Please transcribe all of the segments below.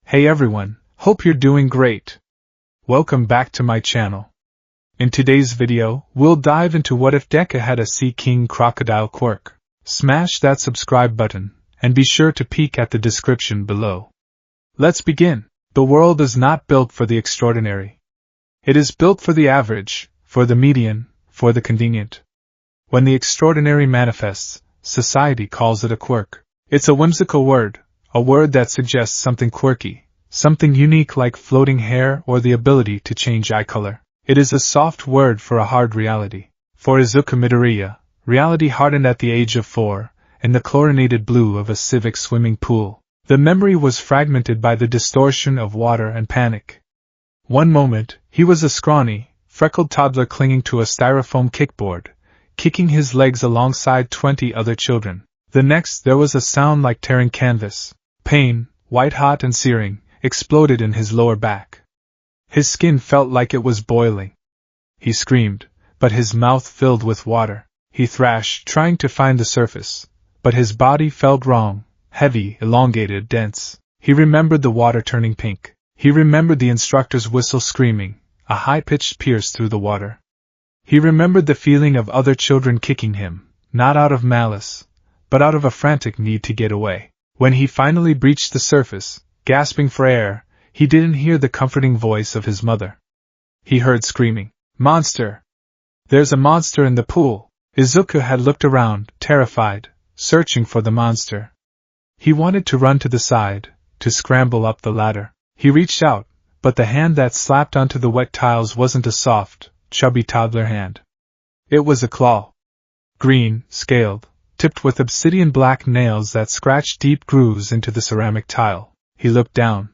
Hey everyone, hope you're doing great. Welcome back to my channel. In today's video, we'll dive into what if Deku had a Sea King Crocodile Quirk. Smash that subscribe button, and be sure to peek at the description below. Let's begin. The world is not built for the extraordinary. It is built for the average, for the median, for the convenient. When the extraordinary manifests, society calls it a quirk. It's a whimsical word, a word that suggests something quirky, something unique like floating hair or the ability to change eye color. It is a soft word for a hard reality. For Izuku Midoriya, reality hardened at the age of 4, in the chlorinated blue of a civic swimming pool. The memory was fragmented by the distortion of water and panic. One moment, he was a scrawny, freckled toddler clinging to a styrofoam kickboard, kicking his legs alongside 20 other children. The next, there was a sound like tearing canvas. Pain, white-hot and searing, exploded in his lower back. His skin felt like it was boiling. He screamed, but his mouth filled with water. He thrashed, trying to find the surface, but his body felt wrong, heavy, elongated, dense. He remembered the water turning pink. He remembered the instructor's whistle screaming, a high-pitched pierce through the water. He remembered the feeling of other children kicking him, not out of malice, but out of a frantic need to get away. When he finally breached the surface, gasping for air, he didn't hear the comforting voice of his mother. He heard screaming, "Monster! There's a monster in the pool!" Izuku had looked around, terrified, searching for the monster. He wanted to run to the side, to scramble up the ladder. He reached out, but the hand that slapped onto the wet tiles wasn't a soft, chubby toddler hand. It was a claw. Green, scaled, tipped with obsidian black nails that scratched deep grooves into the ceramic tile. He looked down.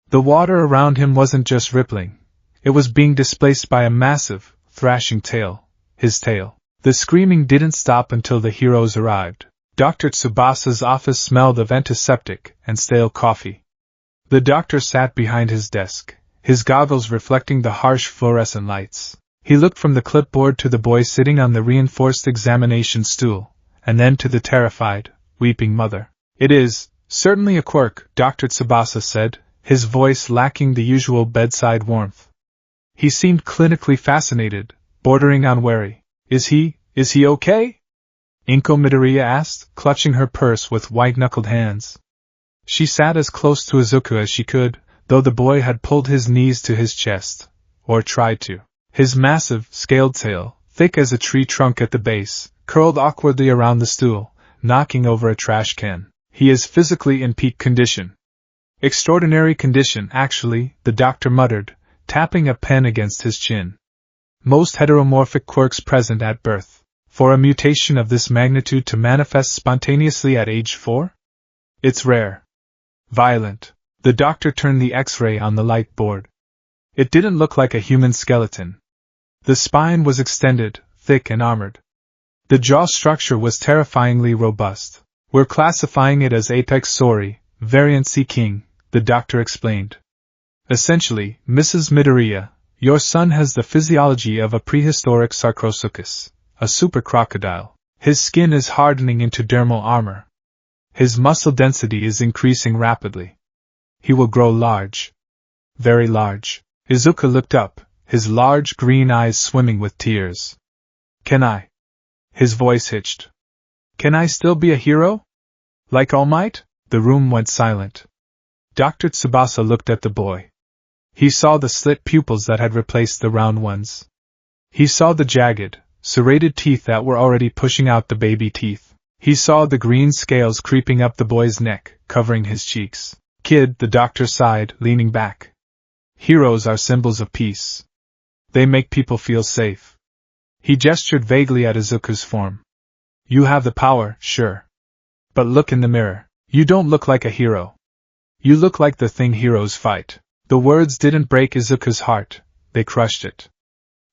The water around him wasn't just rippling. It was being displaced by a massive, thrashing tail. His tail. The screaming didn't stop until the heroes arrived. Dr. Tsubasa's office smelled of antiseptic and stale coffee. The doctor sat behind his desk, his goggles reflecting the harsh fluorescent lights. He looked from the clipboard to the boy sitting on the reinforced examination stool, and then to the terrified, weeping mother. "It is certainly a quirk," Dr. Tsubasa said, his voice lacking the usual bedside warmth. He seemed clinically fascinated, bordering on wary. Is he okay?" Inko Midoriya asked, clutching her purse with white-knuckled hands. She sat as close to Izuku as she could, though the boy had pulled his knees to his chest, or tried to. His massive, scaled tail, thick as a tree trunk at the base, curled awkwardly around the stool, knocking over a trash can. "He is physically in peak condition." "Extraordinary condition, actually," the doctor muttered, tapping a pen against his chin. "Most heteromorphic quirks present at birth. For a mutation of this magnitude to manifest spontaneously at age 4? It's rare. Violent." The doctor turned the X-ray on the light board. It didn't look like a human skeleton. The spine was extended, thick and armored. The jaw structure was terrifyingly robust. "We're classifying it as Apex Sori, variant Sea King," the doctor explained. "Essentially, Mrs. Midoriya, your son has the physiology of a prehistoric Sarcosuchus, a super crocodile. His skin is hardening into dermal armor. His muscle density is increasing rapidly. He will grow large. Very large." Izuku looked up, his large green eyes swimming with tears. "Can I?" His voice hitched. "Can I still be a hero? Like All Might?" The room went silent. Dr. Tsubasa looked at the boy. He saw the slit pupils that had replaced the round ones. He saw the jagged, serrated teeth that were already pushing out the baby teeth. He saw the green scales creeping up the boy's neck, covering his cheeks. "Kid," the doctor sighed, leaning back. "Heroes are symbols of peace. They make people feel safe." He gestured vaguely at Izuku's form. "You have the power, sure. But look in the mirror. You don't look like a hero. You look like the thing heroes fight." The words didn't break Izuku's heart, they crushed it.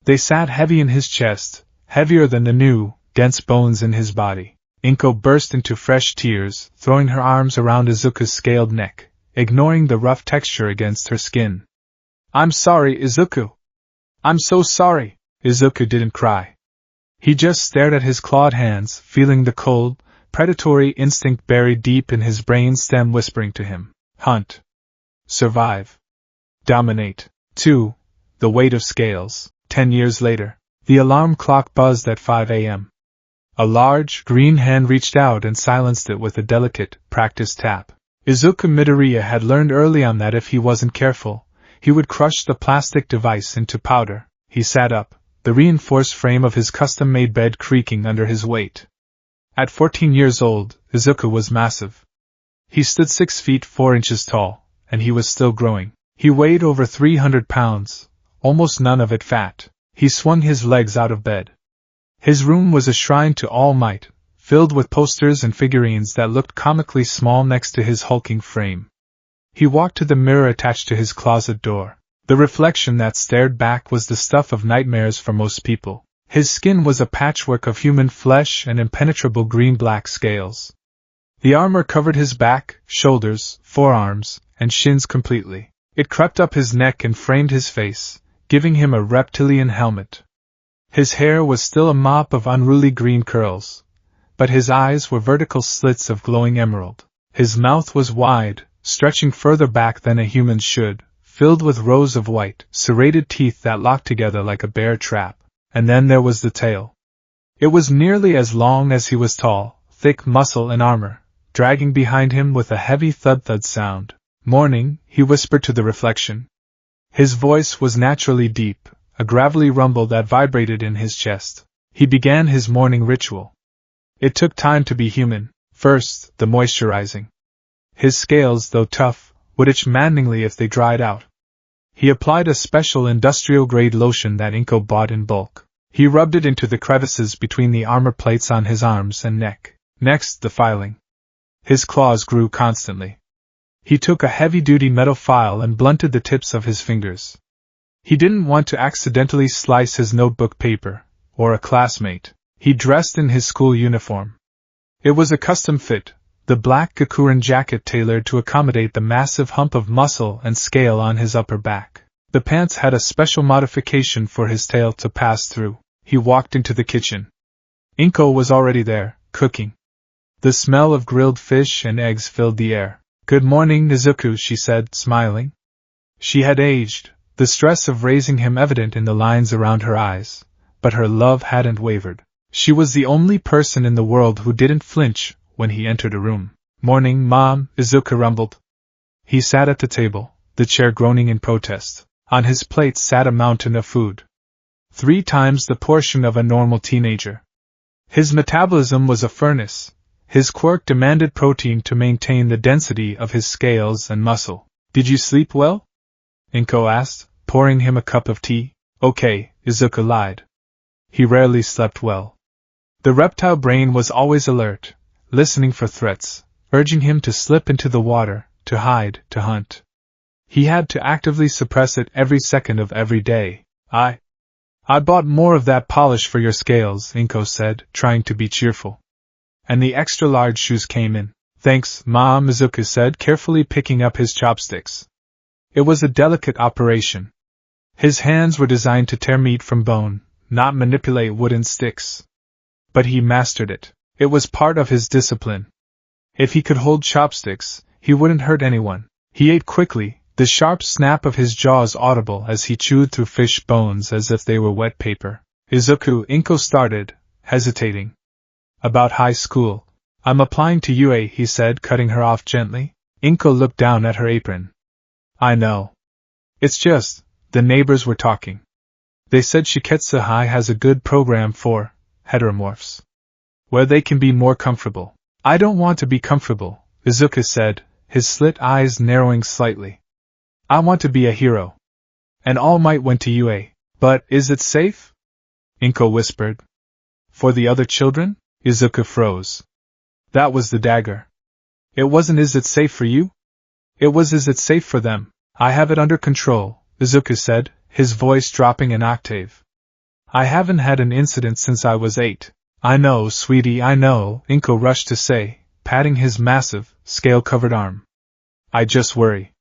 They sat heavy in his chest, heavier than the new, dense bones in his body. Inko burst into fresh tears, throwing her arms around Izuku's scaled neck, ignoring the rough texture against her skin. "I'm sorry, Izuku. I'm so sorry." Izuku didn't cry. He just stared at his clawed hands, feeling the cold, predatory instinct buried deep in his brain stem whispering to him, "Hunt. Survive. Dominate. 2. The weight of scales. 10 years later, the alarm clock buzzed at 5 a.m. A large, green hand reached out and silenced it with a delicate, practiced tap. Izuku Midoriya had learned early on that if he wasn't careful, he would crush the plastic device into powder. He sat up, the reinforced frame of his custom-made bed creaking under his weight. At 14 years old, Izuku was massive. He stood 6 feet 4 inches tall, and he was still growing. He weighed over 300 pounds, almost none of it fat. He swung his legs out of bed. His room was a shrine to All Might, filled with posters and figurines that looked comically small next to his hulking frame. He walked to the mirror attached to his closet door. The reflection that stared back was the stuff of nightmares for most people. His skin was a patchwork of human flesh and impenetrable green-black scales. The armor covered his back, shoulders, forearms, and shins completely. It crept up his neck and framed his face, giving him a reptilian helmet. His hair was still a mop of unruly green curls, but his eyes were vertical slits of glowing emerald. His mouth was wide, stretching further back than a human should, filled with rows of white, serrated teeth that locked together like a bear trap. And then there was the tail. It was nearly as long as he was tall, thick muscle and armor, dragging behind him with a heavy thud-thud sound. Morning, he whispered to the reflection. His voice was naturally deep, a gravelly rumble that vibrated in his chest. He began his morning ritual. It took time to be human. First, the moisturizing. His scales, though tough, would itch maddeningly if they dried out. He applied a special industrial-grade lotion that Inko bought in bulk. He rubbed it into the crevices between the armor plates on his arms and neck. Next, the filing. His claws grew constantly. He took a heavy-duty metal file and blunted the tips of his fingers. He didn't want to accidentally slice his notebook paper, or a classmate. He dressed in his school uniform. It was a custom fit, the black Gakurin jacket tailored to accommodate the massive hump of muscle and scale on his upper back. The pants had a special modification for his tail to pass through. He walked into the kitchen. Inko was already there, cooking. The smell of grilled fish and eggs filled the air. "Good morning, Izuku," she said, smiling. She had aged, the stress of raising him evident in the lines around her eyes, but her love hadn't wavered. She was the only person in the world who didn't flinch when he entered a room. "Morning, Mom," Izuku rumbled. He sat at the table, the chair groaning in protest. On his plate sat a mountain of food. 3 times the portion of a normal teenager. His metabolism was a furnace. His quirk demanded protein to maintain the density of his scales and muscle. "Did you sleep well?" Inko asked, pouring him a cup of tea. "Okay," Izuku lied. He rarely slept well. The reptile brain was always alert, listening for threats, urging him to slip into the water, to hide, to hunt. He had to actively suppress it every second of every day. I bought more of that polish for your scales," Inko said, trying to be cheerful. "And the extra-large shoes came in." "Thanks, Mom," Izuku said, carefully picking up his chopsticks. It was a delicate operation. His hands were designed to tear meat from bone, not manipulate wooden sticks. But he mastered it. It was part of his discipline. If he could hold chopsticks, he wouldn't hurt anyone. He ate quickly, the sharp snap of his jaws audible as he chewed through fish bones as if they were wet paper. "Izuku," Inko started, hesitating. "About high school. I'm applying to UA," he said, cutting her off gently. Inko looked down at her apron. "I know. It's just, the neighbors were talking. They said Shiketsu High has a good program for heteromorphs, where they can be more comfortable." "I don't want to be comfortable," Izuku said, his slit eyes narrowing slightly. "I want to be a hero." And All Might went to UA. "But is it safe?" Inko whispered. "For the other children?" Izuku froze. That was the dagger. It wasn't "is it safe for you?" It was "is it safe for them?" "I have it under control," Izuku said, his voice dropping an octave. "I haven't had an incident since I was 8. "I know, sweetie, I know," Inko rushed to say, patting his massive, scale-covered arm. "I just worry.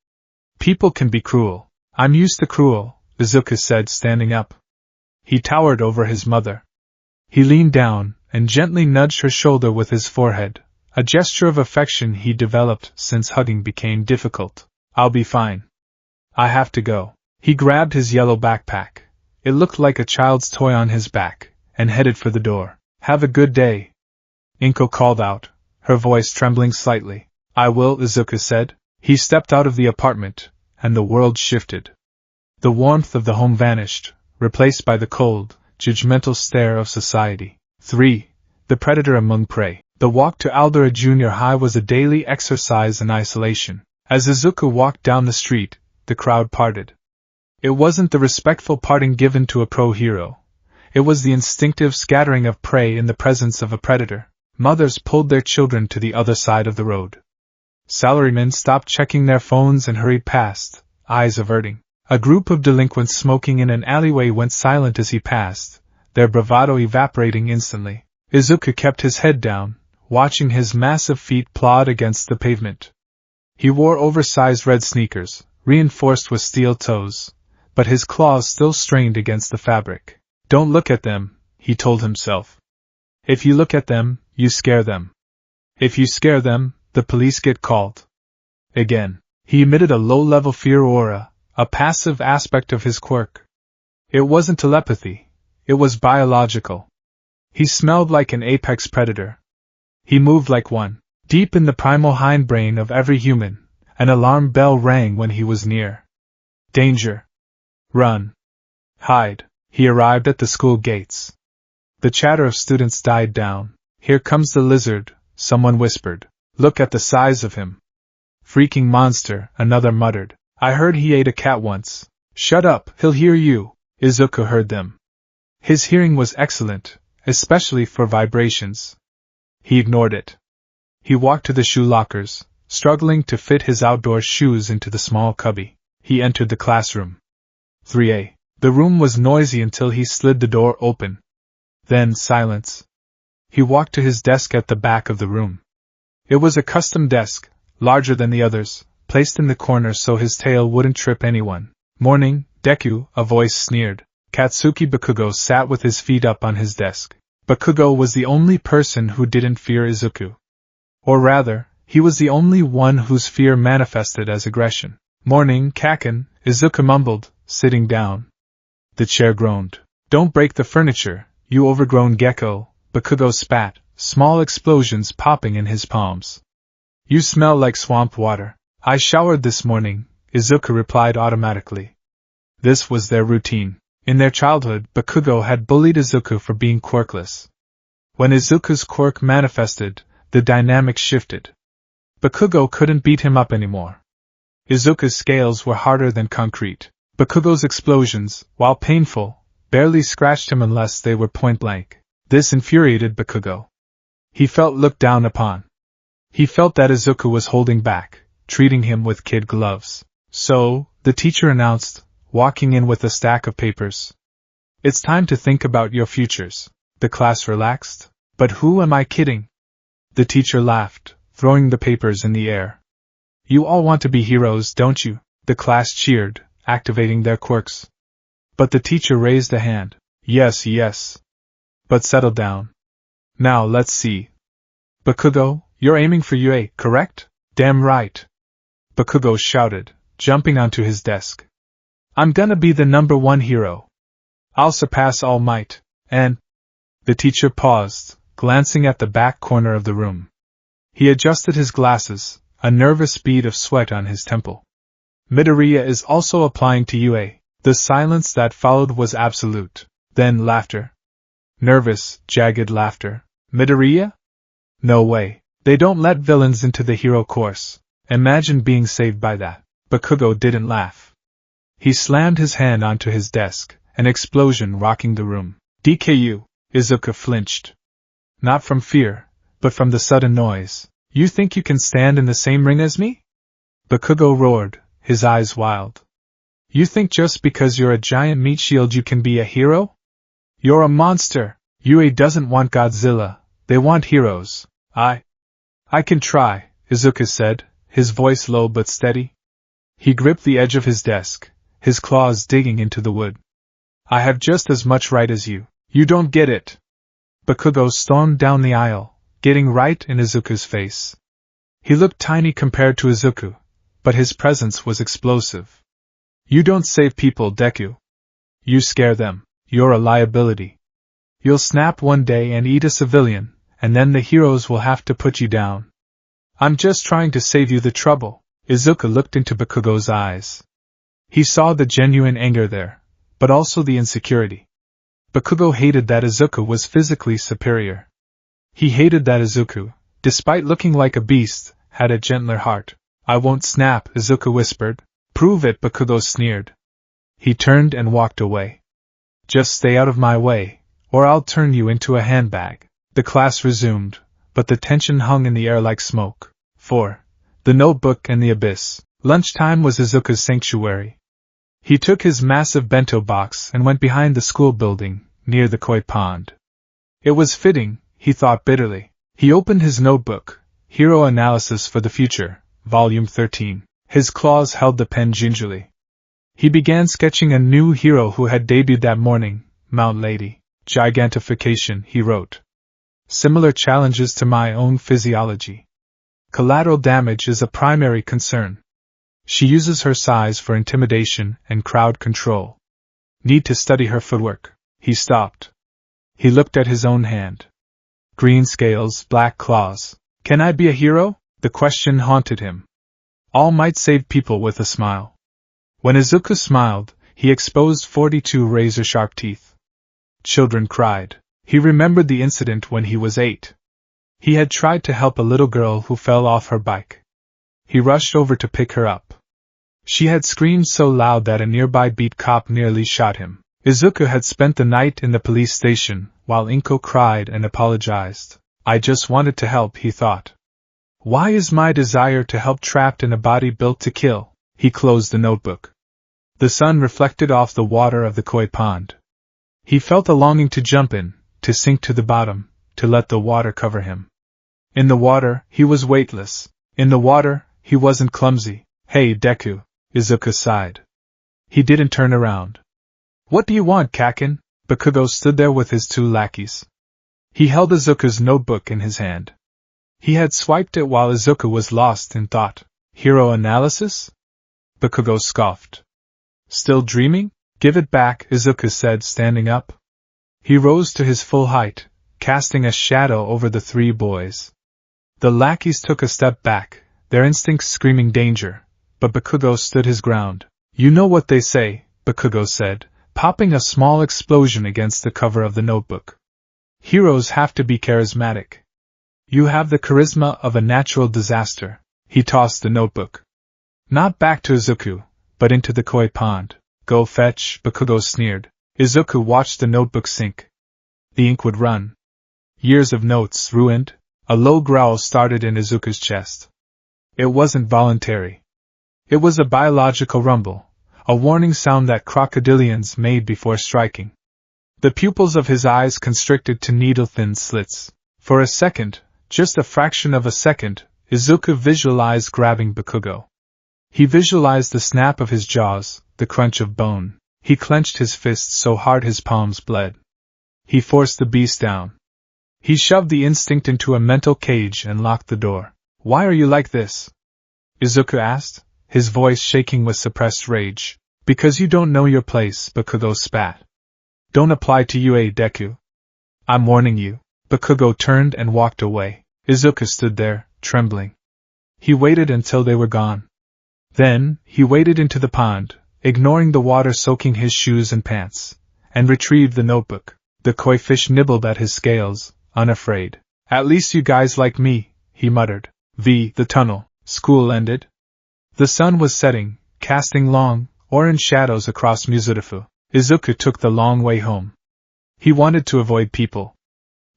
People can be cruel." "I'm used to cruel," Izuku said, standing up. He towered over his mother. He leaned down and gently nudged her shoulder with his forehead, a gesture of affection he developed since hugging became difficult. I'll be fine. I have to go. He grabbed his yellow backpack. It looked like a child's toy on his back, and headed for the door. Have a good day. Inko called out, her voice trembling slightly. I will, Izuku said. He stepped out of the apartment, and the world shifted. The warmth of the home vanished, replaced by the cold, judgmental stare of society. 3. The predator among prey. The walk to Aldera Junior High was a daily exercise in isolation. As Izuku walked down the street, the crowd parted. It wasn't the respectful parting given to a pro hero. It was the instinctive scattering of prey in the presence of a predator. Mothers pulled their children to the other side of the road. Salarymen stopped checking their phones and hurried past, eyes averting. A group of delinquents smoking in an alleyway went silent as he passed, their bravado evaporating instantly. Izuku kept his head down, watching his massive feet plod against the pavement. He wore oversized red sneakers, reinforced with steel toes, but his claws still strained against the fabric. Don't look at them, he told himself. If you look at them, you scare them. If you scare them, the police get called. Again, he emitted a low-level fear aura, a passive aspect of his quirk. It wasn't telepathy, it was biological. He smelled like an apex predator. He moved like one. Deep in the primal hindbrain of every human, an alarm bell rang when he was near. Danger. Run. Hide. He arrived at the school gates. The chatter of students died down. Here comes the lizard, someone whispered. Look at the size of him. Freaking monster, another muttered. I heard he ate a cat once. Shut up, he'll hear you. Izuku heard them. His hearing was excellent, especially for vibrations. He ignored it. He walked to the shoe lockers, struggling to fit his outdoor shoes into the small cubby. He entered the classroom. 3A. The room was noisy until he slid the door open. Then silence. He walked to his desk at the back of the room. It was a custom desk, larger than the others, placed in the corner so his tail wouldn't trip anyone. Morning, Deku, a voice sneered. Katsuki Bakugo sat with his feet up on his desk. Bakugo was the only person who didn't fear Izuku. Or rather, he was the only one whose fear manifested as aggression. Morning, Kaken, Izuku mumbled, sitting down. The chair groaned. Don't break the furniture, you overgrown gecko, Bakugo spat, small explosions popping in his palms. You smell like swamp water. I showered this morning, Izuku replied automatically. This was their routine. In their childhood, Bakugo had bullied Izuku for being quirkless. When Izuku's quirk manifested, the dynamic shifted. Bakugo couldn't beat him up anymore. Izuku's scales were harder than concrete. Bakugo's explosions, while painful, barely scratched him unless they were point-blank. This infuriated Bakugo. He felt looked down upon. He felt that Izuku was holding back, treating him with kid gloves. So, the teacher announced, walking in with a stack of papers. It's time to think about your futures. The class relaxed. But who am I kidding? The teacher laughed, throwing the papers in the air. You all want to be heroes, don't you? The class cheered, activating their quirks. But the teacher raised a hand. Yes, yes. But settle down. Now let's see. Bakugo, you're aiming for UA, correct? Damn right. Bakugo shouted, jumping onto his desk. I'm gonna be the #1 hero. I'll surpass All Might, and... The teacher paused, glancing at the back corner of the room. He adjusted his glasses, a nervous bead of sweat on his temple. Midoriya is also applying to UA. The silence that followed was absolute. Then laughter. Nervous, jagged laughter. Midoriya? No way. They don't let villains into the hero course. Imagine being saved by that. Bakugo didn't laugh. He slammed his hand onto his desk, an explosion rocking the room. DKU. Izuku flinched. Not from fear, but from the sudden noise. You think you can stand in the same ring as me? Bakugo roared, his eyes wild. You think just because you're a giant meat shield you can be a hero? You're a monster. UA doesn't want Godzilla, they want heroes. I can try, Izuku said, his voice low but steady. He gripped the edge of his desk, his claws digging into the wood. I have just as much right as you. You don't get it. Bakugo stormed down the aisle, getting right in Izuku's face. He looked tiny compared to Izuku, but his presence was explosive. You don't save people, Deku. You scare them. You're a liability. You'll snap one day and eat a civilian, and then the heroes will have to put you down. I'm just trying to save you the trouble. Izuku looked into Bakugo's eyes. He saw the genuine anger there, but also the insecurity. Bakugo hated that Izuku was physically superior. He hated that Izuku, despite looking like a beast, had a gentler heart. I won't snap, Izuku whispered. Prove it, Bakugo sneered. He turned and walked away. Just stay out of my way, or I'll turn you into a handbag. The class resumed, but the tension hung in the air like smoke. 4. The Notebook and the Abyss. Lunchtime was Izuku's sanctuary. He took his massive bento box and went behind the school building, near the koi pond. It was fitting, he thought bitterly. He opened his notebook, Hero Analysis for the Future, Volume 13. His claws held the pen gingerly. He began sketching a new hero who had debuted that morning, Mount Lady. Gigantification, he wrote. Similar challenges to my own physiology. Collateral damage is a primary concern. She uses her size for intimidation and crowd control. Need to study her footwork. He stopped. He looked at his own hand. Green scales, black claws. Can I be a hero? The question haunted him. All might save people with a smile. When Izuku smiled, he exposed 42 razor-sharp teeth. Children cried. He remembered the incident when he was 8. He had tried to help a little girl who fell off her bike. He rushed over to pick her up. She had screamed so loud that a nearby beat cop nearly shot him. Izuku had spent the night in the police station, while Inko cried and apologized. I just wanted to help, he thought. Why is my desire to help trapped in a body built to kill? He closed the notebook. The sun reflected off the water of the koi pond. He felt a longing to jump in, to sink to the bottom, to let the water cover him. In the water, he was weightless. In the water, he wasn't clumsy. Hey, Deku, Izuku sighed. He didn't turn around. What do you want, Kakin? Bakugo stood there with his 2 lackeys. He held Izuku's notebook in his hand. He had swiped it while Izuku was lost in thought. Hero analysis? Bakugo scoffed. Still dreaming? Give it back, Izuku said, standing up. He rose to his full height, casting a shadow over the 3 boys. The lackeys took a step back, their instincts screaming danger, but Bakugo stood his ground. You know what they say, Bakugo said, popping a small explosion against the cover of the notebook. Heroes have to be charismatic. You have the charisma of a natural disaster. He tossed the notebook. Not back to Izuku, but into the koi pond. Go fetch, Bakugo sneered. Izuku watched the notebook sink. The ink would run. Years of notes ruined. A low growl started in Izuku's chest. It wasn't voluntary. It was a biological rumble, a warning sound that crocodilians made before striking. The pupils of his eyes constricted to needle-thin slits. For a second, just a fraction of a second, Izuku visualized grabbing Bakugo. He visualized the snap of his jaws, the crunch of bone. He clenched his fists so hard his palms bled. He forced the beast down. He shoved the instinct into a mental cage and locked the door. Why are you like this? Izuku asked, his voice shaking with suppressed rage. Because you don't know your place, Bakugo spat. Don't apply to you, Deku. I'm warning you. Bakugo turned and walked away. Izuku stood there, trembling. He waited until they were gone. Then, he waded into the pond, ignoring the water soaking his shoes and pants, and retrieved the notebook. The koi fish nibbled at his scales, unafraid. At least you guys like me, he muttered. The tunnel. School ended. The sun was setting, casting long, orange shadows across Muzurifu. Izuku took the long way home. He wanted to avoid people.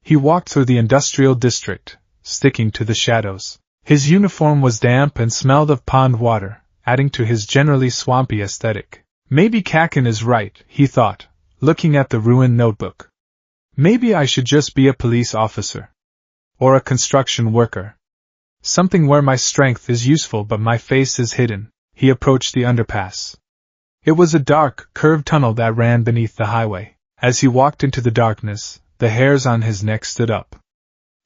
He walked through the industrial district, sticking to the shadows. His uniform was damp and smelled of pond water, adding to his generally swampy aesthetic. Maybe Kakin is right, he thought, looking at the ruined notebook. Maybe I should just be a police officer. Or a construction worker. Something where my strength is useful but my face is hidden. He approached the underpass. It was a dark, curved tunnel that ran beneath the highway. As he walked into the darkness, the hairs on his neck stood up.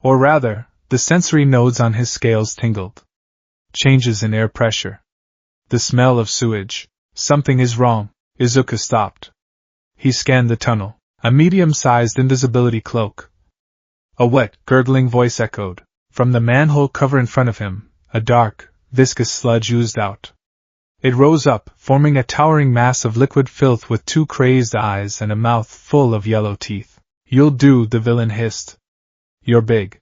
Or rather, the sensory nodes on his scales tingled. Changes in air pressure. The smell of sewage. Something is wrong. Izuku stopped. He scanned the tunnel. A medium-sized invisibility cloak. A wet, gurgling voice echoed. From the manhole cover in front of him, a dark, viscous sludge oozed out. It rose up, forming a towering mass of liquid filth with 2 crazed eyes and a mouth full of yellow teeth. You'll do, the villain hissed. You're big.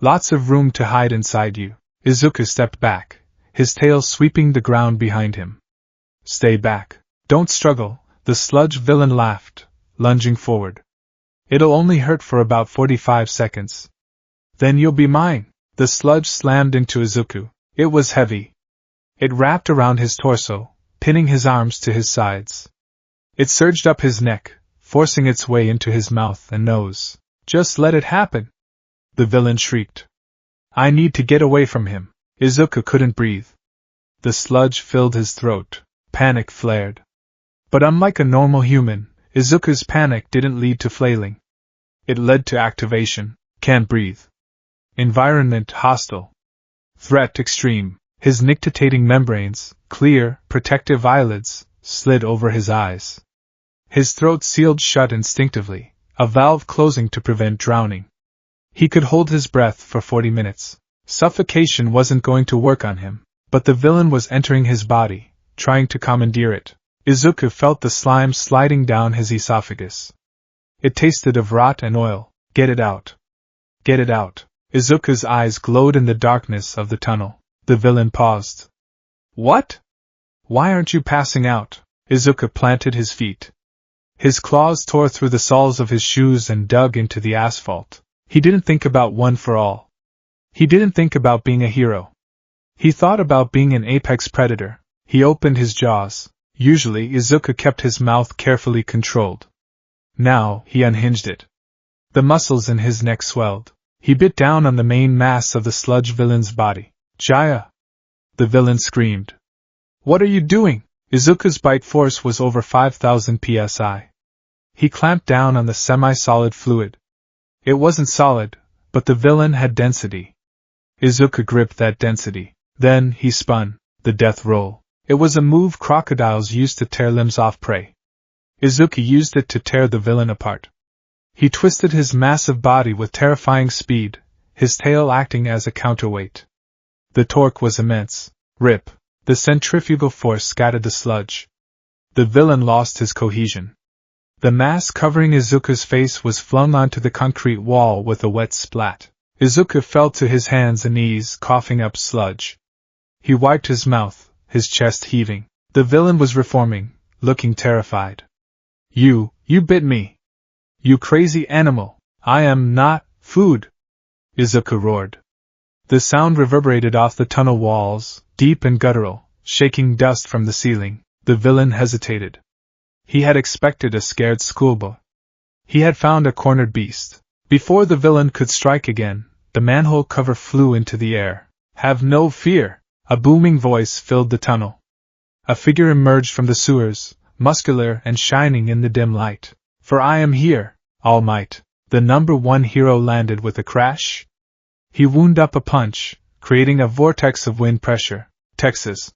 Lots of room to hide inside you. Izuku stepped back, his tail sweeping the ground behind him. Stay back. Don't struggle, the sludge villain laughed, lunging forward. It'll only hurt for about 45 seconds. Then you'll be mine. The sludge slammed into Izuku. It was heavy. It wrapped around his torso, pinning his arms to his sides. It surged up his neck, forcing its way into his mouth and nose. Just let it happen. The villain shrieked. I need to get away from him. Izuku couldn't breathe. The sludge filled his throat. Panic flared. But unlike a normal human, Izuku's panic didn't lead to flailing. It led to activation. Can't breathe. Environment hostile. Threat extreme. His nictitating membranes, clear, protective eyelids, slid over his eyes. His throat sealed shut instinctively, a valve closing to prevent drowning. He could hold his breath for 40 minutes. Suffocation wasn't going to work on him, but the villain was entering his body, trying to commandeer it. Izuku felt the slime sliding down his esophagus. It tasted of rot and oil. Get it out. Get it out. Izuku's eyes glowed in the darkness of the tunnel. The villain paused. What? Why aren't you passing out? Izuku planted his feet. His claws tore through the soles of his shoes and dug into the asphalt. He didn't think about one for all. He didn't think about being a hero. He thought about being an apex predator. He opened his jaws. Usually Izuku kept his mouth carefully controlled. Now, he unhinged it. The muscles in his neck swelled. He bit down on the main mass of the sludge villain's body. Jaya! The villain screamed. What are you doing? Izuku's bite force was over 5,000 psi. He clamped down on the semi-solid fluid. It wasn't solid, but the villain had density. Izuku gripped that density. Then, he spun, the death roll. It was a move crocodiles used to tear limbs off prey. Izuku used it to tear the villain apart. He twisted his massive body with terrifying speed, his tail acting as a counterweight. The torque was immense. Rip. The centrifugal force scattered the sludge. The villain lost his cohesion. The mass covering Izuku's face was flung onto the concrete wall with a wet splat. Izuku fell to his hands and knees, coughing up sludge. He wiped his mouth, his chest heaving. The villain was reforming, looking terrified. You bit me. You crazy animal. I am not food. Izuku roared. The sound reverberated off the tunnel walls, deep and guttural, shaking dust from the ceiling. The villain hesitated. He had expected a scared schoolboy. He had found a cornered beast. Before the villain could strike again, the manhole cover flew into the air. Have no fear! A booming voice filled the tunnel. A figure emerged from the sewers, muscular and shining in the dim light. For I am here, All Might. The #1 hero landed with a crash. He wound up a punch, creating a vortex of wind pressure. Texas.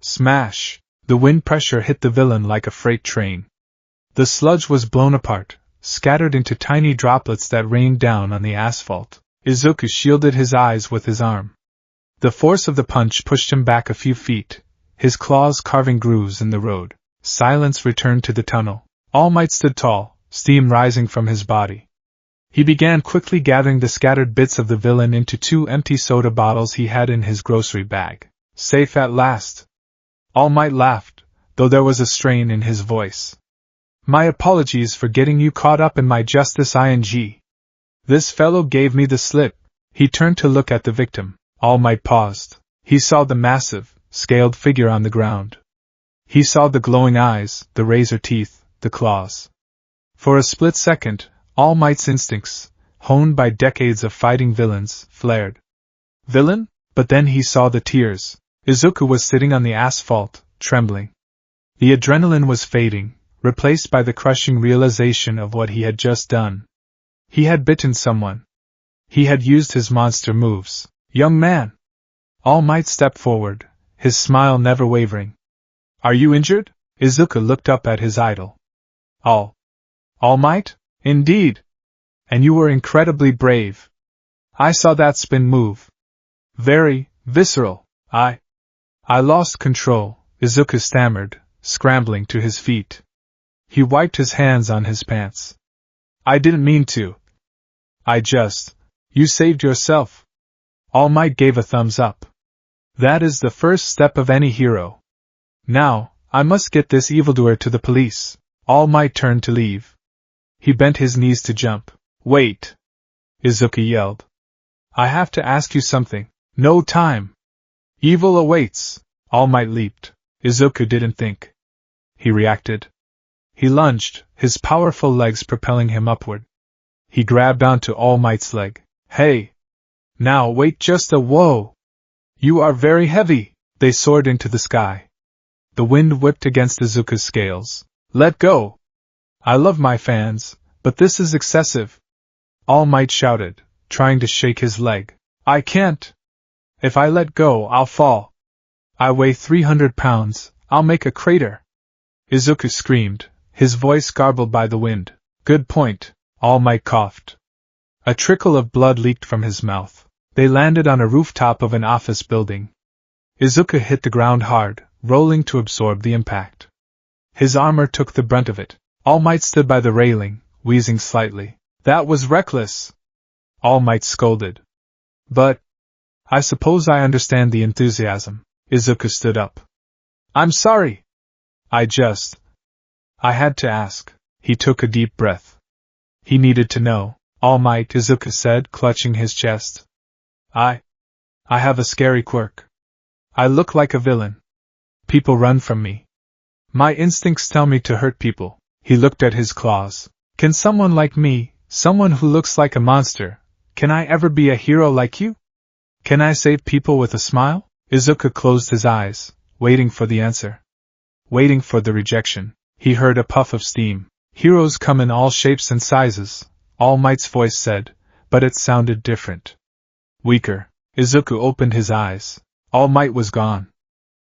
Smash! The wind pressure hit the villain like a freight train. The sludge was blown apart, scattered into tiny droplets that rained down on the asphalt. Izuku shielded his eyes with his arm. The force of the punch pushed him back a few feet, his claws carving grooves in the road. Silence returned to the tunnel. All Might stood tall, steam rising from his body. He began quickly gathering the scattered bits of the villain into 2 empty soda bottles he had in his grocery bag. Safe at last. All Might laughed, though there was a strain in his voice. My apologies for getting you caught up in my justice ing. This fellow gave me the slip. He turned to look at the victim. All Might paused. He saw the massive, scaled figure on the ground. He saw the glowing eyes, the razor teeth, the claws. For a split second, All Might's instincts, honed by decades of fighting villains, flared. Villain? But then he saw the tears. Izuku was sitting on the asphalt, trembling. The adrenaline was fading, replaced by the crushing realization of what he had just done. He had bitten someone. He had used his monster moves. Young man! All Might stepped forward, his smile never wavering. Are you injured? Izuku looked up at his idol. All Might? Indeed. And you were incredibly brave. I saw that spin move. Very visceral. I lost control, Izuku stammered, scrambling to his feet. He wiped his hands on his pants. I didn't mean to. You saved yourself. All Might gave a thumbs up. That is the first step of any hero. Now, I must get this evildoer to the police. All Might turned to leave. He bent his knees to jump. Wait! Izuku yelled. I have to ask you something. No time. Evil awaits. All Might leaped. Izuku didn't think. He reacted. He lunged, his powerful legs propelling him upward. He grabbed onto All Might's leg. Hey! Now wait just a whoa! You are very heavy! They soared into the sky. The wind whipped against Izuku's scales. Let go! I love my fans, but this is excessive. All Might shouted, trying to shake his leg. I can't! If I let go, I'll fall. I weigh 300 pounds, I'll make a crater. Izuku screamed, his voice garbled by the wind. Good point, All Might coughed. A trickle of blood leaked from his mouth. They landed on a rooftop of an office building. Izuku hit the ground hard, rolling to absorb the impact. His armor took the brunt of it. All Might stood by the railing, wheezing slightly. That was reckless! All Might scolded. But I suppose I understand the enthusiasm. Izuku stood up. I'm sorry! I had to ask. He took a deep breath. He needed to know. All Might, Izuku said, clutching his chest. I have a scary quirk. I look like a villain. People run from me. My instincts tell me to hurt people. He looked at his claws. Can someone like me, someone who looks like a monster, can I ever be a hero like you? Can I save people with a smile? Izuku closed his eyes, waiting for the answer. Waiting for the rejection. He heard a puff of steam. Heroes come in all shapes and sizes, All Might's voice said, but it sounded different. Weaker. Izuku opened his eyes. All Might was gone.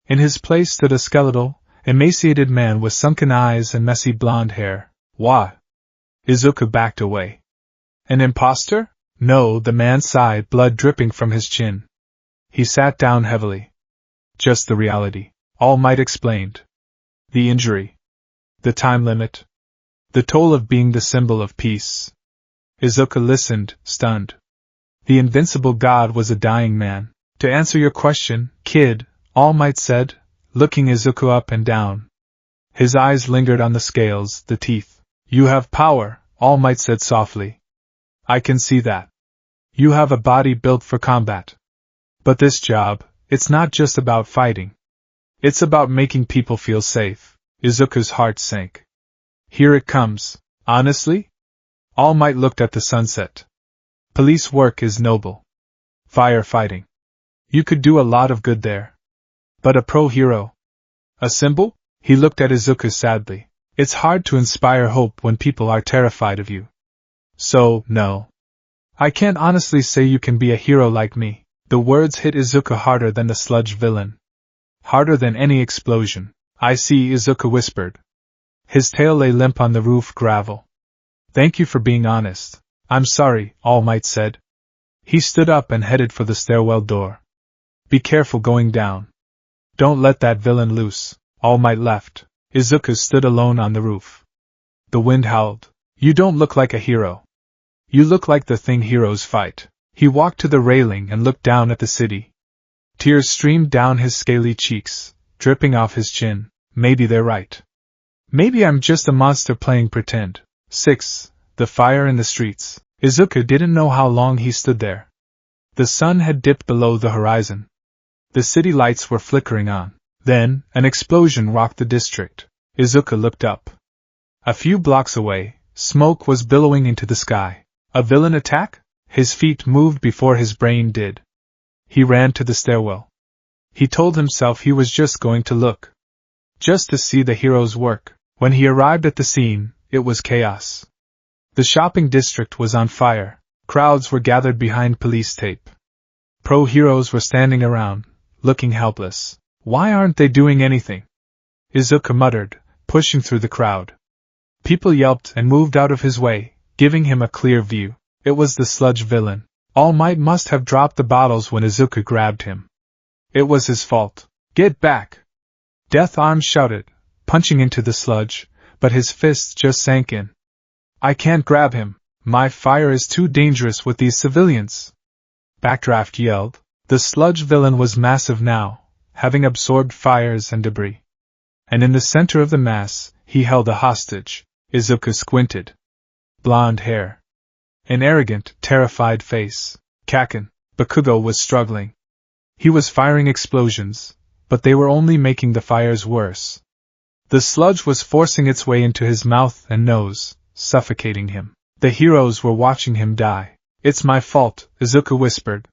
In his place stood a skeletal, emaciated man with sunken eyes and messy blonde hair. Why? Izuku backed away. An imposter? No, the man sighed, blood dripping from his chin. He sat down heavily. Just the reality, All Might explained. The injury. The time limit. The toll of being the symbol of peace. Izuku listened, stunned. The invincible god was a dying man. To answer your question, kid, All Might said, looking Izuku up and down. His eyes lingered on the scales, the teeth. You have power, All Might said softly. I can see that. You have a body built for combat. But this job, it's not just about fighting. It's about making people feel safe. Izuku's heart sank. Here it comes. Honestly? All Might looked at the sunset. Police work is noble. Firefighting. You could do a lot of good there. But a pro-hero? A symbol? He looked at Izuku sadly. It's hard to inspire hope when people are terrified of you. So, no. I can't honestly say you can be a hero like me. The words hit Izuku harder than the sludge villain. Harder than any explosion. I see, Izuku whispered. His tail lay limp on the roof gravel. Thank you for being honest. I'm sorry, All Might said. He stood up and headed for the stairwell door. Be careful going down. Don't let that villain loose. All Might left. Izuku stood alone on the roof. The wind howled. You don't look like a hero. You look like the thing heroes fight. He walked to the railing and looked down at the city. Tears streamed down his scaly cheeks, dripping off his chin. Maybe they're right. Maybe I'm just a monster playing pretend. 6. The fire in the streets. Izuku didn't know how long he stood there. The sun had dipped below the horizon. The city lights were flickering on. Then, an explosion rocked the district. Izuku looked up. A few blocks away, smoke was billowing into the sky. A villain attack? His feet moved before his brain did. He ran to the stairwell. He told himself he was just going to look. Just to see the hero's work. When he arrived at the scene, it was chaos. The shopping district was on fire. Crowds were gathered behind police tape. Pro-heroes were standing around, looking helpless. Why aren't they doing anything? Izuku muttered, pushing through the crowd. People yelped and moved out of his way, giving him a clear view. It was the sludge villain. All Might must have dropped the bottles when Izuku grabbed him. It was his fault. Get back! Death Arms shouted, punching into the sludge, but his fists just sank in. I can't grab him. My fire is too dangerous with these civilians. Backdraft yelled. The sludge villain was massive now, having absorbed fires and debris. And in the center of the mass, he held a hostage. Izuku squinted. Blonde hair. An arrogant, terrified face. Kaken. Bakugo was struggling. He was firing explosions, but they were only making the fires worse. The sludge was forcing its way into his mouth and nose, suffocating him. The heroes were watching him die. It's my fault, Izuku whispered.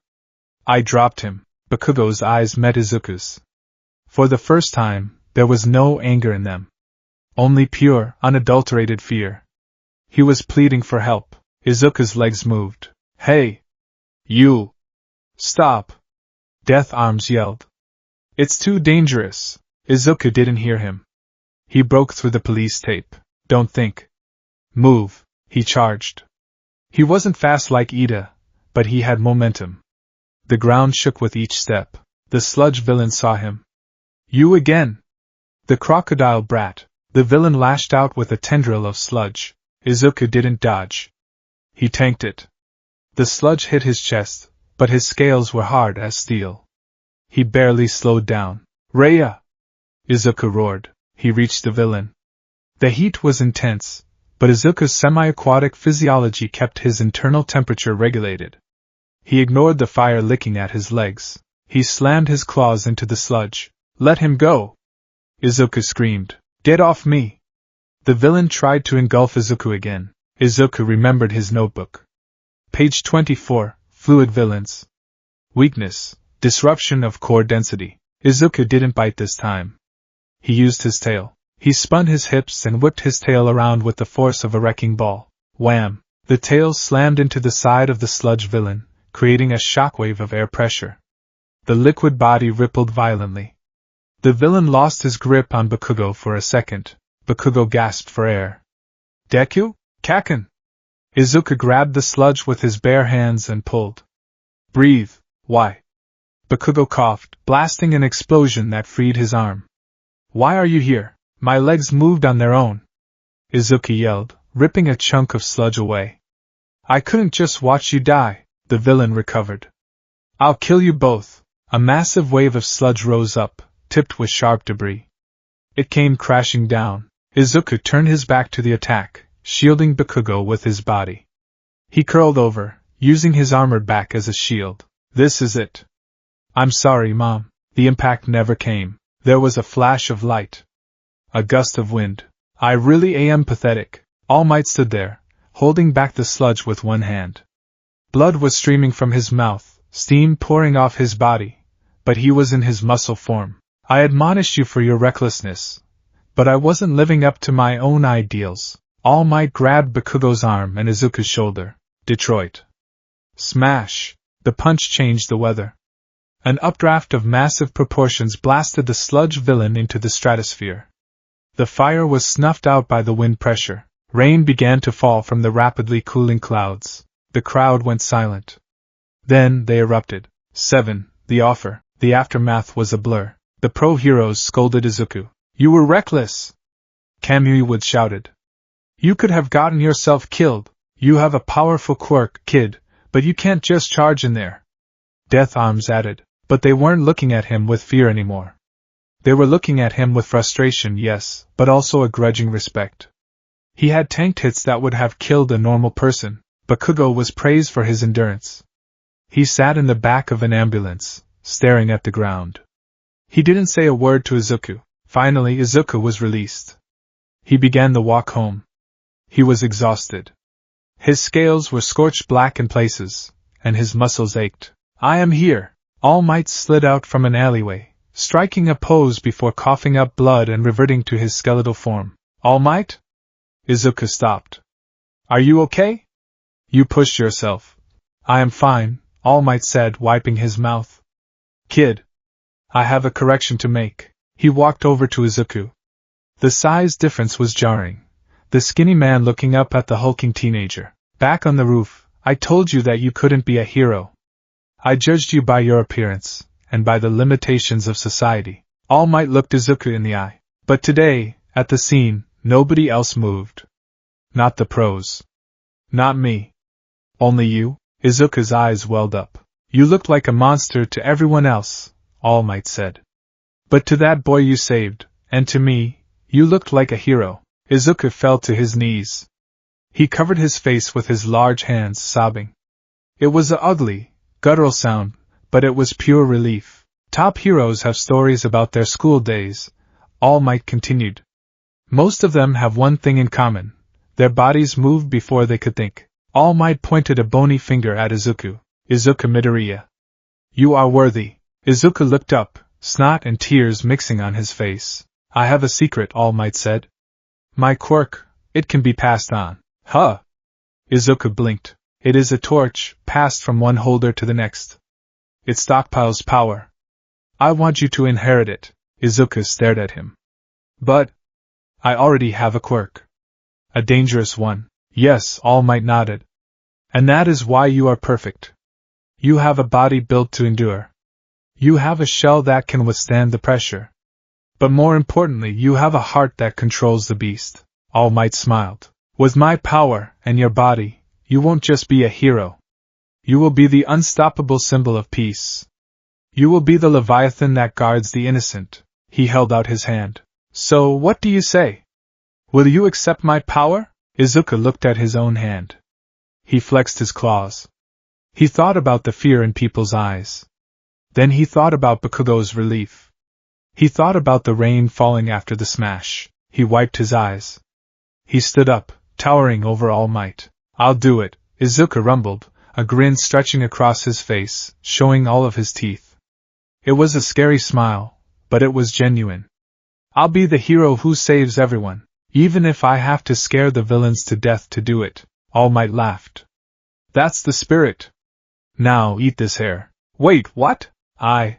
I dropped him. Bakugo's eyes met Izuku's. For the first time, there was no anger in them. Only pure, unadulterated fear. He was pleading for help. Izuku's legs moved. Hey! You! Stop! Death Arms yelled. It's too dangerous. Izuku didn't hear him. He broke through the police tape. Don't think. Move, he charged. He wasn't fast like Ida, but he had momentum. The ground shook with each step. The sludge villain saw him. You again! The crocodile brat. The villain lashed out with a tendril of sludge. Izuku didn't dodge. He tanked it. The sludge hit his chest, but his scales were hard as steel. He barely slowed down. Raya! Izuku roared. He reached the villain. The heat was intense, but Izuku's semi-aquatic physiology kept his internal temperature regulated. He ignored the fire licking at his legs. He slammed his claws into the sludge. Let him go! Izuku screamed. Get off me! The villain tried to engulf Izuku again. Izuku remembered his notebook. Page 24, Fluid Villains. Weakness, disruption of core density. Izuku didn't bite this time. He used his tail. He spun his hips and whipped his tail around with the force of a wrecking ball. Wham! The tail slammed into the side of the sludge villain, creating a shockwave of air pressure. The liquid body rippled violently. The villain lost his grip on Bakugo for a second. Bakugo gasped for air. Deku? Kaken! Izuku grabbed the sludge with his bare hands and pulled. Breathe. Why? Bakugo coughed, blasting an explosion that freed his arm. Why are you here? My legs moved on their own. Izuku yelled, ripping a chunk of sludge away. I couldn't just watch you die. The villain recovered. I'll kill you both. A massive wave of sludge rose up, tipped with sharp debris. It came crashing down. Izuku turned his back to the attack, shielding Bakugo with his body. He curled over, using his armored back as a shield. This is it. I'm sorry, Mom. The impact never came. There was a flash of light. A gust of wind. I really am pathetic. All Might stood there, holding back the sludge with one hand. Blood was streaming from his mouth, steam pouring off his body, but he was in his muscle form. I admonished you for your recklessness, but I wasn't living up to my own ideals. All Might grabbed Bakugo's arm and Izuku's shoulder. Detroit. Smash! The punch changed the weather. An updraft of massive proportions blasted the sludge villain into the stratosphere. The fire was snuffed out by the wind pressure. Rain began to fall from the rapidly cooling clouds. The crowd went silent. Then they erupted. 7. The offer. The aftermath was a blur. The pro-heroes scolded Izuku. You were reckless! Kamui shouted. You could have gotten yourself killed. You have a powerful quirk, kid, but you can't just charge in there. Death Arms added. But they weren't looking at him with fear anymore. They were looking at him with frustration, yes, but also a grudging respect. He had tanked hits that would have killed a normal person. Bakugo was praised for his endurance. He sat in the back of an ambulance, staring at the ground. He didn't say a word to Izuku. Finally, Izuku was released. He began the walk home. He was exhausted. His scales were scorched black in places, and his muscles ached. I am here! All Might slid out from an alleyway, striking a pose before coughing up blood and reverting to his skeletal form. All Might? Izuku stopped. Are you okay? You pushed yourself. I am fine, All Might said, wiping his mouth. Kid. I have a correction to make. He walked over to Izuku. The size difference was jarring. The skinny man looking up at the hulking teenager. Back on the roof, I told you that you couldn't be a hero. I judged you by your appearance, and by the limitations of society. All Might looked Izuku in the eye. But today, at the scene, nobody else moved. Not the pros. Not me. Only you? Izuku's eyes welled up. You looked like a monster to everyone else, All Might said. But to that boy you saved, and to me, you looked like a hero. Izuku fell to his knees. He covered his face with his large hands, sobbing. It was an ugly, guttural sound, but it was pure relief. Top heroes have stories about their school days, All Might continued. Most of them have one thing in common. Their bodies moved before they could think. All Might pointed a bony finger at Izuku. Izuku Midoriya. You are worthy. Izuku looked up, snot and tears mixing on his face. I have a secret, All Might said. My quirk, it can be passed on. Huh? Izuku blinked. It is a torch, passed from one holder to the next. It stockpiles power. I want you to inherit it. Izuku stared at him. But I already have a quirk. A dangerous one. Yes, All Might nodded. And that is why you are perfect. You have a body built to endure. You have a shell that can withstand the pressure. But more importantly, you have a heart that controls the beast. All Might smiled. With my power and your body, you won't just be a hero. You will be the unstoppable symbol of peace. You will be the Leviathan that guards the innocent. He held out his hand. So, what do you say? Will you accept my power? Izuku looked at his own hand. He flexed his claws. He thought about the fear in people's eyes. Then he thought about Bakugo's relief. He thought about the rain falling after the smash. He wiped his eyes. He stood up, towering over All Might. I'll do it, Izuku rumbled, a grin stretching across his face, showing all of his teeth. It was a scary smile, but it was genuine. I'll be the hero who saves everyone, even if I have to scare the villains to death to do it. All Might laughed. That's the spirit. Now eat this hair. Wait, what? The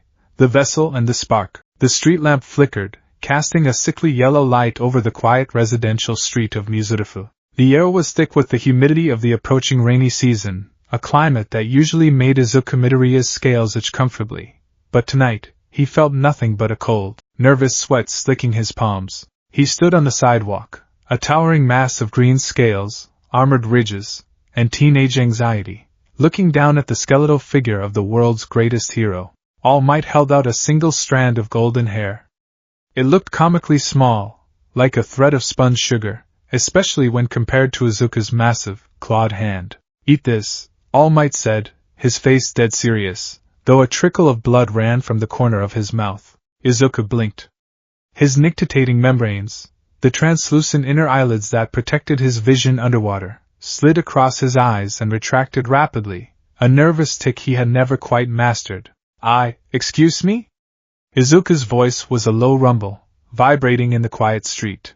vessel and the spark. The street lamp flickered, casting a sickly yellow light over the quiet residential street of Mizurifu. The air was thick with the humidity of the approaching rainy season, a climate that usually made Izuku Midoriya's scales itch comfortably. But tonight, he felt nothing but a cold, nervous sweat slicking his palms. He stood on the sidewalk, a towering mass of green scales, armored ridges, and teenage anxiety, looking down at the skeletal figure of the world's greatest hero. All Might held out a single strand of golden hair. It looked comically small, like a thread of spun sugar, especially when compared to Izuku's massive, clawed hand. Eat this, All Might said, his face dead serious, though a trickle of blood ran from the corner of his mouth. Izuku blinked. His nictitating membranes, the translucent inner eyelids that protected his vision underwater, slid across his eyes and retracted rapidly, a nervous tic he had never quite mastered. Excuse me? Izuku's voice was a low rumble, vibrating in the quiet street.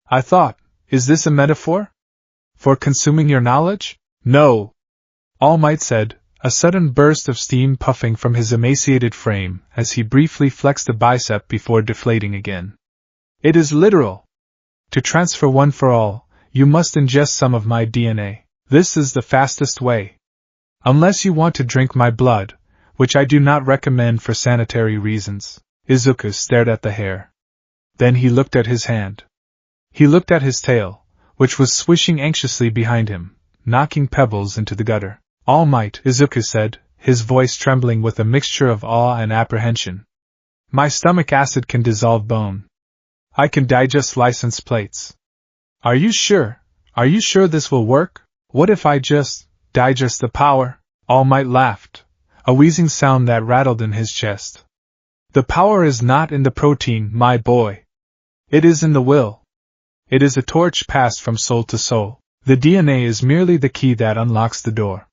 I thought, is this a metaphor? For consuming your knowledge? No. All Might said, a sudden burst of steam puffing from his emaciated frame as he briefly flexed a bicep before deflating again. It is literal. To transfer one for all, you must ingest some of my DNA. This is the fastest way. Unless you want to drink my blood, which I do not recommend for sanitary reasons. Izuku stared at the hair. Then he looked at his hand. He looked at his tail, which was swishing anxiously behind him, knocking pebbles into the gutter. All Might, Izuku said, his voice trembling with a mixture of awe and apprehension. My stomach acid can dissolve bone. I can digest license plates. Are you sure? Are you sure this will work? What if I just digest the power? All Might laughed, a wheezing sound that rattled in his chest. The power is not in the protein, my boy. It is in the will. It is a torch passed from soul to soul. The DNA is merely the key that unlocks the door.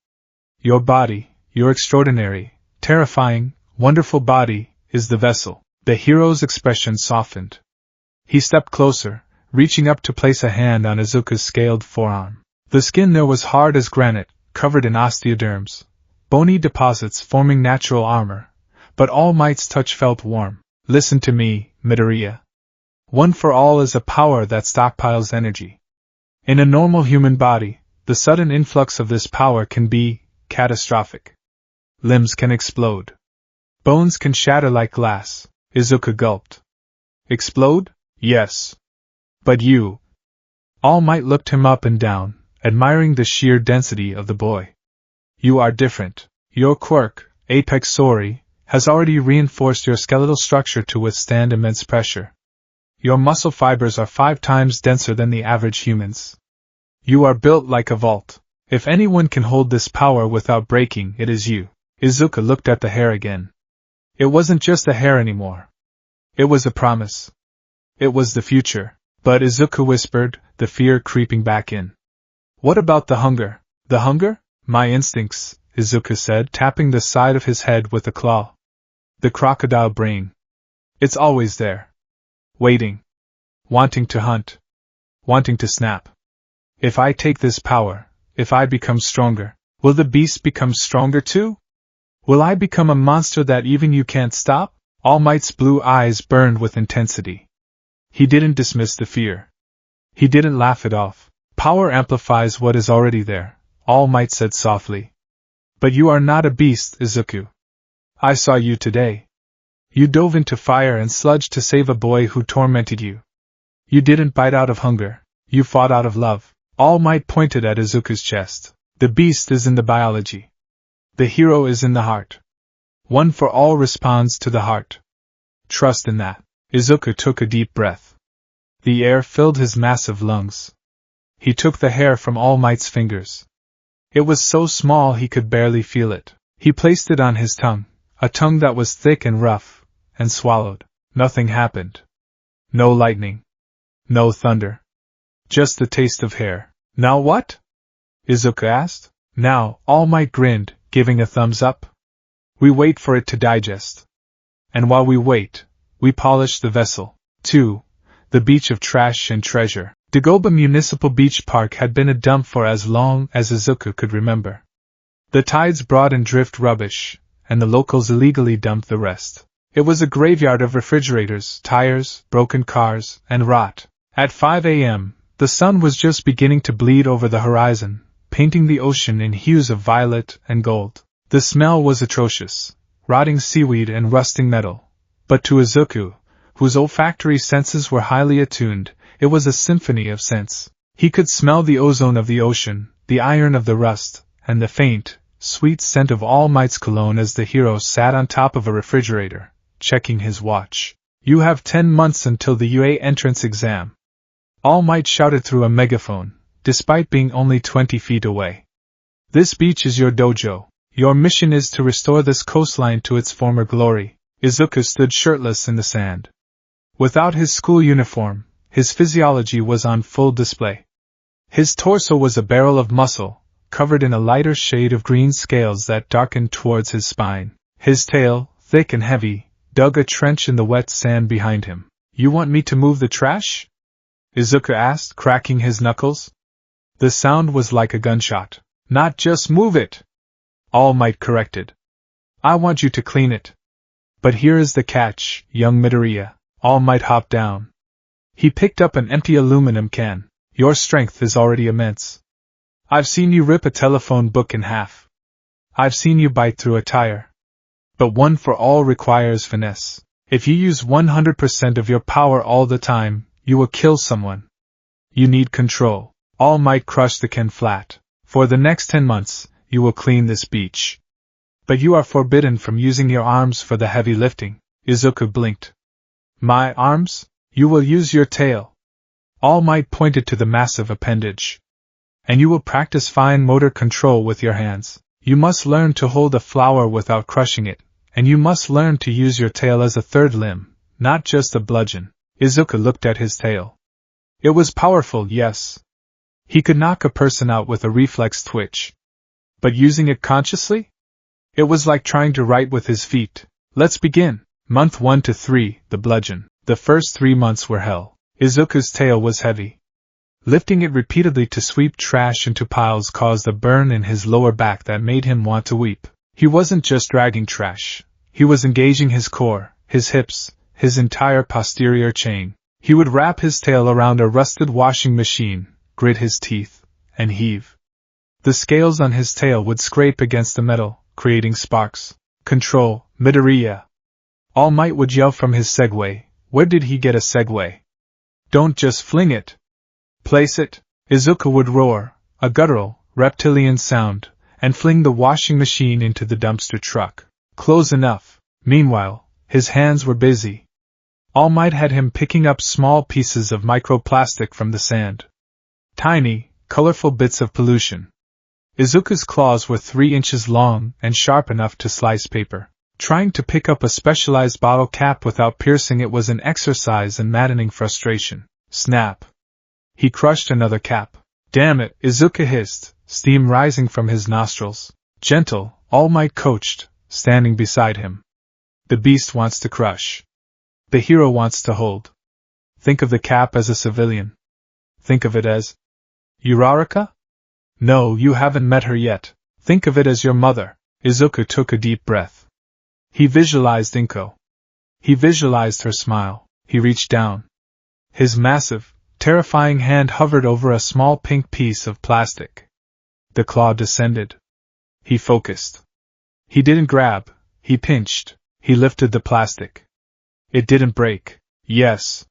Your body, your extraordinary, terrifying, wonderful body, is the vessel. The hero's expression softened. He stepped closer, reaching up to place a hand on Izuku's scaled forearm. The skin there was hard as granite, covered in osteoderms, bony deposits forming natural armor, but All Might's touch felt warm. Listen to me, Midoriya. One for All is a power that stockpiles energy. In a normal human body, the sudden influx of this power can be catastrophic. Limbs can explode. Bones can shatter like glass. Izuku gulped. Explode? Yes. But you. All Might looked him up and down, admiring the sheer density of the boy. You are different. Your quirk, Apex Sori, has already reinforced your skeletal structure to withstand immense pressure. Your muscle fibers are 5 times denser than the average human's. You are built like a vault. If anyone can hold this power without breaking, it is you. Izuku looked at the hair again. It wasn't just a hair anymore. It was a promise. It was the future. But Izuku whispered, the fear creeping back in. What about the hunger? The hunger? My instincts, Izuku said, tapping the side of his head with a claw. The crocodile brain. It's always there. Waiting. Wanting to hunt. Wanting to snap. If I take this power, if I become stronger, will the beast become stronger too? Will I become a monster that even you can't stop? All Might's blue eyes burned with intensity. He didn't dismiss the fear. He didn't laugh it off. Power amplifies what is already there, All Might said softly. But you are not a beast, Izuku. I saw you today. You dove into fire and sludge to save a boy who tormented you. You didn't bite out of hunger. You fought out of love. All Might pointed at Izuku's chest. The beast is in the biology. The hero is in the heart. One for All responds to the heart. Trust in that. Izuku took a deep breath. The air filled his massive lungs. He took the hair from All Might's fingers. It was so small he could barely feel it. He placed it on his tongue, a tongue that was thick and rough, and swallowed. Nothing happened. No lightning. No thunder. Just the taste of hair. Now what? Izuku asked. Now, All Might grinned, giving a thumbs up. We wait for it to digest. And while we wait, we polish the vessel. 2. The beach of trash and treasure. Dagoba Municipal Beach Park had been a dump for as long as Izuku could remember. The tides brought in drift rubbish, and the locals illegally dumped the rest. It was a graveyard of refrigerators, tires, broken cars, and rot. At 5 a.m., the sun was just beginning to bleed over the horizon, painting the ocean in hues of violet and gold. The smell was atrocious, rotting seaweed and rusting metal. But to Izuku, whose olfactory senses were highly attuned, it was a symphony of scents. He could smell the ozone of the ocean, the iron of the rust, and the faint, sweet scent of All Might's cologne as the hero sat on top of a refrigerator, checking his watch. You have 10 months until the UA entrance exam. All Might shouted through a megaphone, despite being only 20 feet away. This beach is your dojo. Your mission is to restore this coastline to its former glory. Izuku stood shirtless in the sand. Without his school uniform, his physiology was on full display. His torso was a barrel of muscle, covered in a lighter shade of green scales that darkened towards his spine. His tail, thick and heavy, dug a trench in the wet sand behind him. You want me to move the trash? Izuku asked, cracking his knuckles. The sound was like a gunshot. Not just move it, All Might corrected. I want you to clean it. But here is the catch, young Midoriya. All Might hopped down. He picked up an empty aluminum can. Your strength is already immense. I've seen you rip a telephone book in half. I've seen you bite through a tire. But One for All requires finesse. If you use 100% of your power all the time, you will kill someone. You need control. All Might crushed the can flat. For the next 10 months, you will clean this beach. But you are forbidden from using your arms for the heavy lifting. Izuku blinked. My arms? You will use your tail. All Might pointed to the massive appendage. And you will practice fine motor control with your hands. You must learn to hold a flower without crushing it, and you must learn to use your tail as a third limb, not just a bludgeon. Izuku looked at his tail. It was powerful, yes. He could knock a person out with a reflex twitch. But using it consciously? It was like trying to write with his feet. Let's begin. Month 1 to 3, the bludgeon. The first 3 months were hell. Izuku's tail was heavy. Lifting it repeatedly to sweep trash into piles caused a burn in his lower back that made him want to weep. He wasn't just dragging trash. He was engaging his core, his hips, his entire posterior chain. He would wrap his tail around a rusted washing machine, grit his teeth, and heave. The scales on his tail would scrape against the metal, creating sparks. Control, Midoriya. All Might would yell from his Segway. Where did he get a Segway? Don't just fling it. Place it. Izuku would roar, a guttural, reptilian sound, and fling the washing machine into the dumpster truck. Close enough. Meanwhile, his hands were busy. All Might had him picking up small pieces of microplastic from the sand. Tiny, colorful bits of pollution. Izuku's claws were 3 inches long and sharp enough to slice paper. Trying to pick up a specialized bottle cap without piercing it was an exercise in maddening frustration. Snap! He crushed another cap. Damn it, Izuku hissed, steam rising from his nostrils. Gentle, All Might coached, standing beside him. The beast wants to crush. The hero wants to hold. Think of the cap as a civilian. Think of it as Uraraka? No, you haven't met her yet. Think of it as your mother. Izuku took a deep breath. He visualized Inko. He visualized her smile. He reached down. His massive, terrifying hand hovered over a small pink piece of plastic. The claw descended. He focused. He didn't grab, he pinched. He lifted the plastic. It didn't break. Yes.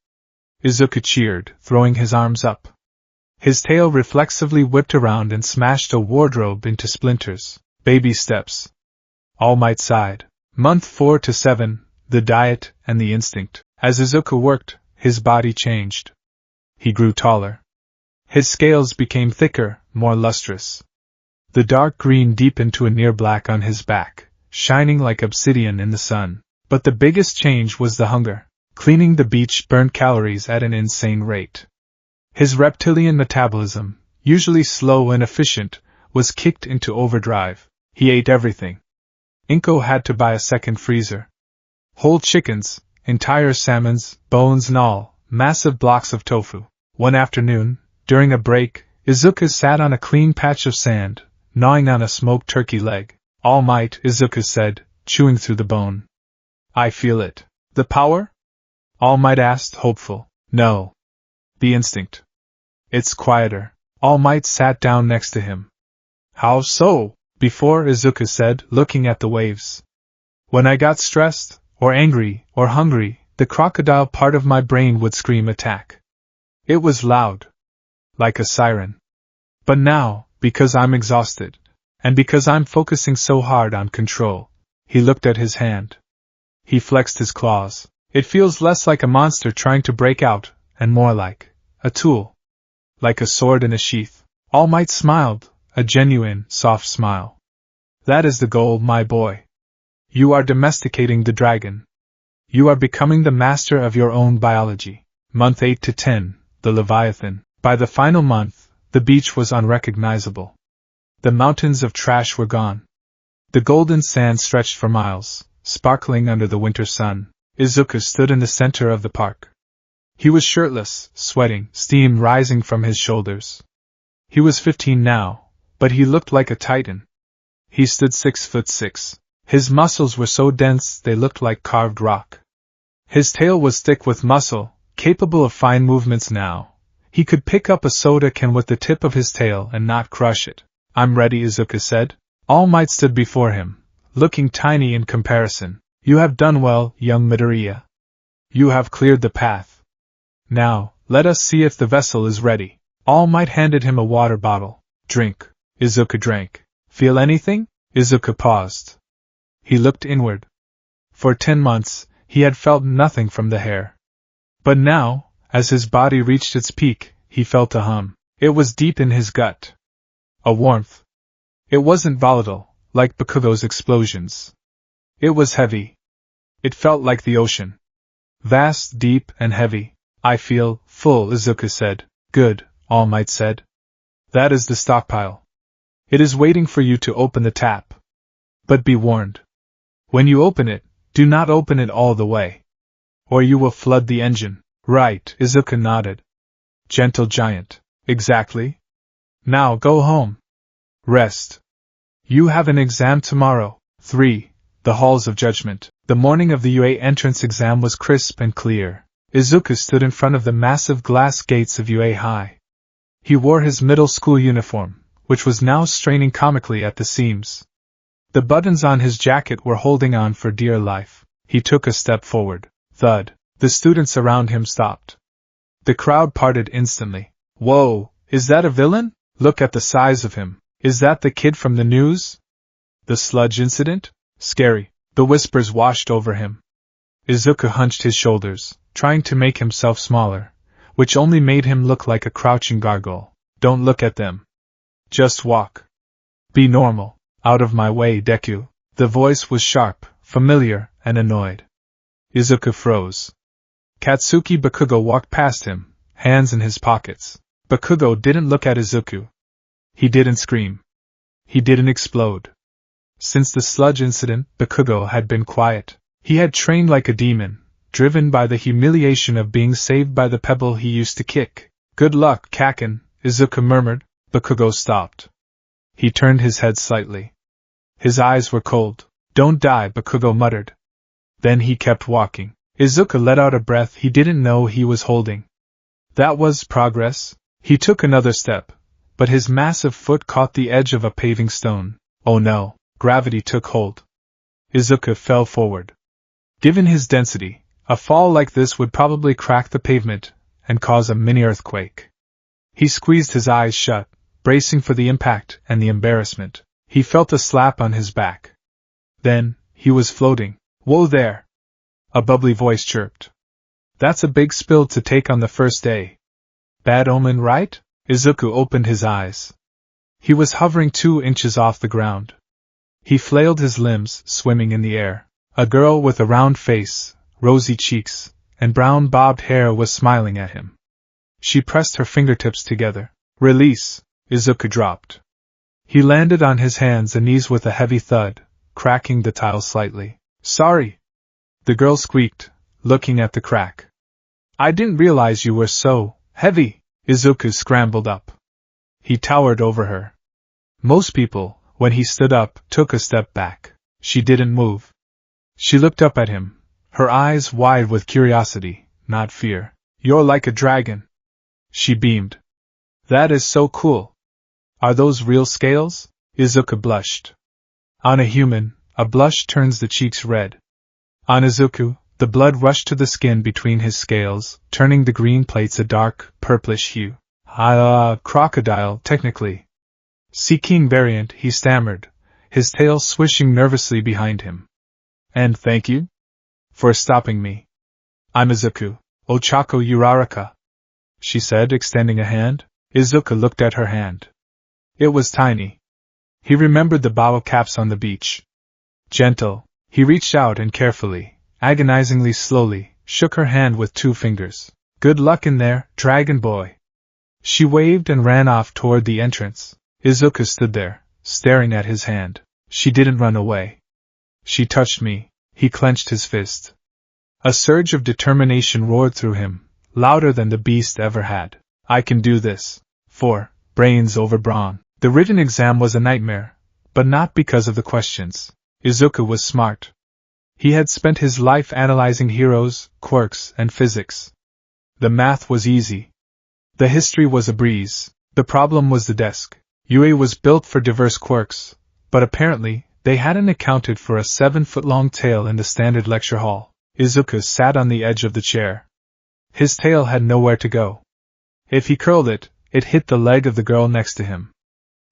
Izuku cheered, throwing his arms up. His tail reflexively whipped around and smashed a wardrobe into splinters. Baby steps. All Might sighed. Month 4 to 7, the diet and the instinct. As Izuku worked, his body changed. He grew taller. His scales became thicker, more lustrous. The dark green deepened to a near black on his back, shining like obsidian in the sun. But the biggest change was the hunger. Cleaning the beach burned calories at an insane rate. His reptilian metabolism, usually slow and efficient, was kicked into overdrive. He ate everything. Inko had to buy a second freezer. Whole chickens, entire salmons, bones and all, massive blocks of tofu. One afternoon, during a break, Izuku sat on a clean patch of sand, gnawing on a smoked turkey leg. All Might, Izuku said, chewing through the bone. I feel it. The power? All Might asked, hopeful. No. The instinct. It's quieter. All Might sat down next to him. How so? Before, Izuku said, looking at the waves. When I got stressed, or angry, or hungry, the crocodile part of my brain would scream attack. It was loud. Like a siren. But now, because I'm exhausted, and because I'm focusing so hard on control, he looked at his hand. He flexed his claws. It feels less like a monster trying to break out, and more like a tool. Like a sword in a sheath. All Might smiled, a genuine, soft smile. That is the goal, my boy. You are domesticating the dragon. You are becoming the master of your own biology. Month 8 to 10, the Leviathan. By the final month, the beach was unrecognizable. The mountains of trash were gone. The golden sand stretched for miles, sparkling under the winter sun. Izuku stood in the center of the park. He was shirtless, sweating, steam rising from his shoulders. He was 15 now, but he looked like a titan. He stood 6'6". His muscles were so dense they looked like carved rock. His tail was thick with muscle, capable of fine movements now. He could pick up a soda can with the tip of his tail and not crush it. I'm ready, Izuku said. All Might stood before him, looking tiny in comparison. You have done well, young Midoriya. You have cleared the path. Now, let us see if the vessel is ready. All Might handed him a water bottle. Drink. Izuku drank. Feel anything? Izuku paused. He looked inward. For 10 months, he had felt nothing from the hair. But now, as his body reached its peak, he felt a hum. It was deep in his gut. A warmth. It wasn't volatile, like Bakugo's explosions. It was heavy. It felt like the ocean. Vast, deep, and heavy. I feel full, Izuku said. Good, All Might said. That is the stockpile. It is waiting for you to open the tap. But be warned. When you open it, do not open it all the way. Or you will flood the engine. Right, Izuku nodded. Gentle giant. Exactly. Now go home. Rest. You have an exam tomorrow. 3. The Halls of Judgment. The morning of the UA entrance exam was crisp and clear. Izuku stood in front of the massive glass gates of UA High. He wore his middle school uniform, which was now straining comically at the seams. The buttons on his jacket were holding on for dear life. He took a step forward. Thud. The students around him stopped. The crowd parted instantly. Whoa, is that a villain? Look at the size of him. Is that the kid from the news? The sludge incident? Scary. The whispers washed over him. Izuku hunched his shoulders, trying to make himself smaller, which only made him look like a crouching gargoyle. Don't look at them. Just walk. Be normal. Out of my way, Deku. The voice was sharp, familiar, and annoyed. Izuku froze. Katsuki Bakugo walked past him, hands in his pockets. Bakugo didn't look at Izuku. He didn't scream. He didn't explode. Since the sludge incident, Bakugo had been quiet. He had trained like a demon, driven by the humiliation of being saved by the pebble he used to kick. Good luck, Kaken, Izuku murmured. Bakugo stopped. He turned his head slightly. His eyes were cold. Don't die, Bakugo muttered. Then he kept walking. Izuku let out a breath he didn't know he was holding. That was progress. He took another step, but his massive foot caught the edge of a paving stone. Oh no, gravity took hold. Izuku fell forward. Given his density, a fall like this would probably crack the pavement and cause a mini-earthquake. He squeezed his eyes shut, bracing for the impact and the embarrassment. He felt a slap on his back. Then, he was floating. Whoa there! A bubbly voice chirped. That's a big spill to take on the first day. Bad omen, right? Izuku opened his eyes. He was hovering 2 inches off the ground. He flailed his limbs, swimming in the air. A girl with a round face, rosy cheeks, and brown bobbed hair was smiling at him. She pressed her fingertips together. Release! Izuku dropped. He landed on his hands and knees with a heavy thud, cracking the tiles slightly. Sorry! The girl squeaked, looking at the crack. I didn't realize you were so heavy. Izuku scrambled up. He towered over her. Most people, when he stood up, took a step back. She didn't move. She looked up at him, her eyes wide with curiosity, not fear. You're like a dragon. She beamed. That is so cool. Are those real scales? Izuku blushed. On a human, a blush turns the cheeks red. On Izuku, the blood rushed to the skin between his scales, turning the green plates a dark, purplish hue. Crocodile, technically. Sea King variant, he stammered, his tail swishing nervously behind him. And thank you? For stopping me. I'm Izuku, Ochako Uraraka, she said, extending a hand. Izuku looked at her hand. It was tiny. He remembered the bottle caps on the beach. Gentle, he reached out and carefully, agonizingly slowly, shook her hand with 2 fingers. Good luck in there, dragon boy. She waved and ran off toward the entrance. Izuku stood there, staring at his hand. She didn't run away. She touched me. He clenched his fist. A surge of determination roared through him, louder than the beast ever had. I can do this. 4. Brains over brawn. The written exam was a nightmare, but not because of the questions. Izuku was smart. He had spent his life analyzing heroes, quirks, and physics. The math was easy. The history was a breeze. The problem was the desk. UA was built for diverse quirks, but apparently, they hadn't accounted for a 7-foot-long tail in the standard lecture hall. Izuku sat on the edge of the chair. His tail had nowhere to go. If he curled it, it hit the leg of the girl next to him.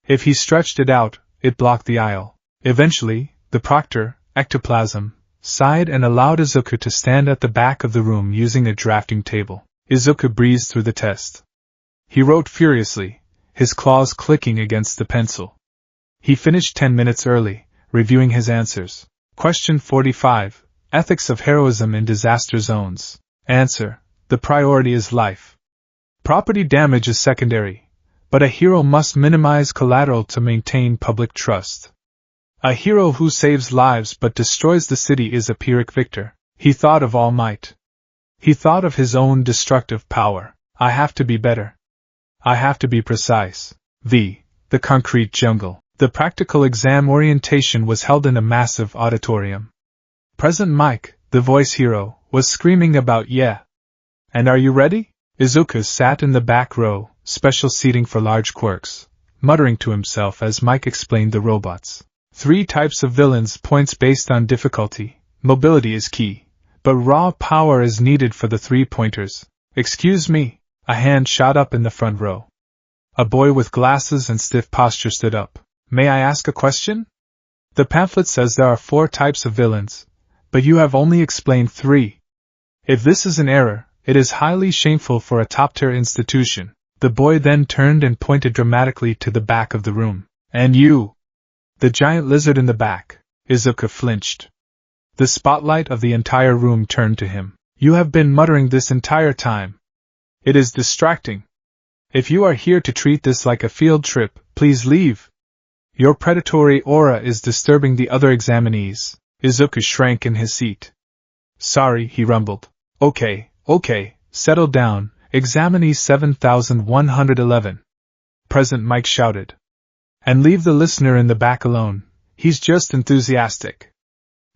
If he stretched it out, it blocked the aisle. Eventually, the proctor, ectoplasm, sighed and allowed Izuku to stand at the back of the room using a drafting table. Izuku breezed through the test. He wrote furiously, his claws clicking against the pencil. He finished 10 minutes early, reviewing his answers. Question 45. Ethics of heroism in disaster zones. Answer. The priority is life. Property damage is secondary, but a hero must minimize collateral to maintain public trust. A hero who saves lives but destroys the city is a Pyrrhic victor. He thought of All Might. He thought of his own destructive power. I have to be better. I have to be precise. The concrete jungle. The practical exam orientation was held in a massive auditorium. President Mike, the voice hero, was screaming about yeah. And are you ready? Izuku sat in the back row, special seating for large quirks, muttering to himself as Mike explained the robots. 3 types of villains, points based on difficulty. Mobility is key, but raw power is needed for the 3 pointers. Excuse me, a hand shot up in the front row. A boy with glasses and stiff posture stood up. May I ask a question? The pamphlet says there are 4 types of villains, but you have only explained 3. If this is an error, it is highly shameful for a top-tier institution. The boy then turned and pointed dramatically to the back of the room. And you! The giant lizard in the back. Izuku flinched. The spotlight of the entire room turned to him. You have been muttering this entire time. It is distracting. If you are here to treat this like a field trip, please leave. Your predatory aura is disturbing the other examinees. Izuku shrank in his seat. Sorry, he rumbled. Okay, settle down, examinee 7111. President Mike shouted. And leave the listener in the back alone, he's just enthusiastic.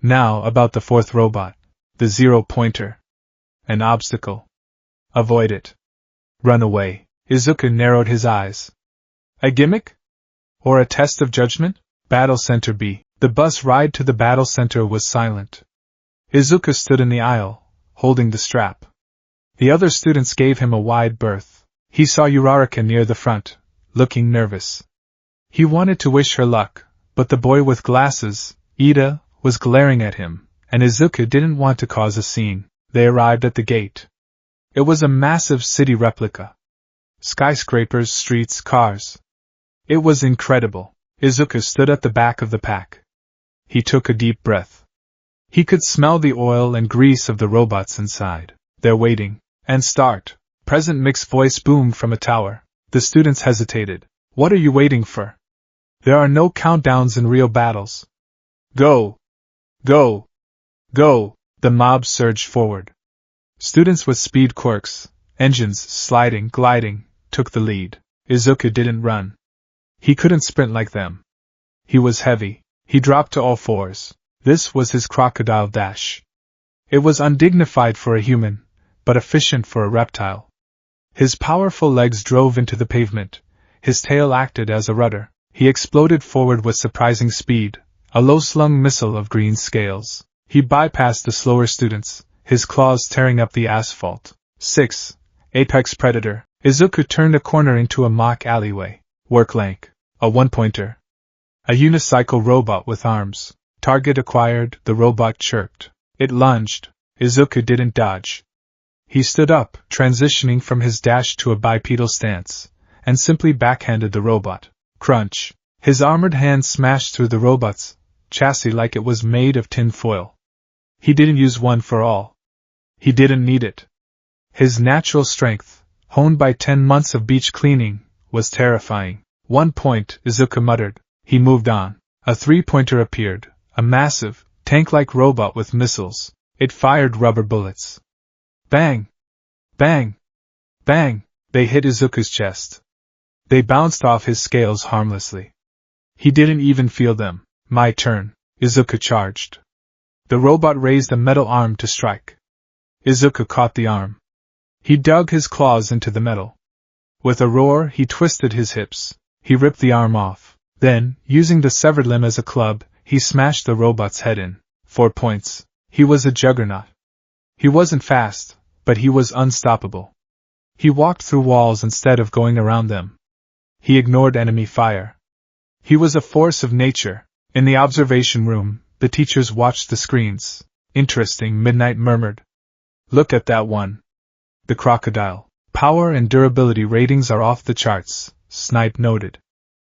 Now about the 4th robot, the 0-pointer. An obstacle. Avoid it. Run away. Izuku narrowed his eyes. A gimmick? Or a test of judgment? Battle Center B. The bus ride to the battle center was silent. Izuku stood in the aisle, holding the strap. The other students gave him a wide berth. He saw Uraraka near the front, looking nervous. He wanted to wish her luck, but the boy with glasses, Ida, was glaring at him, and Izuku didn't want to cause a scene. They arrived at the gate. It was a massive city replica. Skyscrapers, streets, cars. It was incredible. Izuku stood at the back of the pack. He took a deep breath. He could smell the oil and grease of the robots inside. They're waiting. And start. President Mick's voice boomed from a tower. The students hesitated. What are you waiting for? There are no countdowns in real battles. Go! Go! Go! The mob surged forward. Students with speed quirks, engines sliding, gliding, took the lead. Izuku didn't run. He couldn't sprint like them. He was heavy. He dropped to all fours. This was his crocodile dash. It was undignified for a human, but efficient for a reptile. His powerful legs drove into the pavement. His tail acted as a rudder. He exploded forward with surprising speed, a low-slung missile of green scales. He bypassed the slower students, his claws tearing up the asphalt. 6. Apex Predator. Izuku turned a corner into a mock alleyway. Work length. A 1-pointer. A unicycle robot with arms. Target acquired, the robot chirped. It lunged. Izuku didn't dodge. He stood up, transitioning from his dash to a bipedal stance, and simply backhanded the robot. Crunch. His armored hand smashed through the robot's chassis like it was made of tin foil. He didn't use one for all. He didn't need it. His natural strength, honed by 10 months of beach cleaning, was terrifying. 1 point, Izuku muttered. He moved on. A 3-pointer appeared, a massive, tank-like robot with missiles. It fired rubber bullets. Bang! Bang! Bang! They hit Izuku's chest. They bounced off his scales harmlessly. He didn't even feel them. My turn. Izuku charged. The robot raised a metal arm to strike. Izuku caught the arm. He dug his claws into the metal. With a roar, he twisted his hips. He ripped the arm off. Then, using the severed limb as a club, he smashed the robot's head in. 4 points. He was a juggernaut. He wasn't fast, but he was unstoppable. He walked through walls instead of going around them. He ignored enemy fire. He was a force of nature. In the observation room, the teachers watched the screens. Interesting, Midnight murmured. Look at that one. The crocodile. Power and durability ratings are off the charts, Snipe noted.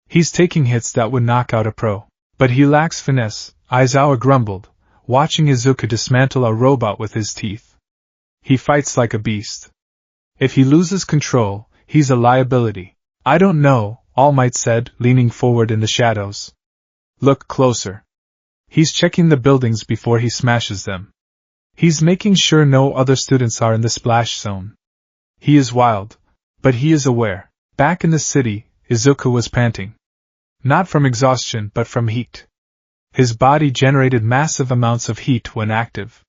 He's taking hits that would knock out a pro. But he lacks finesse, Aizawa grumbled, watching Izuku dismantle a robot with his teeth. He fights like a beast. If he loses control, he's a liability. I don't know, All Might said, leaning forward in the shadows. Look closer. He's checking the buildings before he smashes them. He's making sure no other students are in the splash zone. He is wild, but he is aware. Back in the city, Izuku was panting. Not from exhaustion but from heat. His body generated massive amounts of heat when active.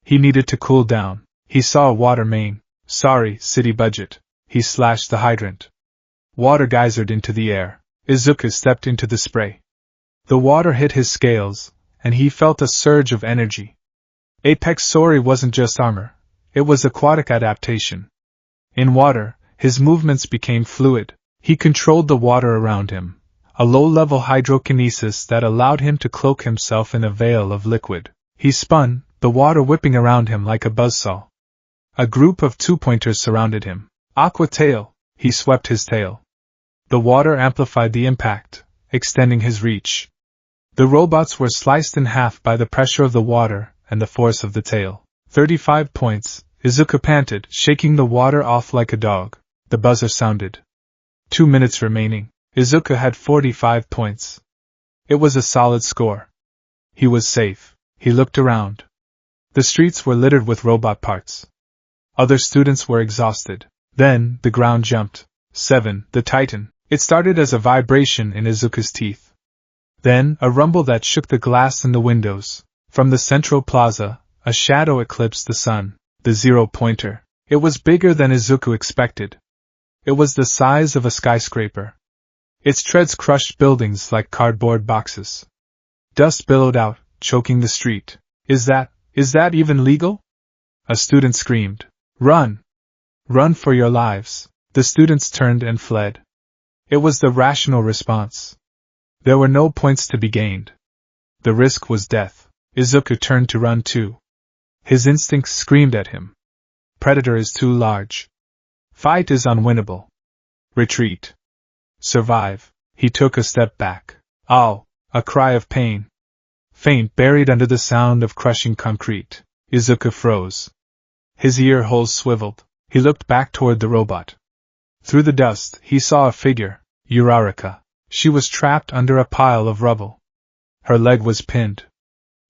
He needed to cool down. He saw a water main. Sorry, city budget. He slashed the hydrant. Water geysered into the air. Izuku stepped into the spray. The water hit his scales, and he felt a surge of energy. Apex Sori wasn't just armor, it was aquatic adaptation. In water, his movements became fluid. He controlled the water around him, a low-level hydrokinesis that allowed him to cloak himself in a veil of liquid. He spun, the water whipping around him like a buzzsaw. A group of two-pointers surrounded him. Aqua tail, he swept his tail. The water amplified the impact, extending his reach. The robots were sliced in half by the pressure of the water and the force of the tail. 35 points, Izuku panted, shaking the water off like a dog. The buzzer sounded. 2 minutes remaining. Izuku had 45 points. It was a solid score. He was safe. He looked around. The streets were littered with robot parts. Other students were exhausted. Then, the ground jumped. 7. The Titan. It started as a vibration in Izuku's teeth. Then, a rumble that shook the glass in the windows. From the central plaza, a shadow eclipsed the sun. The zero-pointer. It was bigger than Izuku expected. It was the size of a skyscraper. Its treads crushed buildings like cardboard boxes. Dust billowed out, choking the street. Is that even legal? A student screamed. Run! Run for your lives. The students turned and fled. It was the rational response. There were no points to be gained. The risk was death. Izuku turned to run too. His instincts screamed at him. Predator is too large. Fight is unwinnable. Retreat. Survive. He took a step back. Ow! A cry of pain. Faint buried under the sound of crushing concrete. Izuku froze. His ear holes swiveled. He looked back toward the robot. Through the dust, he saw a figure. Uraraka. She was trapped under a pile of rubble. Her leg was pinned.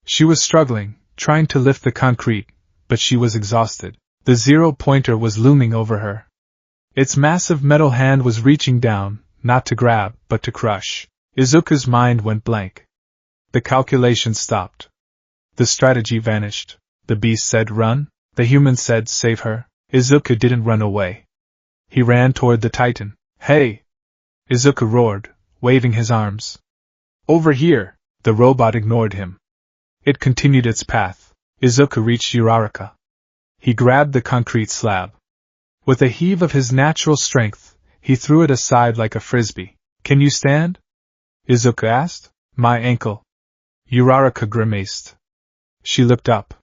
She was struggling, trying to lift the concrete, but she was exhausted. The zero-pointer was looming over her. Its massive metal hand was reaching down, not to grab, but to crush. Izuku's mind went blank. The calculation stopped. The strategy vanished. The beast said run. The human said save her. Izuku didn't run away. He ran toward the Titan. Hey! Izuku roared, waving his arms. Over here! The robot ignored him. It continued its path. Izuku reached Uraraka. He grabbed the concrete slab. With a heave of his natural strength, he threw it aside like a frisbee. Can you stand? Izuku asked. My ankle. Uraraka grimaced. She looked up.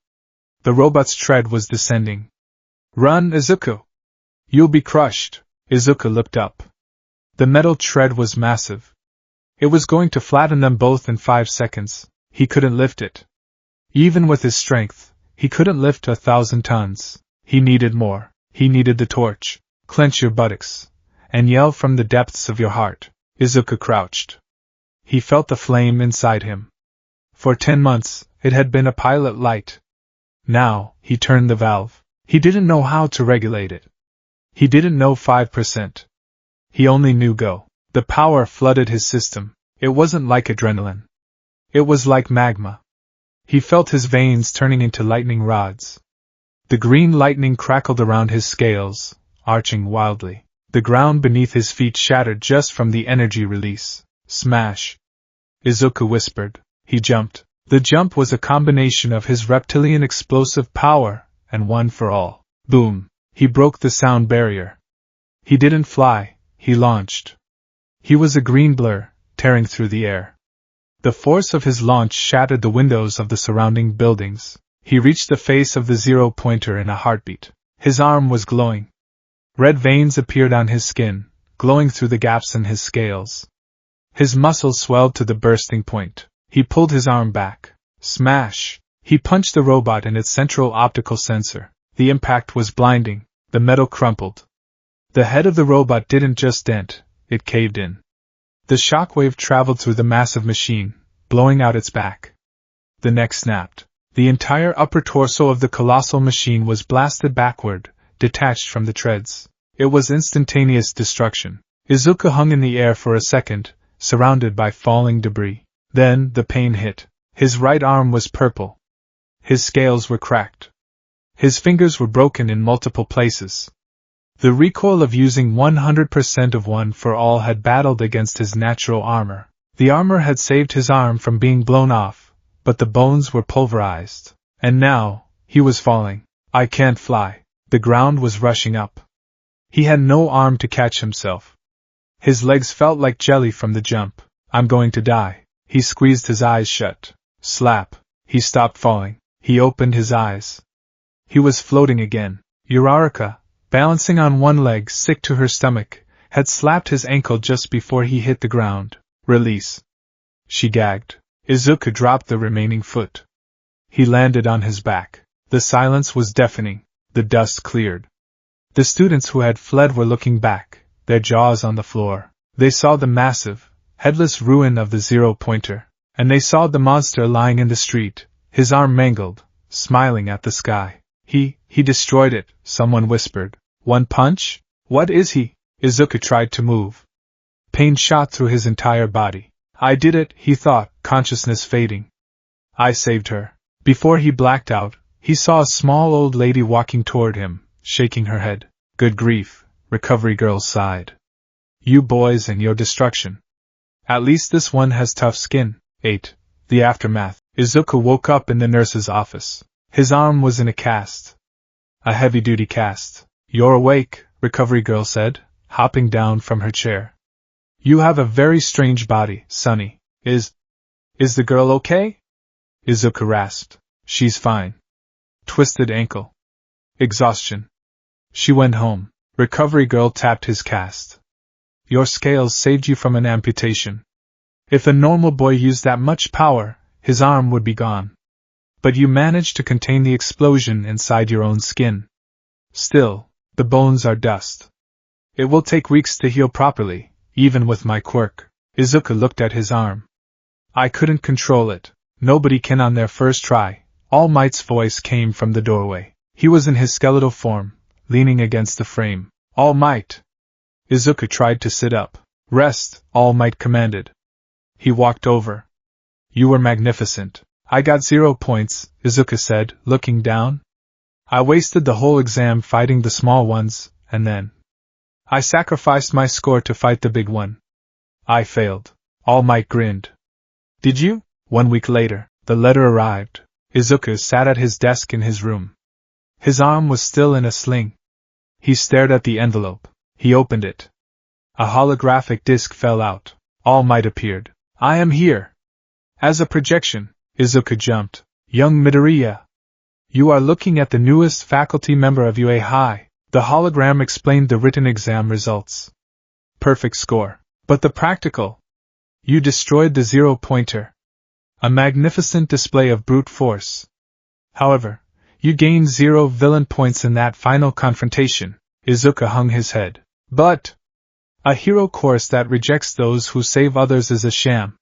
The robot's tread was descending. Run, Izuku! You'll be crushed. Izuku looked up. The metal tread was massive. It was going to flatten them both in 5 seconds. He couldn't lift it. Even with his strength, he couldn't lift 1,000 tons. He needed more. He needed the torch. Clench your buttocks, and yell from the depths of your heart. Izuku crouched. He felt the flame inside him. For 10 months, it had been a pilot light. Now, he turned the valve. He didn't know how to regulate it. He didn't know 5%. He only knew go. The power flooded his system. It wasn't like adrenaline. It was like magma. He felt his veins turning into lightning rods. The green lightning crackled around his scales, arching wildly. The ground beneath his feet shattered just from the energy release. Smash! Izuku whispered. He jumped. The jump was a combination of his reptilian explosive power and one for all. Boom! He broke the sound barrier. He didn't fly, he launched. He was a green blur, tearing through the air. The force of his launch shattered the windows of the surrounding buildings. He reached the face of the zero-pointer in a heartbeat. His arm was glowing. Red veins appeared on his skin, glowing through the gaps in his scales. His muscles swelled to the bursting point. He pulled his arm back. Smash! He punched the robot in its central optical sensor. The impact was blinding. The metal crumpled. The head of the robot didn't just dent, it caved in. The shockwave traveled through the massive machine, blowing out its back. The neck snapped. The entire upper torso of the colossal machine was blasted backward, detached from the treads. It was instantaneous destruction. Izuku hung in the air for a second, surrounded by falling debris. Then the pain hit. His right arm was purple. His scales were cracked. His fingers were broken in multiple places. The recoil of using 100% of one for all had battled against his natural armor. The armor had saved his arm from being blown off, but the bones were pulverized. And now, he was falling. I can't fly. The ground was rushing up. He had no arm to catch himself. His legs felt like jelly from the jump. I'm going to die. He squeezed his eyes shut. Slap. He stopped falling. He opened his eyes. He was floating again. Uraraka, balancing on one leg sick to her stomach, had slapped his ankle just before he hit the ground. Release. She gagged. Izuku dropped the remaining foot. He landed on his back. The silence was deafening. The dust cleared. The students who had fled were looking back, their jaws on the floor. They saw the massive, headless ruin of the zero-pointer, and they saw the monster lying in the street, his arm mangled, smiling at the sky. He destroyed it, someone whispered. One punch? What is he? Izuku tried to move. Pain shot through his entire body. I did it, he thought, consciousness fading. I saved her. Before he blacked out, he saw a small old lady walking toward him, shaking her head. Good grief, Recovery Girl sighed. You boys and your destruction. At least this one has tough skin. 8. The aftermath. Izuku woke up in the nurse's office. His arm was in a cast. A heavy-duty cast. You're awake, Recovery Girl said, hopping down from her chair. You have a very strange body, Sonny. Is the girl okay? Izuku rasped. She's fine. Twisted ankle. Exhaustion. She went home. Recovery Girl tapped his cast. Your scales saved you from an amputation. If a normal boy used that much power, his arm would be gone. But you managed to contain the explosion inside your own skin. Still, the bones are dust. It will take weeks to heal properly, even with my quirk. Izuku looked at his arm. I couldn't control it. Nobody can on their first try. All Might's voice came from the doorway. He was in his skeletal form, leaning against the frame. All Might. Izuku tried to sit up. Rest, All Might commanded. He walked over. You were magnificent. I got 0 points, Izuku said, looking down. I wasted the whole exam fighting the small ones, and then I sacrificed my score to fight the big one. I failed. All Might grinned. Did you? 1 week later, the letter arrived. Izuku sat at his desk in his room. His arm was still in a sling. He stared at the envelope. He opened it. A holographic disc fell out. All Might appeared. I am here. As a projection, Izuku jumped. Young Midoriya. You are looking at the newest faculty member of UA High. The hologram explained the written exam results. Perfect score. But the practical. You destroyed the zero-pointer. A magnificent display of brute force. However, you gained 0 villain points in that final confrontation. Izuku hung his head. But a hero course that rejects those who save others is a sham.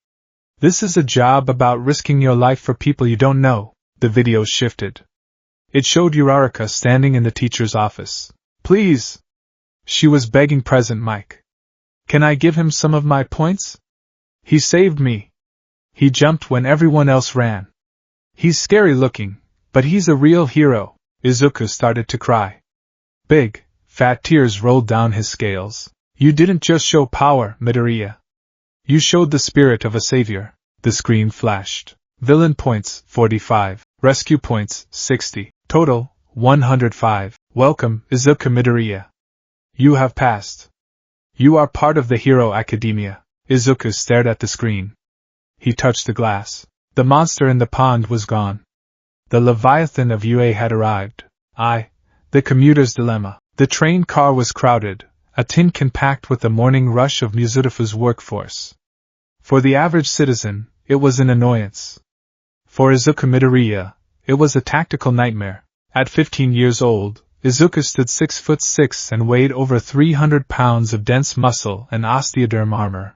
This is a job about risking your life for people you don't know. The video shifted. It showed Uraraka standing in the teacher's office. Please! She was begging Present Mike. Can I give him some of my points? He saved me. He jumped when everyone else ran. He's scary looking, but he's a real hero. Izuku started to cry. Big, fat tears rolled down his scales. You didn't just show power, Midoriya. You showed the spirit of a savior. The screen flashed. Villain points, 45. Rescue points, 60. Total, 105. Welcome, Izuku Midoriya. You have passed. You are part of the Hero Academia. Izuku stared at the screen. He touched the glass. The monster in the pond was gone. The Leviathan of UA had arrived. The commuter's dilemma. The train car was crowded, a tin can packed with the morning rush of Mizutafu's workforce. For the average citizen, it was an annoyance. For Izuku Midoriya, it was a tactical nightmare. At 15 years old, Izuku stood 6'6" and weighed over 300 pounds of dense muscle and osteoderm armor.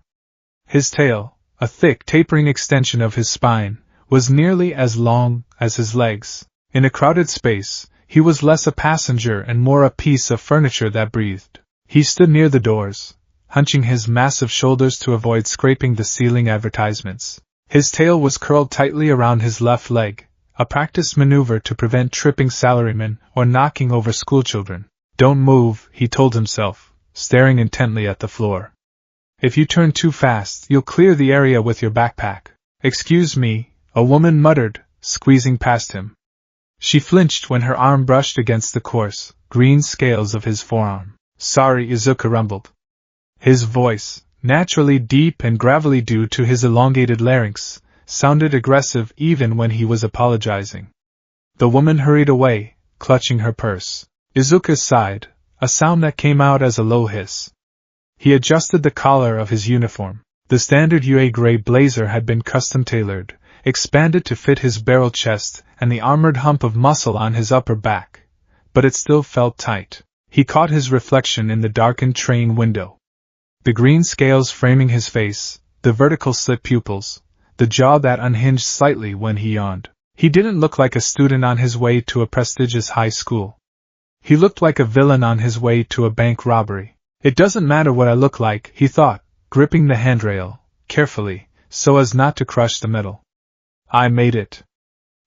His tail, a thick tapering extension of his spine, was nearly as long as his legs. In a crowded space, he was less a passenger and more a piece of furniture that breathed. He stood near the doors, hunching his massive shoulders to avoid scraping the ceiling advertisements. His tail was curled tightly around his left leg, a practice maneuver to prevent tripping salarymen or knocking over schoolchildren. Don't move, he told himself, staring intently at the floor. If you turn too fast, you'll clear the area with your backpack. Excuse me, a woman muttered, squeezing past him. She flinched when her arm brushed against the coarse, green scales of his forearm. Sorry, Izuku rumbled. His voice, naturally deep and gravelly due to his elongated larynx, sounded aggressive even when he was apologizing. The woman hurried away, clutching her purse. Izuku sighed, a sound that came out as a low hiss. He adjusted the collar of his uniform. The standard UA gray blazer had been custom-tailored, expanded to fit his barrel chest and the armored hump of muscle on his upper back, but it still felt tight. He caught his reflection in the darkened train window. The green scales framing his face, the vertical slit pupils, the jaw that unhinged slightly when he yawned. He didn't look like a student on his way to a prestigious high school. He looked like a villain on his way to a bank robbery. It doesn't matter what I look like, he thought, gripping the handrail, carefully, so as not to crush the metal. I made it.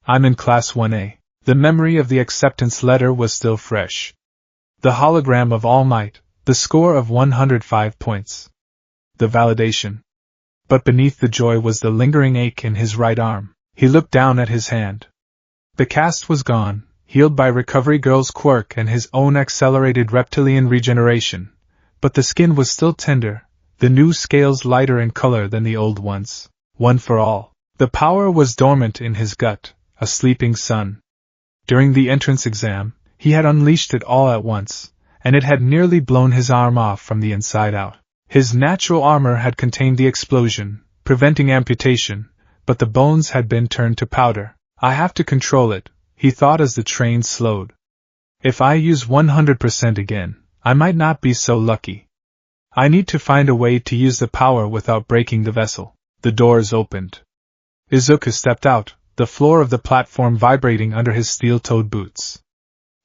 I'm in Class 1A. The memory of the acceptance letter was still fresh. The hologram of All Might, the score of 105 points. The validation. But beneath the joy was the lingering ache in his right arm. He looked down at his hand. The cast was gone, healed by Recovery Girl's quirk and his own accelerated reptilian regeneration, but the skin was still tender, the new scales lighter in color than the old ones. One for all. The power was dormant in his gut, a sleeping sun. During the entrance exam, he had unleashed it all at once, and it had nearly blown his arm off from the inside out. His natural armor had contained the explosion, preventing amputation, but the bones had been turned to powder. I have to control it, he thought as the train slowed. If I use 100% again, I might not be so lucky. I need to find a way to use the power without breaking the vessel. The doors opened. Izuku stepped out, the floor of the platform vibrating under his steel-toed boots.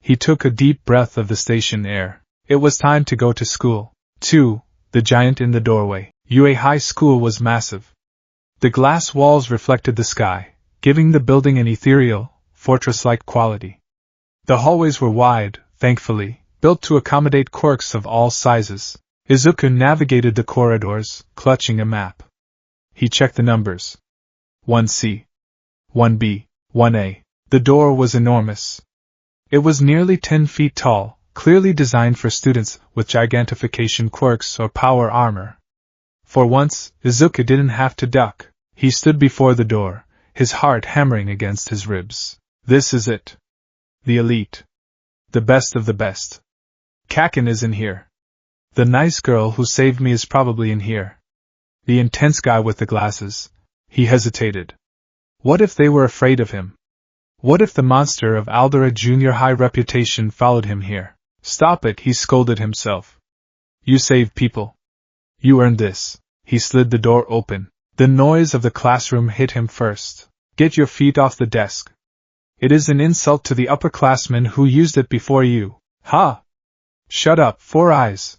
He took a deep breath of the station air. It was time to go to school. 2. The giant in the doorway. UA High School was massive. The glass walls reflected the sky, giving the building an ethereal, fortress-like quality. The hallways were wide, thankfully, built to accommodate quirks of all sizes. Izuku navigated the corridors, clutching a map. He checked the numbers. 1C. 1B. 1A. The door was enormous. It was nearly 10 feet tall, clearly designed for students with gigantification quirks or power armor. For once, Izuku didn't have to duck. He stood before the door, his heart hammering against his ribs. This is it. The elite. The best of the best. Kakin is in here. The nice girl who saved me is probably in here. The intense guy with the glasses. He hesitated. What if they were afraid of him? What if the monster of Aldera Junior High reputation followed him here? Stop it, he scolded himself. You save people. You earned this. He slid the door open. The noise of the classroom hit him first. Get your feet off the desk. It is an insult to the upperclassmen who used it before you. Ha! Shut up, Four Eyes.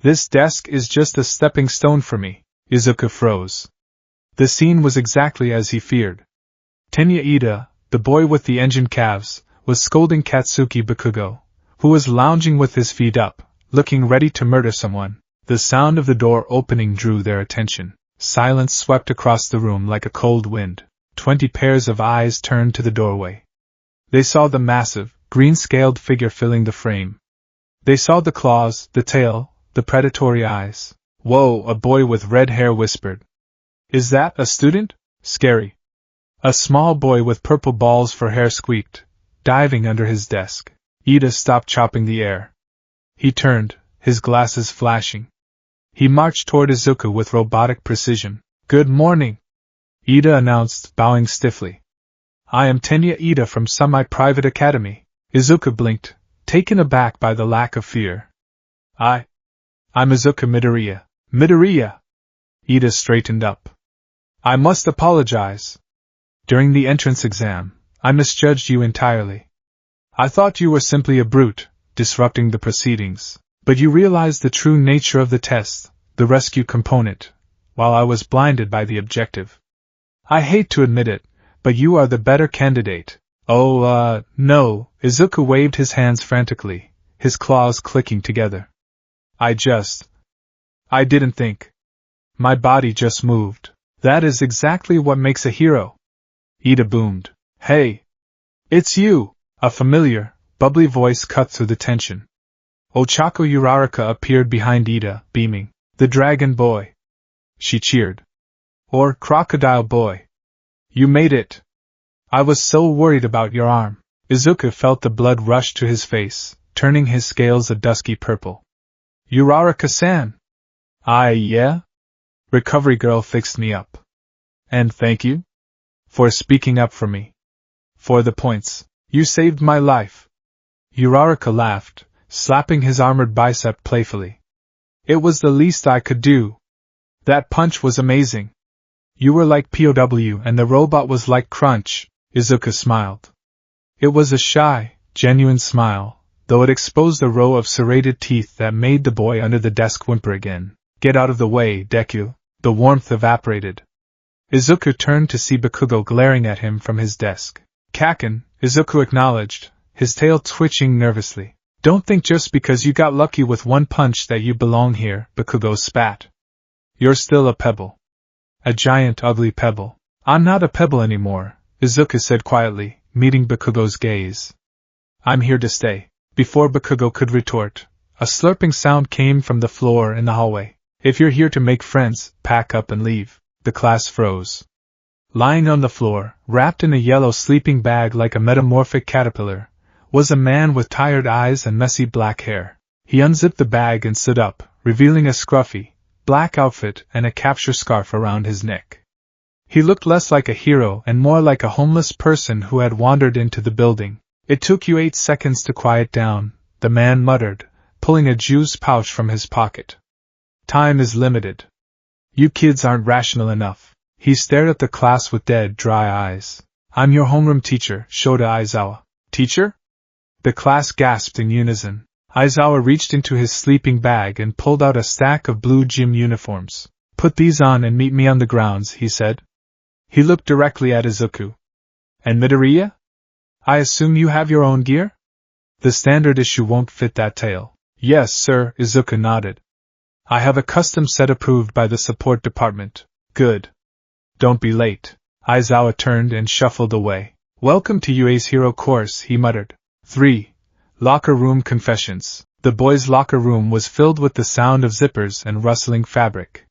This desk is just a stepping stone for me. Izuku froze. The scene was exactly as he feared. Tenya Ida, the boy with the engine calves, was scolding Katsuki Bakugo, who was lounging with his feet up, looking ready to murder someone. The sound of the door opening drew their attention. Silence swept across the room like a cold wind. 20 pairs of eyes turned to the doorway. They saw the massive, green-scaled figure filling the frame. They saw the claws, the tail, the predatory eyes. Whoa, a boy with red hair whispered. Is that a student? Scary. A small boy with purple balls for hair squeaked, diving under his desk. Ida stopped chopping the air. He turned, his glasses flashing. He marched toward Izuku with robotic precision. Good morning, Ida announced, bowing stiffly. I am Tenya Ida from Semi-Private Academy. Izuku blinked, taken aback by the lack of fear. I'm Izuku Midoriya. Midoriya! Ida straightened up. I must apologize. During the entrance exam, I misjudged you entirely. I thought you were simply a brute, disrupting the proceedings. But you realized the true nature of the test, the rescue component, while I was blinded by the objective. I hate to admit it, but you are the better candidate. Oh, no, Izuku waved his hands frantically, his claws clicking together. I didn't think. My body just moved. That is exactly what makes a hero. Ida boomed. Hey! It's you! A familiar, bubbly voice cut through the tension. Ochako Uraraka appeared behind Ida, beaming. The Dragon Boy! She cheered. Or Crocodile Boy. You made it! I was so worried about your arm. Izuku felt the blood rush to his face, turning his scales a dusky purple. Uraraka-san! Yeah? Recovery Girl fixed me up. And thank you? For speaking up for me. For the points. You saved my life. Uraraka laughed, slapping his armored bicep playfully. It was the least I could do. That punch was amazing. You were like POW and the robot was like Crunch, Izuku smiled. It was a shy, genuine smile, though it exposed a row of serrated teeth that made the boy under the desk whimper again. Get out of the way, Deku. The warmth evaporated. Izuku turned to see Bakugo glaring at him from his desk. Kaken, Izuku acknowledged, his tail twitching nervously. Don't think just because you got lucky with one punch that you belong here, Bakugo spat. You're still a pebble. A giant ugly pebble. I'm not a pebble anymore, Izuku said quietly, meeting Bakugo's gaze. I'm here to stay. Before Bakugo could retort, a slurping sound came from the floor in the hallway. If you're here to make friends, pack up and leave. The class froze. Lying on the floor, wrapped in a yellow sleeping bag like a metamorphic caterpillar, was a man with tired eyes and messy black hair. He unzipped the bag and stood up, revealing a scruffy, black outfit and a capture scarf around his neck. He looked less like a hero and more like a homeless person who had wandered into the building. It took you 8 seconds to quiet down, the man muttered, pulling a juice pouch from his pocket. Time is limited. You kids aren't rational enough. He stared at the class with dead, dry eyes. I'm your homeroom teacher, Shota Aizawa. Teacher? The class gasped in unison. Aizawa reached into his sleeping bag and pulled out a stack of blue gym uniforms. Put these on and meet me on the grounds, he said. He looked directly at Izuku. And Midoriya? I assume you have your own gear? The standard issue won't fit that tail. Yes, sir, Izuku nodded. I have a custom set approved by the support department. Good. Don't be late. Aizawa turned and shuffled away. Welcome to UA's hero course, he muttered. 3. Locker room confessions. The boys' locker room was filled with the sound of zippers and rustling fabric.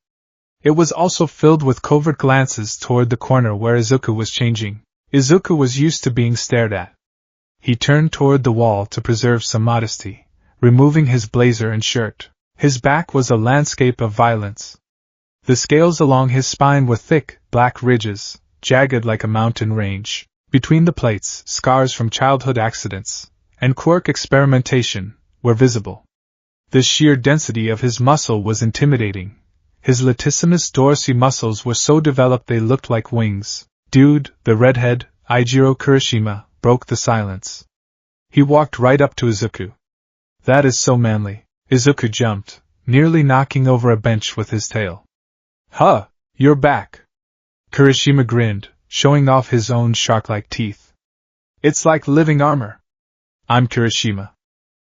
It was also filled with covert glances toward the corner where Izuku was changing. Izuku was used to being stared at. He turned toward the wall to preserve some modesty, removing his blazer and shirt. His back was a landscape of violence. The scales along his spine were thick, black ridges, jagged like a mountain range. Between the plates, scars from childhood accidents and quirk experimentation were visible. The sheer density of his muscle was intimidating. His latissimus dorsi muscles were so developed they looked like wings. Dude, the redhead, Eijiro Kurishima, broke the silence. He walked right up to Izuku. That is so manly. Izuku jumped, nearly knocking over a bench with his tail. Huh, you're back. Kurishima grinned, showing off his own shark-like teeth. It's like living armor. I'm Kurishima.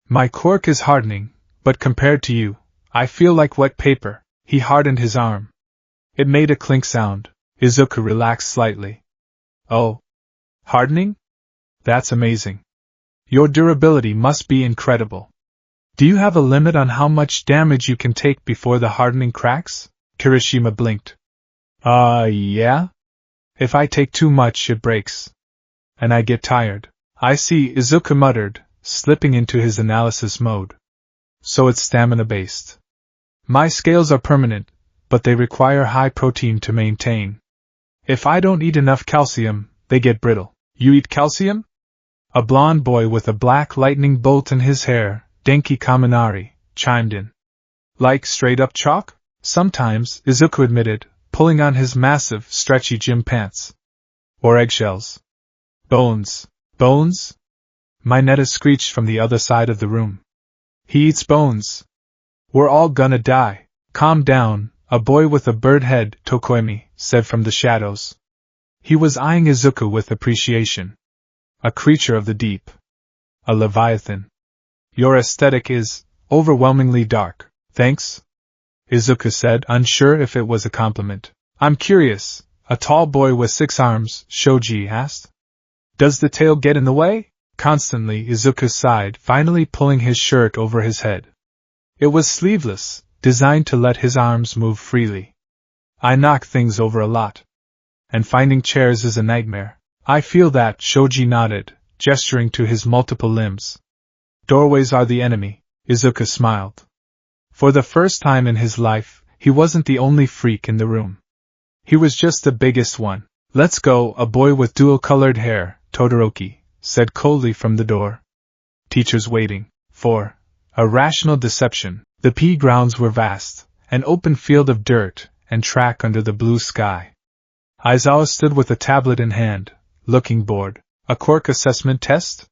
My quirk is hardening, but compared to you, I feel like wet paper. He hardened his arm. It made a clink sound. Izuku relaxed slightly. Oh. Hardening? That's amazing. Your durability must be incredible. Do you have a limit on how much damage you can take before the hardening cracks? Kirishima blinked. Yeah? If I take too much, it breaks. And I get tired. I see, Izuku muttered, slipping into his analysis mode. So it's stamina-based. My scales are permanent, but they require high protein to maintain. If I don't eat enough calcium, they get brittle. You eat calcium? A blond boy with a black lightning bolt in his hair, Denki Kaminari, chimed in. Like straight-up chalk? Sometimes, Izuku admitted, pulling on his massive, stretchy gym pants. Or eggshells. Bones. Bones? Mineta screeched from the other side of the room. He eats bones. We're all gonna die. Calm down, a boy with a bird head, Tokoemi, said from the shadows. He was eyeing Izuku with appreciation. A creature of the deep. A leviathan. Your aesthetic is overwhelmingly dark, thanks, Izuku said, unsure if it was a compliment. I'm curious, a tall boy with 6 arms, Shoji asked. Does the tail get in the way? Constantly, Izuku sighed, finally pulling his shirt over his head. It was sleeveless, designed to let his arms move freely. I knock things over a lot. And finding chairs is a nightmare. I feel that, Shoji nodded, gesturing to his multiple limbs. Doorways are the enemy, Izuku smiled. For the first time in his life, he wasn't the only freak in the room. He was just the biggest one. Let's go, a boy with dual-colored hair, Todoroki, said coldly from the door. Teachers waiting for a rational deception. The pea grounds were vast, an open field of dirt and track under the blue sky. Aizawa stood with a tablet in hand, looking bored. A quirk assessment test?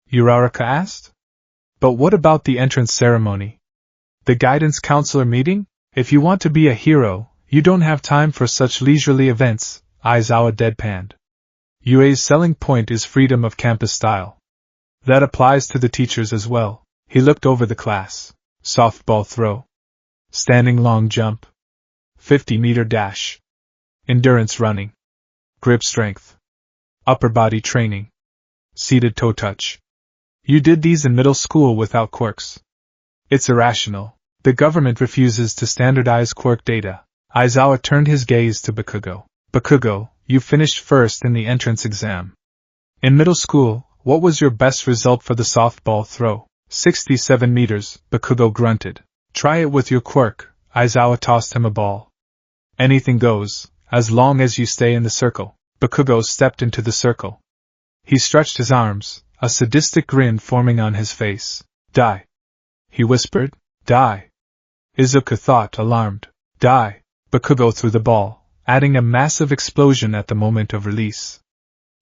Uraraka asked. But what about the entrance ceremony? The guidance counselor meeting? If you want to be a hero, you don't have time for such leisurely events, Aizawa deadpanned. UA's selling point is freedom of campus style. That applies to the teachers as well. He looked over the class. Softball throw. Standing long jump. 50-meter dash. Endurance running. Grip strength. Upper body training. Seated toe touch. You did these in middle school without quirks. It's irrational. The government refuses to standardize quirk data. Aizawa turned his gaze to Bakugo. Bakugo, you finished first in the entrance exam. In middle school, what was your best result for the softball throw? 67 meters, Bakugo grunted. Try it with your quirk, Aizawa tossed him a ball. Anything goes, as long as you stay in the circle. Bakugo stepped into the circle. He stretched his arms, a sadistic grin forming on his face. Die. He whispered. Die. Izuku thought, alarmed. Die. Bakugo threw the ball, adding a massive explosion at the moment of release.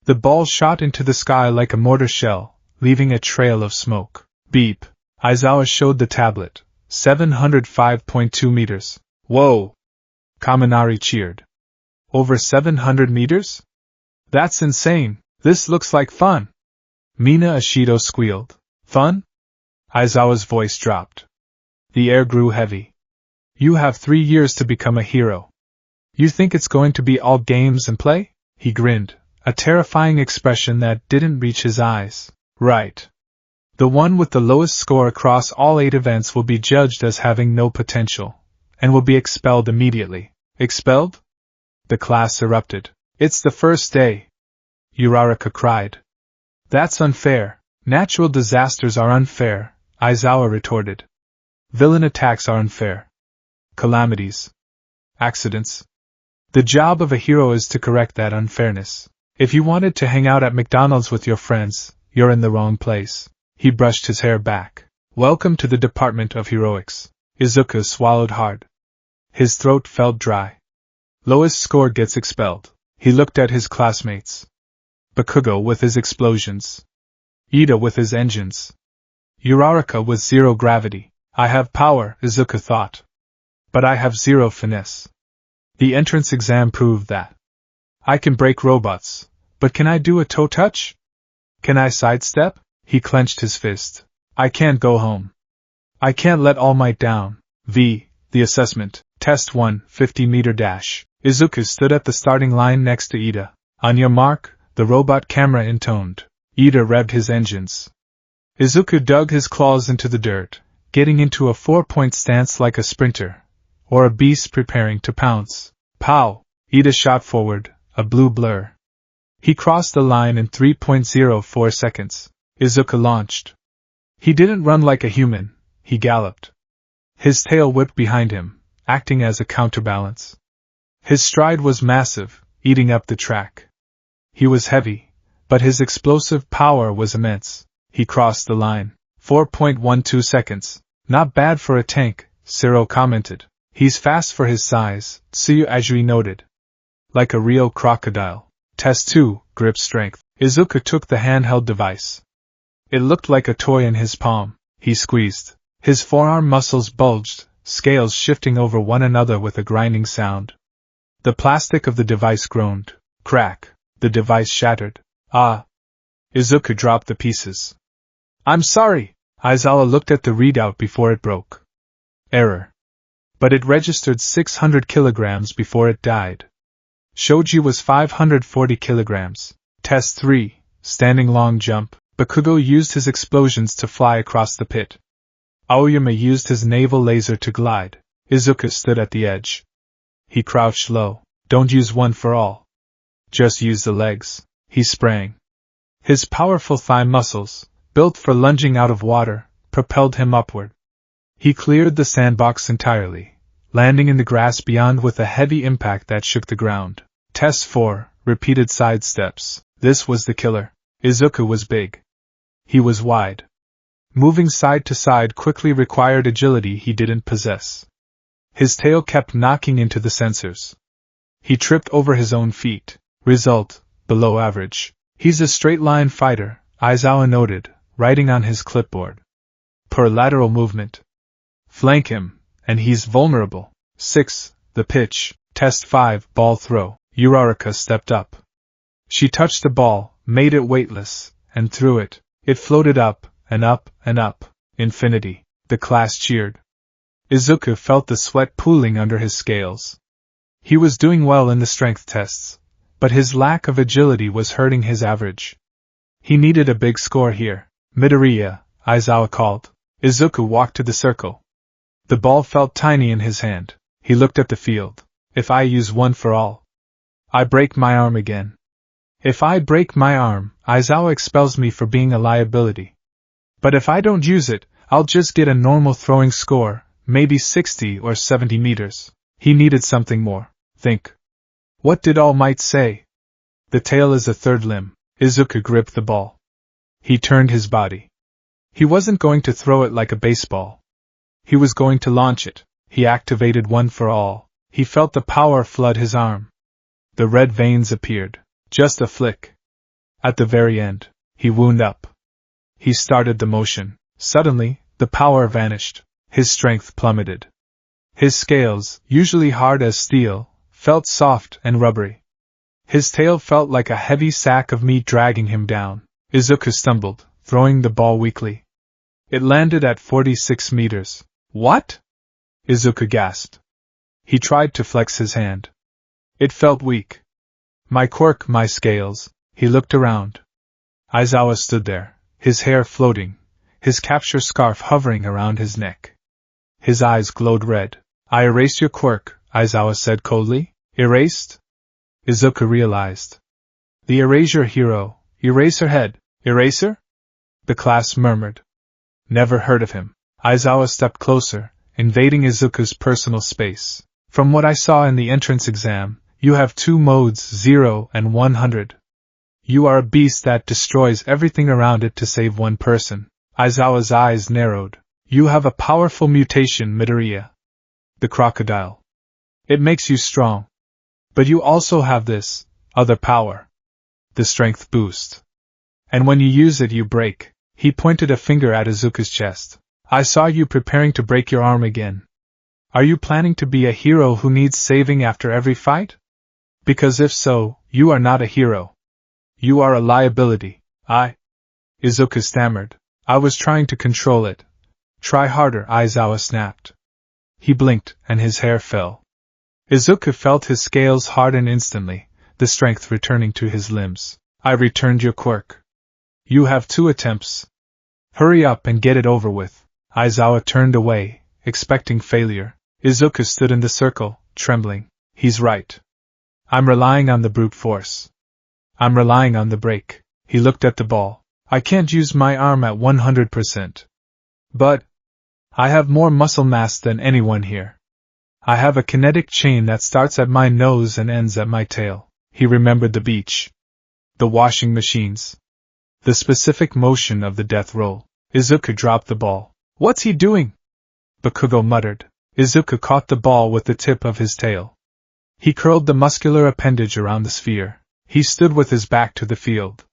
The ball shot into the sky like a mortar shell, leaving a trail of smoke. Beep. Aizawa showed the tablet. 705.2 meters. Whoa! Kaminari cheered. Over 700 meters? That's insane. This looks like fun. Mina Ashido squealed. Fun? Aizawa's voice dropped. The air grew heavy. You have 3 years to become a hero. You think it's going to be all games and play? He grinned, a terrifying expression that didn't reach his eyes. Right. The one with the lowest score across all 8 events will be judged as having no potential, and will be expelled immediately. Expelled? The class erupted. It's the first day. Uraraka cried. That's unfair. Natural disasters are unfair, Aizawa retorted. Villain attacks are unfair. Calamities. Accidents. The job of a hero is to correct that unfairness. If you wanted to hang out at McDonald's with your friends, you're in the wrong place. He brushed his hair back. Welcome to the Department of Heroics. Izuku swallowed hard. His throat felt dry. Lowest score gets expelled. He looked at his classmates. Bakugo with his explosions. Ida with his engines. Uraraka with 0 gravity. I have power, Izuku thought. But I have 0 finesse. The entrance exam proved that. I can break robots, but can I do a toe touch? Can I sidestep? He clenched his fist. I can't go home. I can't let All Might down. The assessment. Test 1, 50-meter dash. Izuku stood at the starting line next to Ida. On your mark, the robot camera intoned. Ida revved his engines. Izuku dug his claws into the dirt, getting into a 4-point stance like a sprinter, or a beast preparing to pounce. Pow! Ida shot forward, a blue blur. He crossed the line in 3.04 seconds. Izuku launched. He didn't run like a human, he galloped. His tail whipped behind him, acting as a counterbalance. His stride was massive, eating up the track. He was heavy, but his explosive power was immense. He crossed the line. 4.12 seconds. Not bad for a tank, Ciro commented. He's fast for his size, Tsuyu Ajui noted. Like a real crocodile. Test 2, grip strength. Izuku took the handheld device. It looked like a toy in his palm. He squeezed. His forearm muscles bulged, scales shifting over one another with a grinding sound. The plastic of the device groaned. Crack. The device shattered. Ah! Izuku dropped the pieces. I'm sorry! Aizawa looked at the readout before it broke. Error. But it registered 600 kilograms before it died. Shoji was 540 kilograms. Test 3. Standing long jump. Bakugo used his explosions to fly across the pit. Aoyama used his naval laser to glide. Izuku stood at the edge. He crouched low. Don't use one for all. Just use the legs. He sprang. His powerful thigh muscles, built for lunging out of water, propelled him upward. He cleared the sandbox entirely, landing in the grass beyond with a heavy impact that shook the ground. Test 4. Repeated side steps. This was the killer. Izuku was big. He was wide. Moving side to side quickly required agility he didn't possess. His tail kept knocking into the sensors. He tripped over his own feet. Result, below average. He's a straight-line fighter, Aizawa noted, writing on his clipboard. Per lateral movement. Flank him, and he's vulnerable. 6. The pitch. Test 5. Ball throw. Uraraka stepped up. She touched the ball, made it weightless, and threw it. It floated up, and up, and up. Infinity. The class cheered. Izuku felt the sweat pooling under his scales. He was doing well in the strength tests, but his lack of agility was hurting his average. He needed a big score here. Midoriya, Aizawa called. Izuku walked to the circle. The ball felt tiny in his hand. He looked at the field. If I use one for all, I break my arm again. If I break my arm, Aizawa expels me for being a liability. But if I don't use it, I'll just get a normal throwing score, maybe 60 or 70 meters. He needed something more. Think. What did All Might say? The tail is a third limb. Izuku gripped the ball. He turned his body. He wasn't going to throw it like a baseball. He was going to launch it. He activated one for all. He felt the power flood his arm. The red veins appeared. Just a flick. At the very end, he wound up. He started the motion. Suddenly, the power vanished. His strength plummeted. His scales, usually hard as steel, felt soft and rubbery. His tail felt like a heavy sack of meat dragging him down. Izuku stumbled, throwing the ball weakly. It landed at 46 meters. What? Izuku gasped. He tried to flex his hand. It felt weak. My quirk, my scales. He looked around. Aizawa stood there, his hair floating, his capture scarf hovering around his neck. His eyes glowed red. I erased your quirk, Aizawa said coldly. Erased? Izuku realized. The erasure hero, Eraserhead. Eraser? The class murmured. Never heard of him. Aizawa stepped closer, invading Izuku's personal space. From what I saw in the entrance exam, you have 2 modes, 0 and 100. You are a beast that destroys everything around it to save one person. Aizawa's eyes narrowed. You have a powerful mutation, Midoriya. The crocodile. It makes you strong. But you also have this other power. The strength boost. And when you use it, you break. He pointed a finger at Izuku's chest. I saw you preparing to break your arm again. Are you planning to be a hero who needs saving after every fight? Because if so, you are not a hero. You are a liability. Izuku stammered. I was trying to control it. Try harder, Aizawa snapped. He blinked, and his hair fell. Izuku felt his scales harden instantly, the strength returning to his limbs. I returned your quirk. You have 2 attempts. Hurry up and get it over with. Aizawa turned away, expecting failure. Izuku stood in the circle, trembling. He's right. I'm relying on the brute force. I'm relying on the break. He looked at the ball. I can't use my arm at 100%. But I have more muscle mass than anyone here. I have a kinetic chain that starts at my nose and ends at my tail. He remembered the beach. The washing machines. The specific motion of the death roll. Izuku dropped the ball. What's he doing? Bakugo muttered. Izuku caught the ball with the tip of his tail. He curled the muscular appendage around the sphere. He stood with his back to the field.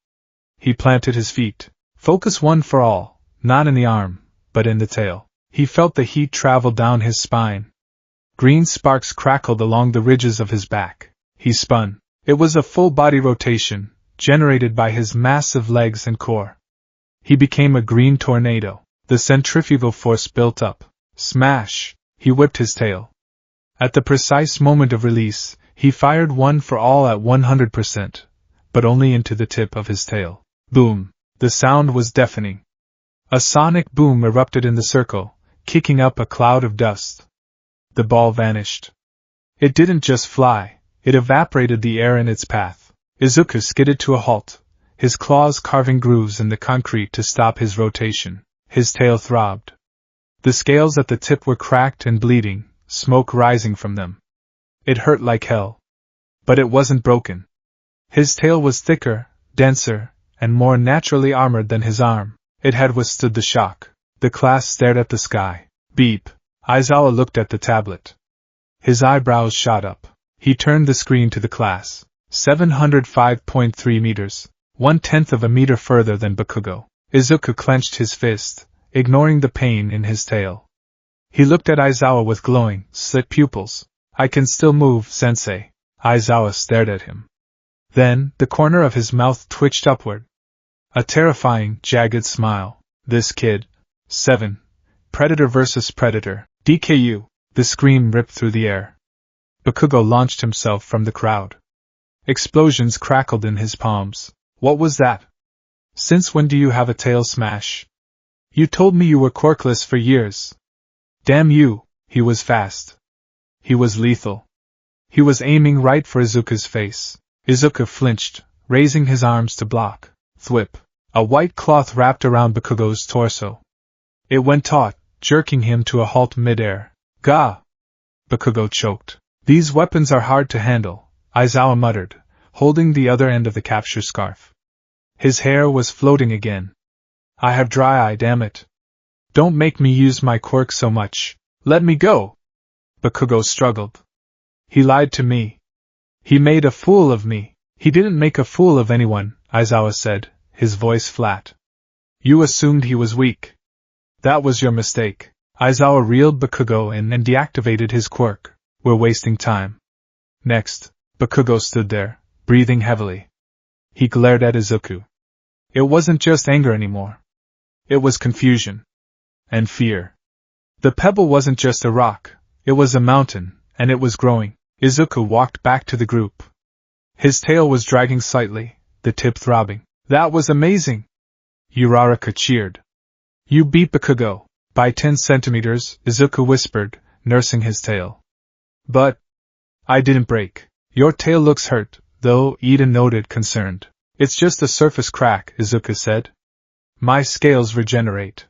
He planted his feet. Focus one for all, not in the arm, but in the tail. He felt the heat travel down his spine. Green sparks crackled along the ridges of his back. He spun. It was a full-body rotation, generated by his massive legs and core. He became a green tornado. The centrifugal force built up. Smash! He whipped his tail. At the precise moment of release, he fired one for all at 100%, but only into the tip of his tail. Boom! The sound was deafening. A sonic boom erupted in the circle, kicking up a cloud of dust. The ball vanished. It didn't just fly, it evaporated the air in its path. Izuku skidded to a halt, his claws carving grooves in the concrete to stop his rotation. His tail throbbed. The scales at the tip were cracked and bleeding, smoke rising from them. It hurt like hell. But it wasn't broken. His tail was thicker, denser, and more naturally armored than his arm. It had withstood the shock. The class stared at the sky. Beep. Aizawa looked at the tablet. His eyebrows shot up. He turned the screen to the class. 705.3 meters. 1/10 of a meter further than Bakugo. Izuku clenched his fist, ignoring the pain in his tail. He looked at Aizawa with glowing, slit pupils. I can still move, sensei. Aizawa stared at him. Then, the corner of his mouth twitched upward. A terrifying, jagged smile. This kid. 7. Predator versus Predator. DKU. The scream ripped through the air. Bakugo launched himself from the crowd. Explosions crackled in his palms. What was that? Since when do you have a tail smash? You told me you were quirkless for years. Damn you, he was fast. He was lethal. He was aiming right for Izuku's face. Izuku flinched, raising his arms to block. Thwip. A white cloth wrapped around Bakugo's torso. It went taut, jerking him to a halt midair. Gah! Bakugo choked. These weapons are hard to handle, Aizawa muttered, holding the other end of the capture scarf. His hair was floating again. I have dry eye, damn it. Don't make me use my quirk so much. Let me go! Bakugo struggled. He lied to me. He made a fool of me. He didn't make a fool of anyone, Aizawa said, his voice flat. You assumed he was weak. That was your mistake. Aizawa reeled Bakugo in and deactivated his quirk. We're wasting time. Next, Bakugo stood there, breathing heavily. He glared at Izuku. It wasn't just anger anymore. It was confusion. And fear. The pebble wasn't just a rock, it was a mountain, and it was growing. Izuku walked back to the group. His tail was dragging slightly, the tip throbbing. That was amazing! Uraraka cheered. You beat Bakugo. By 10 centimeters, Izuku whispered, nursing his tail. But I didn't break. Your tail looks hurt, though, Ida noted, concerned. It's just a surface crack, Izuku said. My scales regenerate.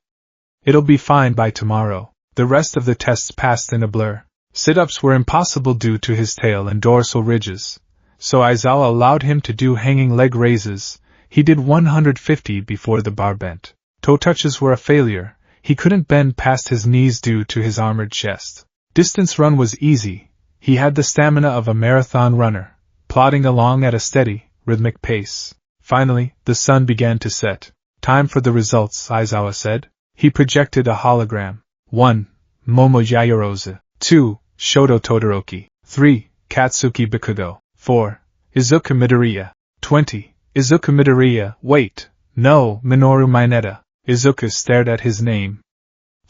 It'll be fine by tomorrow. The rest of the tests passed in a blur. Sit-ups were impossible due to his tail and dorsal ridges, so Aizawa allowed him to do hanging leg raises. He did 150 before the bar bent. Toe touches were a failure. He couldn't bend past his knees due to his armored chest. Distance run was easy. He had the stamina of a marathon runner, plodding along at a steady, rhythmic pace. Finally, the sun began to set. Time for the results, Aizawa said. He projected a hologram. 1. Momo Yaoyorozu. 2. Shoto Todoroki. 3. Katsuki Bakugo. 4. Izuku Midoriya. 20. Izuku Midoriya. Wait. No, Minoru Mineta. Izuku stared at his name.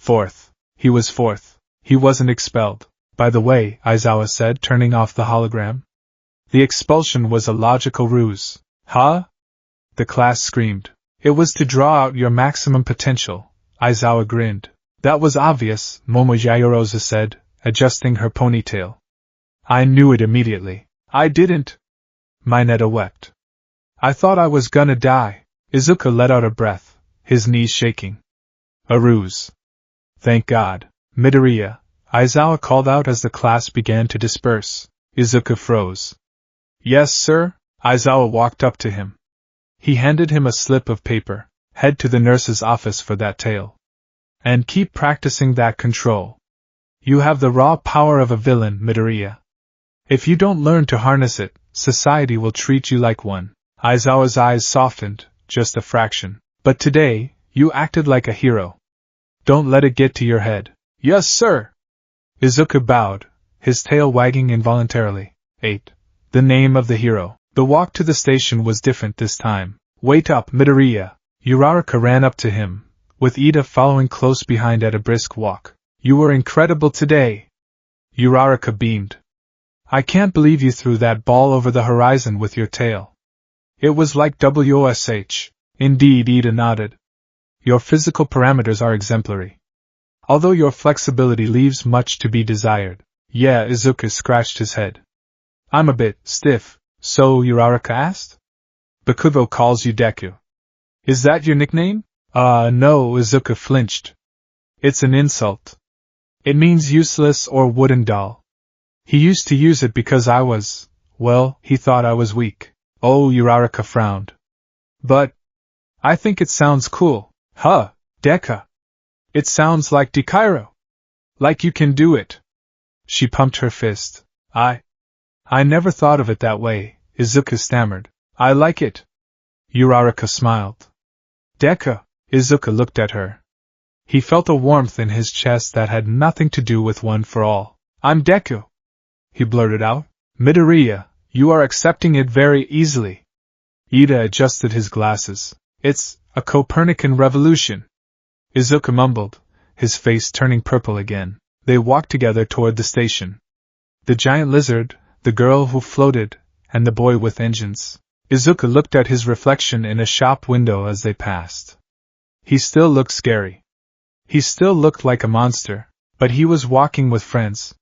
4th. He was 4th. He wasn't expelled. By the way, Aizawa said, turning off the hologram. The expulsion was a logical ruse. Huh? The class screamed. It was to draw out your maximum potential. Aizawa grinned. That was obvious, Momo Yaoyorozu said, adjusting her ponytail. I knew it immediately. I didn't. Mineta wept. I thought I was gonna die. Izuku let out a breath, his knees shaking. A ruse. Thank God. Midoriya, Aizawa called out as the class began to disperse. Izuku froze. Yes, sir? Aizawa walked up to him. He handed him a slip of paper. Head to the nurse's office for that tail. And keep practicing that control. You have the raw power of a villain, Midoriya. If you don't learn to harness it, society will treat you like one. Aizawa's eyes softened, just a fraction. But today, you acted like a hero. Don't let it get to your head. Yes, sir! Izuku bowed, his tail wagging involuntarily. 8. The name of the hero. The walk to the station was different this time. Wait up, Midoriya! Uraraka ran up to him, with Ida following close behind at a brisk walk. You were incredible today! Uraraka beamed. I can't believe you threw that ball over the horizon with your tail. It was like WOSH. Indeed, Ida nodded. Your physical parameters are exemplary. Although your flexibility leaves much to be desired. Yeah, Izuku scratched his head. I'm a bit stiff, so Uraraka asked? Bakugo calls you Deku. Is that your nickname? No, Izuku flinched. It's an insult. It means useless or wooden doll. He used to use it because I was, well, he thought I was weak. Oh, Uraraka frowned. But I think it sounds cool. Huh, Deka. It sounds like Dekairo. Like you can do it. She pumped her fist. I never thought of it that way, Izuku stammered. I like it. Uraraka smiled. Deka, Izuku looked at her. He felt a warmth in his chest that had nothing to do with One for All. I'm Deku, he blurted out. Midoriya, you are accepting it very easily. Ida adjusted his glasses. It's a Copernican revolution. Izuku mumbled, his face turning purple again. They walked together toward the station. The giant lizard, the girl who floated, and the boy with engines. Izuku looked at his reflection in a shop window as they passed. He still looked scary. He still looked like a monster, but he was walking with friends.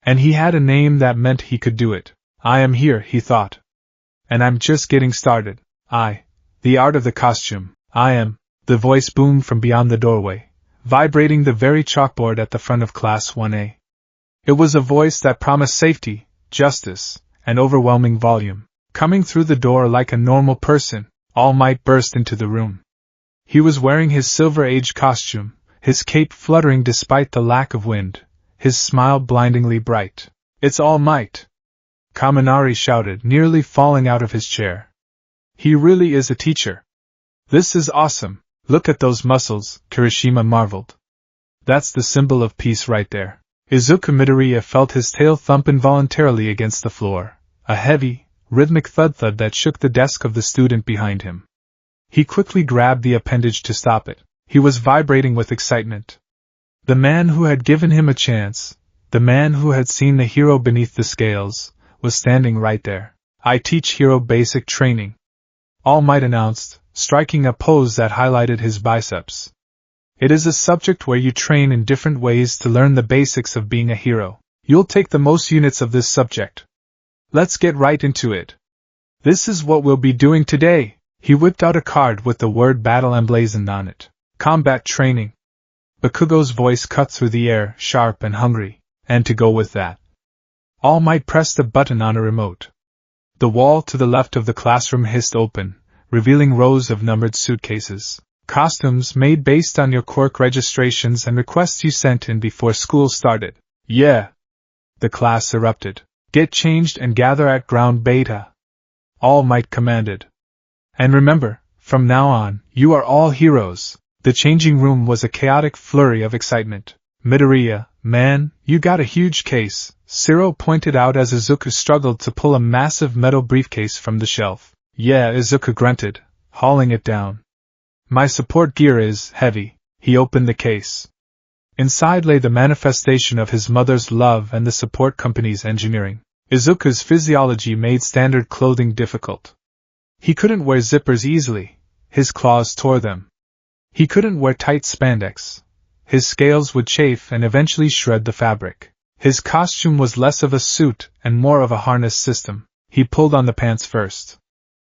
And he had a name that meant he could do it. I am here, he thought. And I'm just getting started. The art of the costume. I am. The voice boomed from beyond the doorway, vibrating the very chalkboard at the front of Class 1A. It was a voice that promised safety, justice, and overwhelming volume. Coming through the door like a normal person, All Might burst into the room. He was wearing his Silver Age costume, his cape fluttering despite the lack of wind, his smile blindingly bright. It's All Might! Kaminari shouted, nearly falling out of his chair. He really is a teacher. This is awesome. Look at those muscles, Kirishima marveled. That's the symbol of peace right there. Izuku Midoriya felt his tail thump involuntarily against the floor, a heavy, rhythmic thud-thud that shook the desk of the student behind him. He quickly grabbed the appendage to stop it. He was vibrating with excitement. The man who had given him a chance, the man who had seen the hero beneath the scales, was standing right there. I teach hero basic training, All Might announced, striking a pose that highlighted his biceps. It is a subject where you train in different ways to learn the basics of being a hero. You'll take the most units of this subject. Let's get right into it. This is what we'll be doing today. He whipped out a card with the word battle emblazoned on it. Combat training. Bakugo's voice cut through the air, sharp and hungry. And to go with that, All Might pressed a button on a remote. The wall to the left of the classroom hissed open, revealing rows of numbered suitcases. Costumes made based on your quirk registrations and requests you sent in before school started. Yeah! The class erupted. Get changed and gather at ground beta. All Might commanded. And remember, from now on, you are all heroes. The changing room was a chaotic flurry of excitement. Midoriya, man, you got a huge case, Zero pointed out as Izuku struggled to pull a massive metal briefcase from the shelf. Yeah, Izuku grunted, hauling it down. My support gear is heavy. He opened the case. Inside lay the manifestation of his mother's love and the support company's engineering. Izuku's physiology made standard clothing difficult. He couldn't wear zippers easily. His claws tore them. He couldn't wear tight spandex. His scales would chafe and eventually shred the fabric. His costume was less of a suit and more of a harness system. He pulled on the pants first.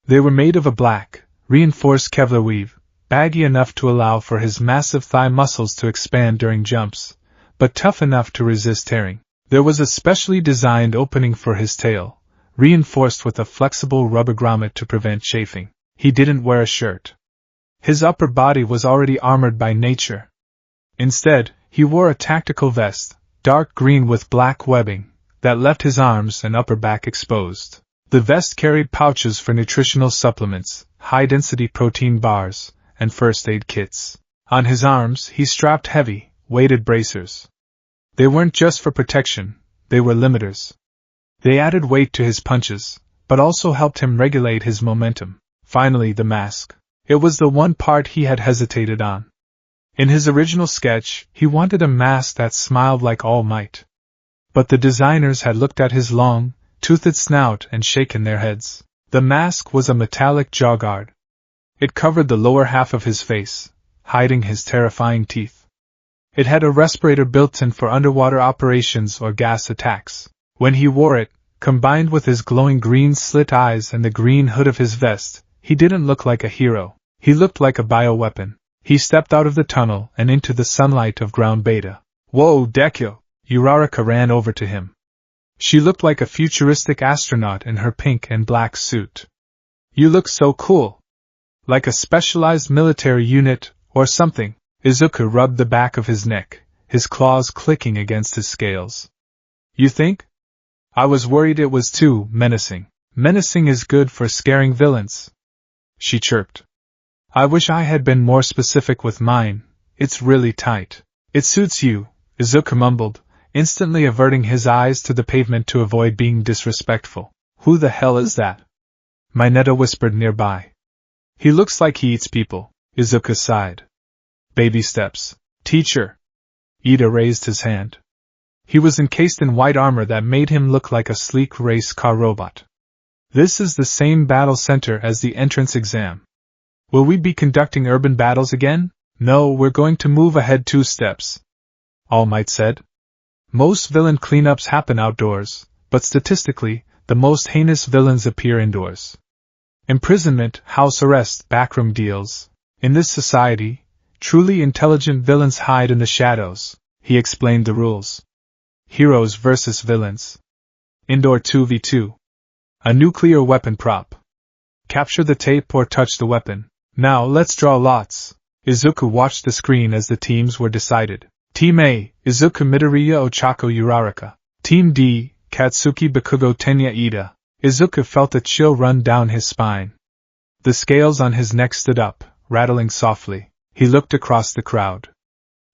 They were made of a black, reinforced Kevlar weave, baggy enough to allow for his massive thigh muscles to expand during jumps, but tough enough to resist tearing. There was a specially designed opening for his tail, reinforced with a flexible rubber grommet to prevent chafing. He didn't wear a shirt. His upper body was already armored by nature. Instead, he wore a tactical vest, dark green with black webbing, that left his arms and upper back exposed. The vest carried pouches for nutritional supplements, high-density protein bars, and first aid kits. On his arms, he strapped heavy, weighted bracers. They weren't just for protection, they were limiters. They added weight to his punches, but also helped him regulate his momentum. Finally, the mask. It was the one part he had hesitated on. In his original sketch, he wanted a mask that smiled like All Might. But the designers had looked at his long, toothed snout and shaken their heads. The mask was a metallic jawguard. It covered the lower half of his face, hiding his terrifying teeth. It had a respirator built in for underwater operations or gas attacks. When he wore it, combined with his glowing green slit eyes and the green hood of his vest, he didn't look like a hero. He looked like a bioweapon. He stepped out of the tunnel and into the sunlight of ground beta. Whoa, Deku! Uraraka ran over to him. She looked like a futuristic astronaut in her pink and black suit. You look so cool. Like a specialized military unit, or something. Izuku rubbed the back of his neck, his claws clicking against his scales. You think? I was worried it was too menacing. Menacing is good for scaring villains. She chirped. I wish I had been more specific with mine. It's really tight. It suits you, Izuku mumbled, instantly averting his eyes to the pavement to avoid being disrespectful. Who the hell is that? Mineta whispered nearby. He looks like he eats people, Izuku sighed. Baby steps. Teacher. Ida raised his hand. He was encased in white armor that made him look like a sleek race car robot. This is the same battle center as the entrance exam. Will we be conducting urban battles again? No, we're going to move ahead 2 steps. All Might said. Most villain cleanups happen outdoors, but statistically, the most heinous villains appear indoors. Imprisonment, house arrest, backroom deals. In this society, truly intelligent villains hide in the shadows. He explained the rules. Heroes versus villains. Indoor 2v2. A nuclear weapon prop. Capture the tape or touch the weapon. Now let's draw lots. Izuku watched the screen as the teams were decided. Team A, Izuku Midoriya Ochako Uraraka. Team D, Katsuki Bakugo Tenya Ida. Izuku felt a chill run down his spine. The scales on his neck stood up, rattling softly. He looked across the crowd.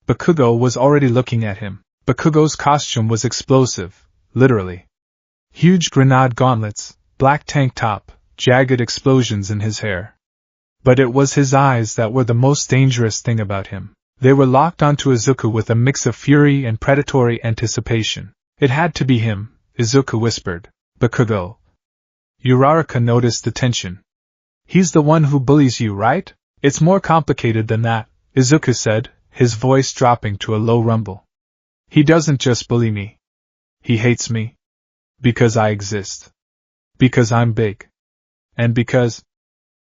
Bakugo was already looking at him. Bakugo's costume was explosive, literally. Huge grenade gauntlets, black tank top, jagged explosions in his hair. But it was his eyes that were the most dangerous thing about him. They were locked onto Izuku with a mix of fury and predatory anticipation. It had to be him, Izuku whispered. Bakugo. Uraraka noticed the tension. He's the one who bullies you, right? It's more complicated than that, Izuku said, his voice dropping to a low rumble. He doesn't just bully me. He hates me. Because I exist. Because I'm big. And because...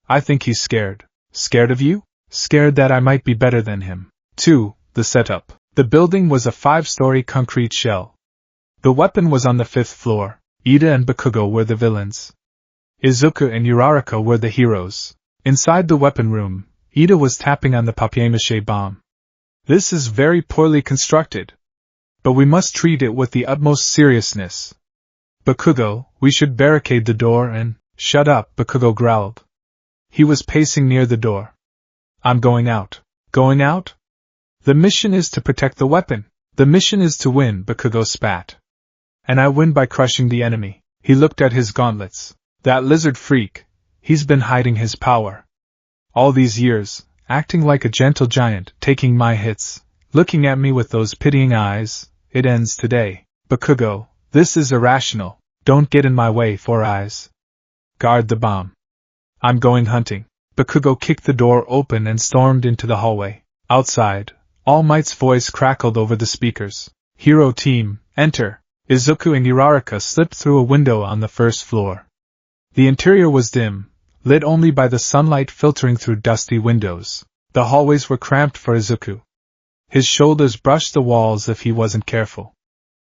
I think he's scared. Scared of you? Scared that I might be better than him. 2. The setup. The building was a 5-story concrete shell. The weapon was on the 5th floor. Ida and Bakugo were the villains. Izuku and Uraraka were the heroes. Inside the weapon room, Ida was tapping on the papier-mâché bomb. This is very poorly constructed. But we must treat it with the utmost seriousness. Bakugo, we should barricade the door and... Shut up, Bakugo growled. He was pacing near the door. I'm going out. Going out? The mission is to protect the weapon. The mission is to win, Bakugo spat. And I win by crushing the enemy. He looked at his gauntlets. That lizard freak, he's been hiding his power. All these years, acting like a gentle giant, taking my hits, looking at me with those pitying eyes. It ends today. Bakugo, this is irrational. Don't get in my way, Four Eyes. Guard the bomb. I'm going hunting. Bakugo kicked the door open and stormed into the hallway. Outside, All Might's voice crackled over the speakers. Hero team, enter. Izuku and Uraraka slipped through a window on the 1st floor. The interior was dim, lit only by the sunlight filtering through dusty windows. The hallways were cramped for Izuku. His shoulders brushed the walls if he wasn't careful.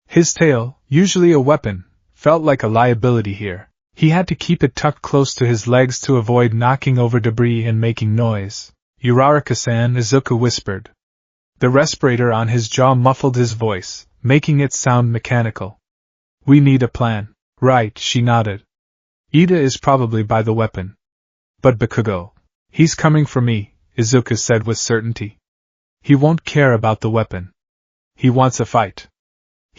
His tail, usually a weapon, felt like a liability here. He had to keep it tucked close to his legs to avoid knocking over debris and making noise. Uraraka-san, Izuku whispered. The respirator on his jaw muffled his voice, making it sound mechanical. We need a plan. Right, she nodded. Ida is probably by the weapon. But Bakugo. He's coming for me, Izuku said with certainty. He won't care about the weapon. He wants a fight.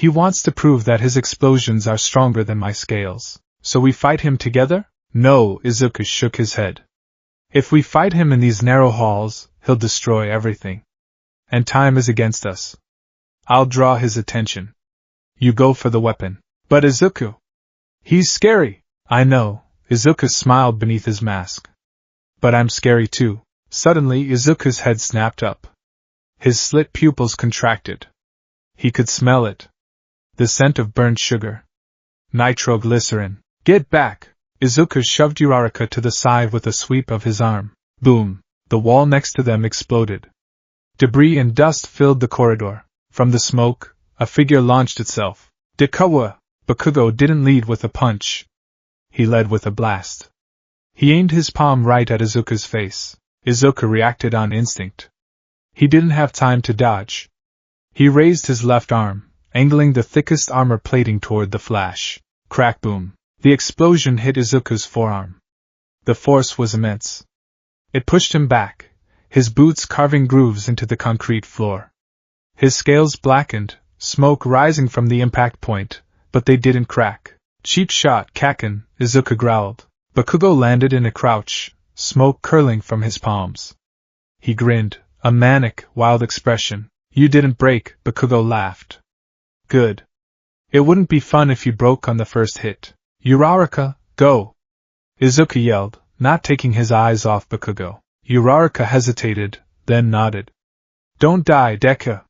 He wants to prove that his explosions are stronger than my scales. So we fight him together? No, Izuku shook his head. If we fight him in these narrow halls, he'll destroy everything. And time is against us. I'll draw his attention. You go for the weapon. But Izuku. He's scary. I know, Izuku smiled beneath his mask. But I'm scary too. Suddenly Izuku's head snapped up. His slit pupils contracted. He could smell it. The scent of burnt sugar. Nitroglycerin. Get back! Izuku shoved Uraraka to the side with a sweep of his arm. Boom! The wall next to them exploded. Debris and dust filled the corridor. From the smoke, a figure launched itself. Deku! Bakugo didn't lead with a punch. He led with a blast. He aimed his palm right at Izuku's face. Izuku reacted on instinct. He didn't have time to dodge. He raised his left arm, angling the thickest armor plating toward the flash. Crack boom. The explosion hit Izuku's forearm. The force was immense. It pushed him back, his boots carving grooves into the concrete floor. His scales blackened, smoke rising from the impact point, but they didn't crack. Cheap shot, Kaken, Izuku growled. Bakugo landed in a crouch, smoke curling from his palms. He grinned, a manic, wild expression. You didn't break, Bakugo laughed. Good. It wouldn't be fun if you broke on the first hit. Uraraka, go! Izuku yelled, not taking his eyes off Bakugo. Uraraka hesitated, then nodded. Don't die, Deku!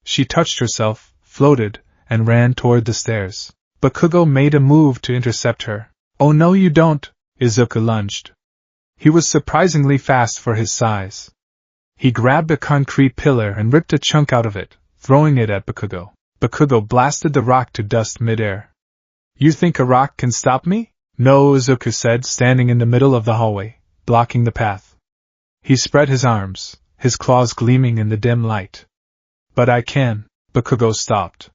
She touched herself, floated, and ran toward the stairs. Bakugo made a move to intercept her. Oh no you don't! Izuku lunged. He was surprisingly fast for his size. He grabbed a concrete pillar and ripped a chunk out of it, throwing it at Bakugo. Bakugo blasted the rock to dust midair. You think a rock can stop me? No, Izuku said, standing in the middle of the hallway, blocking the path. He spread his arms, his claws gleaming in the dim light. But I can. Bakugo stopped.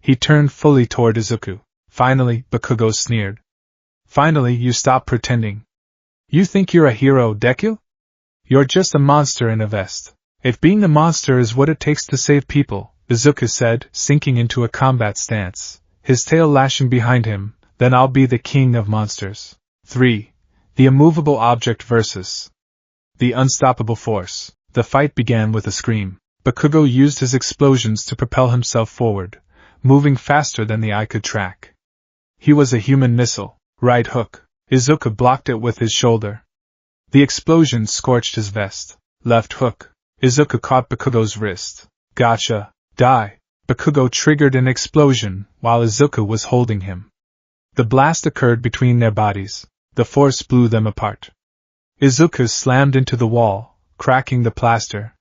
He turned fully toward Izuku. Finally, Bakugo sneered. Finally, you stop pretending. You think you're a hero, Deku? You're just a monster in a vest. If being a monster is what it takes to save people, Izuku said, sinking into a combat stance, his tail lashing behind him, then I'll be the king of monsters. 3. The immovable object versus the unstoppable force. The fight began with a scream. Bakugo used his explosions to propel himself forward, moving faster than the eye could track. He was a human missile. Right hook. Izuku blocked it with his shoulder. The explosion scorched his vest. Left hook. Izuku caught Bakugo's wrist. Gotcha. Die. Bakugo triggered an explosion while Izuku was holding him. The blast occurred between their bodies. The force blew them apart. Izuku slammed into the wall, cracking the plaster.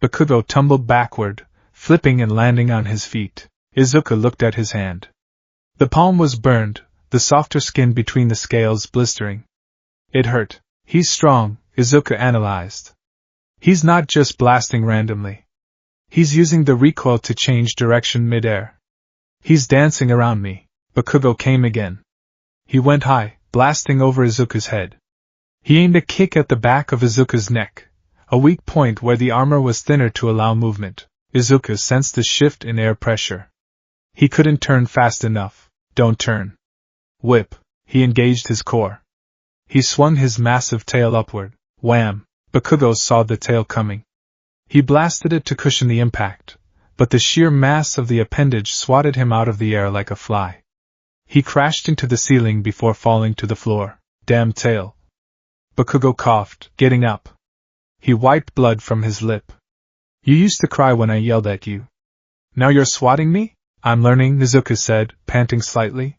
Bakugo tumbled backward, flipping and landing on his feet. Izuku looked at his hand. The palm was burned, the softer skin between the scales blistering. It hurt. He's strong, Izuku analyzed. He's not just blasting randomly. He's using the recoil to change direction midair. He's dancing around me. Bakugo came again. He went high, blasting over Izuku's head. He aimed a kick at the back of Izuku's neck, a weak point where the armor was thinner to allow movement. Izuku sensed a shift in air pressure. He couldn't turn fast enough. Don't turn. Whip. He engaged his core. He swung his massive tail upward. Wham! Bakugo saw the tail coming. He blasted it to cushion the impact, but the sheer mass of the appendage swatted him out of the air like a fly. He crashed into the ceiling before falling to the floor. Damn tail. Bakugo coughed, getting up. He wiped blood from his lip. You used to cry when I yelled at you. Now you're swatting me? I'm learning, Izuku said, panting slightly.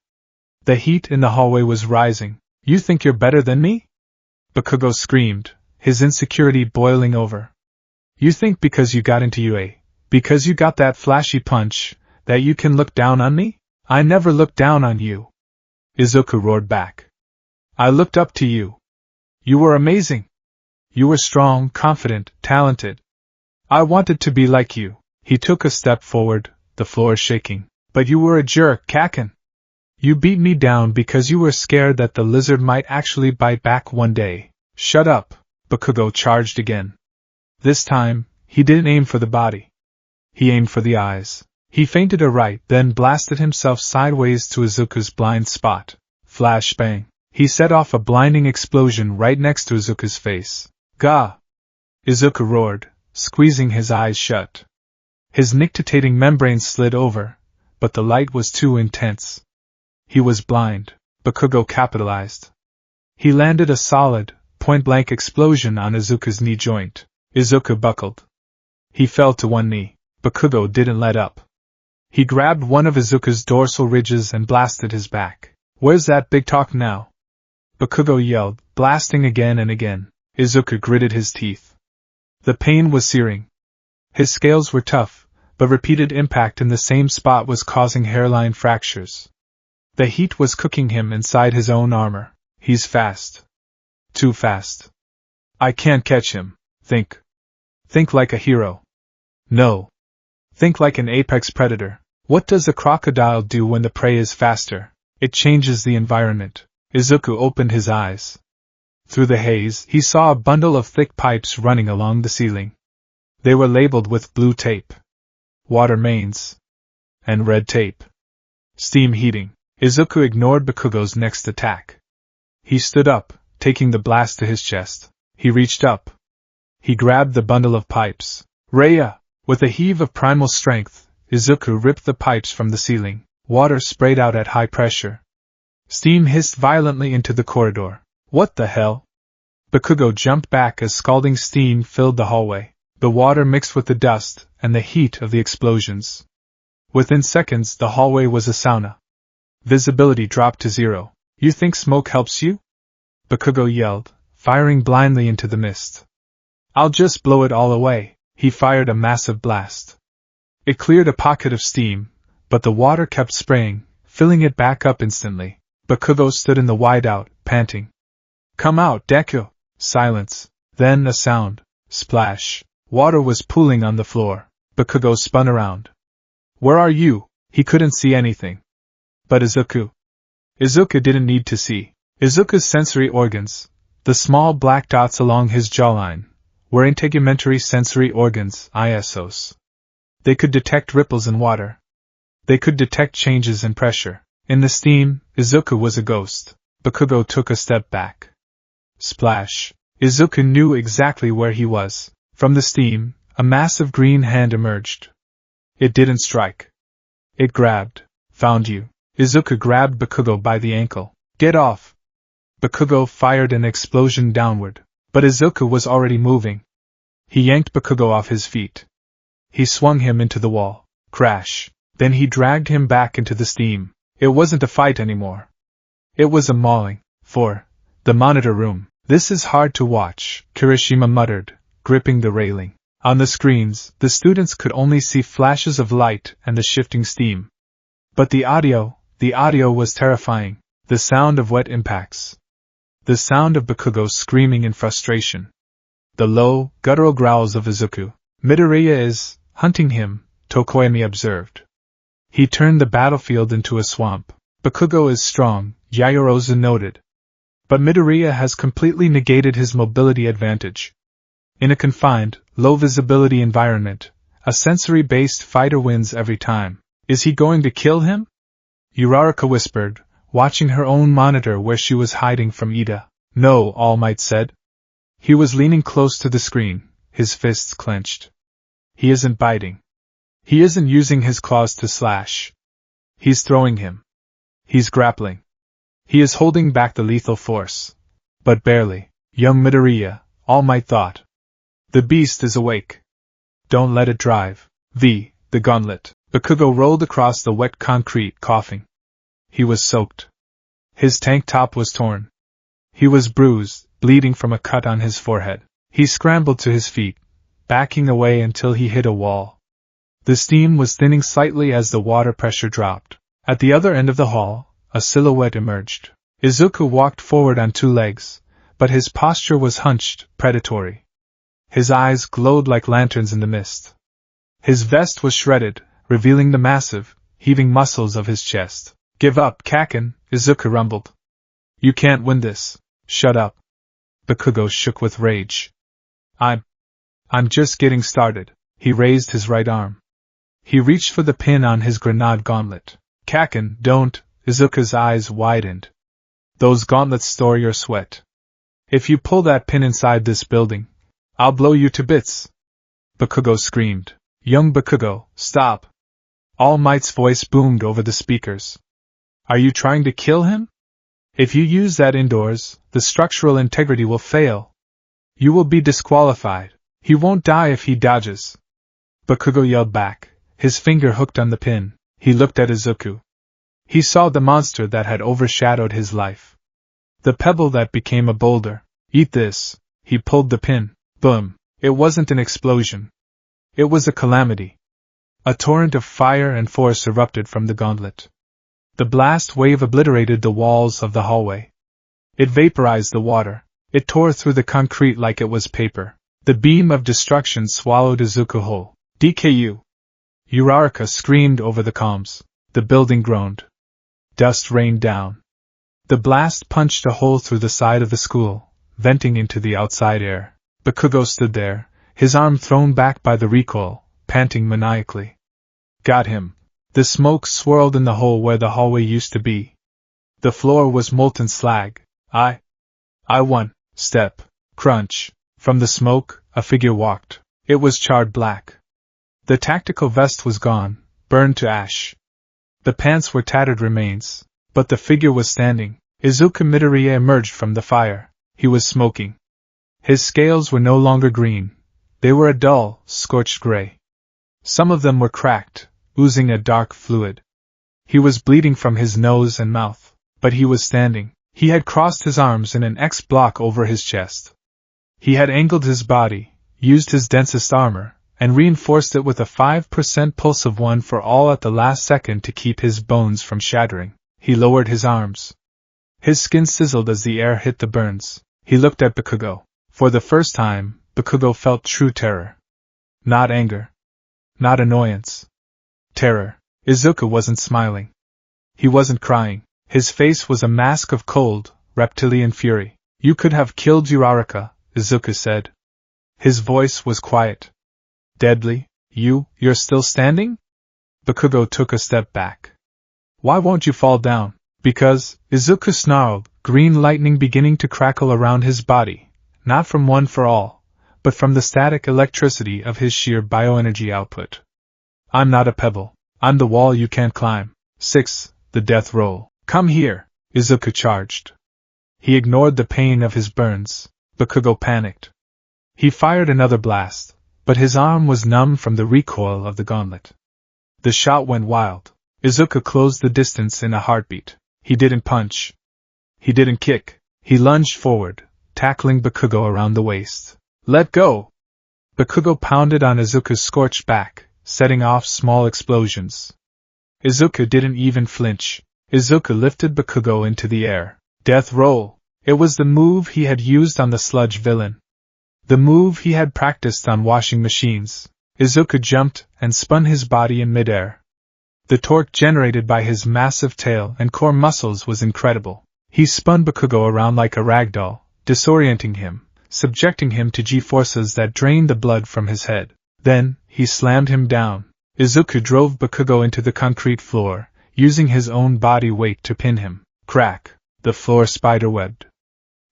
The heat in the hallway was rising. You think you're better than me? Bakugo screamed, his insecurity boiling over. You think because you got into UA, because you got that flashy punch, that you can look down on me? I never looked down on you. Izuku roared back. I looked up to you. You were amazing. You were strong, confident, talented. I wanted to be like you. He took a step forward, the floor shaking. But you were a jerk, Kaken. You beat me down because you were scared that the lizard might actually bite back one day. Shut up. Bakugo charged again. This time, he didn't aim for the body. He aimed for the eyes. He feinted a right, then blasted himself sideways to Izuku's blind spot. Flash bang. He set off a blinding explosion right next to Izuku's face. Gah! Izuku roared, squeezing his eyes shut. His nictitating membrane slid over, but the light was too intense. He was blind. Bakugo capitalized. He landed a solid, point-blank explosion on Izuku's knee joint. Izuku buckled. He fell to one knee. Bakugo didn't let up. He grabbed one of Izuku's dorsal ridges and blasted his back. Where's that big talk now? Bakugo yelled, blasting again and again. Izuku gritted his teeth. The pain was searing. His scales were tough, but repeated impact in the same spot was causing hairline fractures. The heat was cooking him inside his own armor. He's fast. Too fast. I can't catch him. Think. Think like a hero. No. Think like an apex predator. What does a crocodile do when the prey is faster? It changes the environment. Izuku opened his eyes. Through the haze, he saw a bundle of thick pipes running along the ceiling. They were labeled with blue tape, water mains, and red tape. Steam heating. Izuku ignored Bakugo's next attack. He stood up, taking the blast to his chest. He reached up. He grabbed the bundle of pipes. Raya! With a heave of primal strength, Izuku ripped the pipes from the ceiling. Water sprayed out at high pressure. Steam hissed violently into the corridor. What the hell? Bakugo jumped back as scalding steam filled the hallway. The water mixed with the dust and the heat of the explosions. Within seconds, the hallway was a sauna. Visibility dropped to 0. You think smoke helps you? Bakugo yelled, firing blindly into the mist. I'll just blow it all away. He fired a massive blast. It cleared a pocket of steam, but the water kept spraying, filling it back up instantly. Bakugo stood in the whiteout, panting. Come out, Deku! Silence. Then a sound. Splash. Water was pooling on the floor. Bakugo spun around. Where are you? He couldn't see anything. But Izuku. Izuku didn't need to see. Izuku's sensory organs, the small black dots along his jawline, were integumentary sensory organs, ISOs. They could detect ripples in water. They could detect changes in pressure. In the steam, Izuku was a ghost. Bakugo took a step back. Splash. Izuku knew exactly where he was. From the steam, a massive green hand emerged. It didn't strike. It grabbed. Found you. Izuku grabbed Bakugo by the ankle. Get off! Bakugo fired an explosion downward, but Izuku was already moving. He yanked Bakugo off his feet. He swung him into the wall. Crash. Then he dragged him back into the steam. It wasn't a fight anymore. It was a mauling. For the monitor room. This is hard to watch, Kirishima muttered, gripping the railing. On the screens, the students could only see flashes of light and the shifting steam. But the audio was terrifying. The sound of wet impacts. The sound of Bakugo screaming in frustration. The low, guttural growls of Izuku. Midoriya is hunting him, Tokoyami observed. He turned the battlefield into a swamp. Bakugo is strong, Yaoyorozu noted. But Midoriya has completely negated his mobility advantage. In a confined, low-visibility environment, a sensory-based fighter wins every time. Is he going to kill him? Uraraka whispered, watching her own monitor where she was hiding from Ida. No, All Might said. He was leaning close to the screen, his fists clenched. He isn't biting. He isn't using his claws to slash. He's throwing him. He's grappling. He is holding back the lethal force. But barely. Young Midoriya, All Might thought. The beast is awake. Don't let it drive. The gauntlet. Bakugo rolled across the wet concrete, coughing. He was soaked. His tank top was torn. He was bruised, bleeding from a cut on his forehead. He scrambled to his feet, backing away until he hit a wall. The steam was thinning slightly as the water pressure dropped. At the other end of the hall, a silhouette emerged. Izuku walked forward on two legs, but his posture was hunched, predatory. His eyes glowed like lanterns in the mist. His vest was shredded, revealing the massive, heaving muscles of his chest. Give up, Kaken, Izuku rumbled. You can't win this. Shut up. Bakugo shook with rage. I'm just getting started. He raised his right arm. He reached for the pin on his grenade gauntlet. Kaken, don't, Izuku's eyes widened. Those gauntlets store your sweat. If you pull that pin inside this building, I'll blow you to bits. Bakugo screamed. Young Bakugo, stop. All Might's voice boomed over the speakers. Are you trying to kill him? If you use that indoors, the structural integrity will fail. You will be disqualified. He won't die if he dodges. Bakugo yelled back, his finger hooked on the pin. He looked at Izuku. He saw the monster that had overshadowed his life. The pebble that became a boulder. Eat this. He pulled the pin. Boom. It wasn't an explosion. It was a calamity. A torrent of fire and force erupted from the gauntlet. The blast wave obliterated the walls of the hallway. It vaporized the water. It tore through the concrete like it was paper. The beam of destruction swallowed Izuku whole. DKU. Uraraka screamed over the comms. The building groaned. Dust rained down. The blast punched a hole through the side of the school, venting into the outside air. Bakugo stood there, his arm thrown back by the recoil, panting maniacally. Got him. The smoke swirled in the hole where the hallway used to be. The floor was molten slag. I won. Step. Crunch. From the smoke, a figure walked. It was charred black. The tactical vest was gone, burned to ash. The pants were tattered remains, but the figure was standing. Izuku Midoriya emerged from the fire. He was smoking. His scales were no longer green. They were a dull, scorched gray. Some of them were cracked, oozing a dark fluid. He was bleeding from his nose and mouth, but he was standing. He had crossed his arms in an X block over his chest. He had angled his body, used his densest armor, and reinforced it with a 5% pulse of 1 for all at the last second to keep his bones from shattering. He lowered his arms. His skin sizzled as the air hit the burns. He looked at Bakugo. For the first time, Bakugo felt true terror. Not anger. Not annoyance. Terror. Izuku wasn't smiling. He wasn't crying. His face was a mask of cold, reptilian fury. You could have killed Uraraka, Izuku said. His voice was quiet. Deadly. You're still standing? Bakugo took a step back. Why won't you fall down? Because, Izuku snarled, green lightning beginning to crackle around his body, not from One for All, but from the static electricity of his sheer bioenergy output. I'm not a pebble. I'm the wall you can't climb. 6. The death roll. Come here, Izuku charged. He ignored the pain of his burns. Bakugo panicked. He fired another blast, but his arm was numb from the recoil of the gauntlet. The shot went wild. Izuku closed the distance in a heartbeat. He didn't punch. He didn't kick. He lunged forward, tackling Bakugo around the waist. Let go! Bakugo pounded on Izuku's scorched back, setting off small explosions. Izuku didn't even flinch. Izuku lifted Bakugo into the air. Death roll. It was the move he had used on the sludge villain. The move he had practiced on washing machines. Izuku jumped and spun his body in midair. The torque generated by his massive tail and core muscles was incredible. He spun Bakugo around like a ragdoll, disorienting him, subjecting him to G-forces that drained the blood from his head. Then, he slammed him down. Izuku drove Bakugo into the concrete floor, using his own body weight to pin him. Crack! The floor spiderwebbed.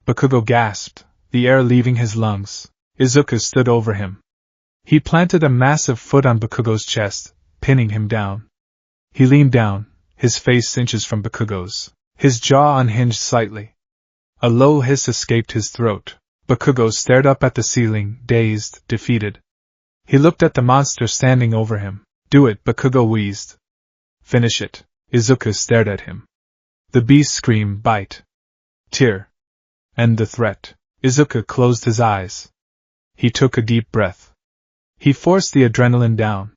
Bakugo gasped, the air leaving his lungs. Izuku stood over him. He planted a massive foot on Bakugo's chest, pinning him down. He leaned down, his face inches from Bakugo's. His jaw unhinged slightly. A low hiss escaped his throat. Bakugo stared up at the ceiling, dazed, defeated. He looked at the monster standing over him. Do it, Bakugo wheezed. Finish it. Izuku stared at him. The beast screamed, bite. Tear. End the threat. Izuku closed his eyes. He took a deep breath. He forced the adrenaline down.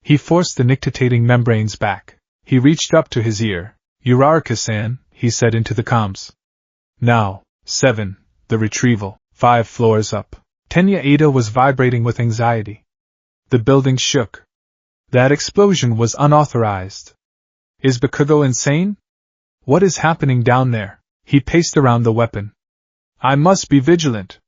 He forced the nictitating membranes back. He reached up to his ear. Uraraka-san, he said into the comms. Now, 7, the retrieval, 5 floors up. Tenya Ada was vibrating with anxiety. The building shook. That explosion was unauthorized. Is Bakugo insane? What is happening down there? He paced around the weapon. I must be vigilant.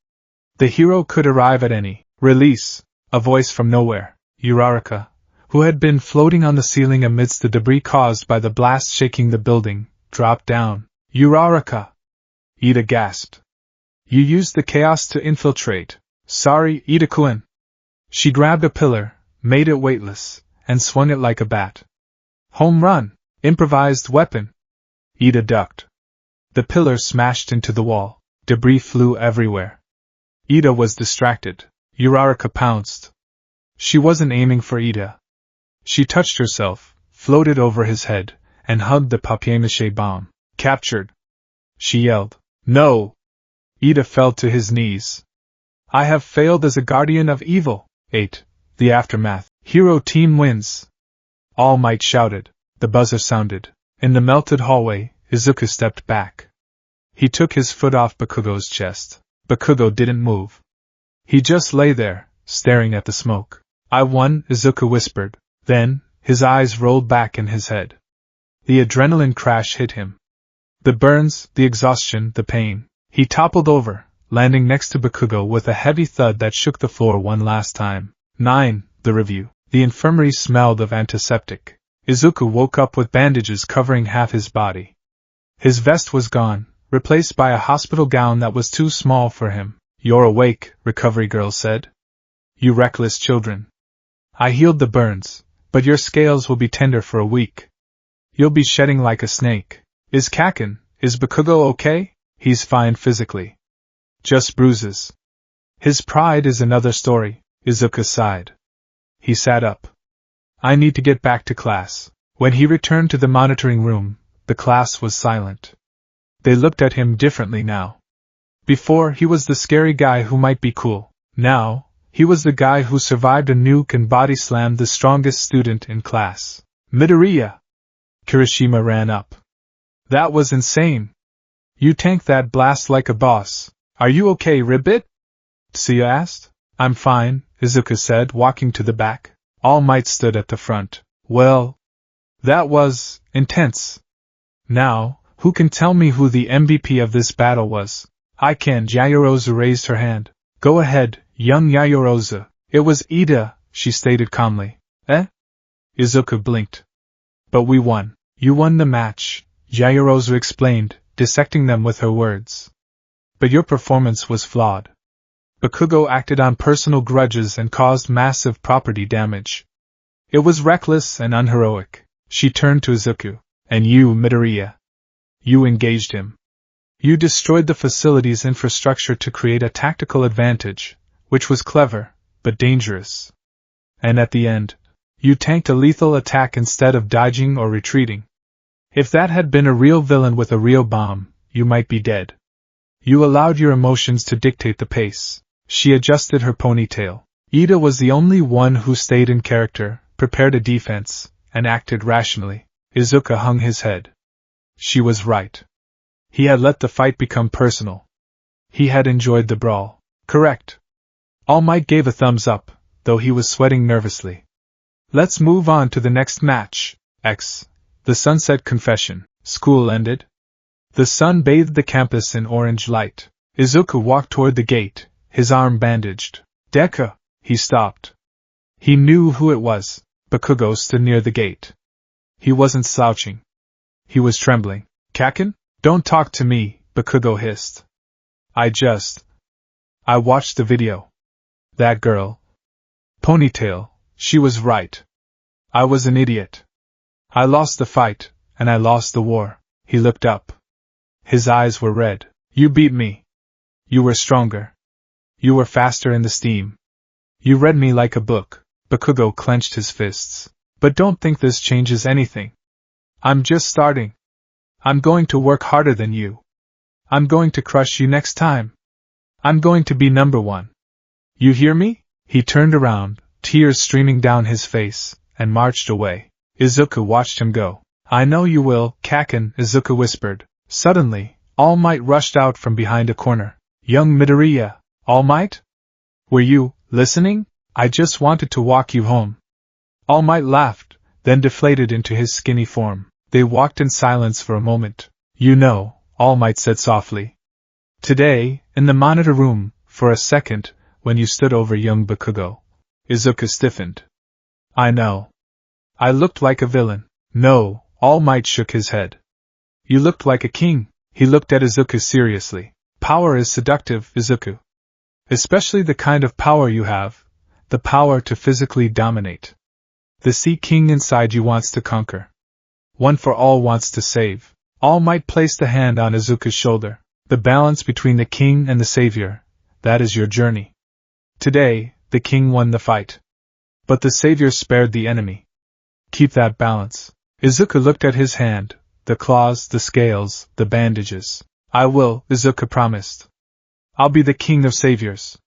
The hero could arrive at any. Release. A voice from nowhere. Uraraka. who had been floating on the ceiling amidst the debris caused by the blast shaking the building, dropped down. Uraraka! Ida gasped. You used the chaos to infiltrate. Sorry, Ida-kun. She grabbed a pillar, made it weightless, and swung it like a bat. Home run! Improvised weapon! Ida ducked. The pillar smashed into the wall. Debris flew everywhere. Ida was distracted. Uraraka pounced. She wasn't aiming for Ida. She touched herself, floated over his head, and hugged the papier-mâché bomb. Captured! She yelled. No! Ida fell to his knees. I have failed as a guardian of evil. 8. The aftermath. Hero team wins. All Might shouted. The buzzer sounded. In the melted hallway, Izuku stepped back. He took his foot off Bakugo's chest. Bakugo didn't move. He just lay there, staring at the smoke. I won, Izuku whispered. Then, his eyes rolled back in his head. The adrenaline crash hit him. The burns, the exhaustion, the pain. He toppled over, landing next to Bakugo with a heavy thud that shook the floor one last time. 9. The review. The infirmary smelled of antiseptic. Izuku woke up with bandages covering half his body. His vest was gone, replaced by a hospital gown that was too small for him. You're awake, recovery girl said. You reckless children. I healed the burns, but your scales will be tender for a week. You'll be shedding like a snake. Is Bakugo okay? He's fine physically. Just bruises. His pride is another story, Izuku sighed. He sat up. I need to get back to class. When he returned to the monitoring room, the class was silent. They looked at him differently now. Before, he was the scary guy who might be cool. Now, he was the guy who survived a nuke and body-slammed the strongest student in class. Midoriya! Kirishima ran up. That was insane. You tanked that blast like a boss. Are you okay, Ribbit? Tsuya asked. I'm fine, Izuku said, walking to the back. All Might stood at the front. Well, that was intense. Now, who can tell me who the MVP of this battle was? I can. Yayorozu raised her hand. Go ahead, young Yayorozu. It was Ida, she stated calmly. Eh? Izuku blinked. But we won. You won the match, Yayorozu explained, dissecting them with her words. But your performance was flawed. Bakugo acted on personal grudges and caused massive property damage. It was reckless and unheroic. She turned to Izuku. And you, Midoriya. You engaged him. You destroyed the facility's infrastructure to create a tactical advantage, which was clever, but dangerous. And at the end, you tanked a lethal attack instead of dodging or retreating. If that had been a real villain with a real bomb, you might be dead. You allowed your emotions to dictate the pace. She adjusted her ponytail. Ida was the only one who stayed in character, prepared a defense, and acted rationally. Izuku hung his head. She was right. He had let the fight become personal. He had enjoyed the brawl. Correct. All Might gave a thumbs up, though he was sweating nervously. Let's move on to the next match. X. The Sunset Confession. School ended. The sun bathed the campus in orange light. Izuku walked toward the gate, his arm bandaged. Deku! He stopped. He knew who it was. Bakugo stood near the gate. He wasn't slouching. He was trembling. Kaken? Don't talk to me, Bakugo hissed. I watched the video. That girl. Ponytail, she was right. I was an idiot. I lost the fight, and I lost the war. He looked up. His eyes were red. You beat me. You were stronger. You were faster in the steam. You read me like a book. Bakugo clenched his fists. But don't think this changes anything. I'm just starting. I'm going to work harder than you. I'm going to crush you next time. I'm going to be number one. You hear me? He turned around, tears streaming down his face, and marched away. Izuku watched him go. I know you will, Kaken, Izuku whispered. Suddenly, All Might rushed out from behind a corner. Young Midoriya, All Might? Were you listening? I just wanted to walk you home. All Might laughed, then deflated into his skinny form. They walked in silence for a moment. You know, All Might said softly. Today, in the monitor room, for a second, when you stood over young Bakugo. Izuku stiffened. I know. I looked like a villain. No, All Might shook his head. You looked like a king. He looked at Izuku seriously. Power is seductive, Izuku. Especially the kind of power you have, the power to physically dominate. The Sea King inside you wants to conquer. One for All wants to save. All Might placed a hand on Izuku's shoulder. The balance between the king and the savior, that is your journey. Today, the king won the fight. But the savior spared the enemy. Keep that balance. Izuku looked at his hand, the claws, the scales, the bandages. I will, Izuku promised. I'll be the king of saviors.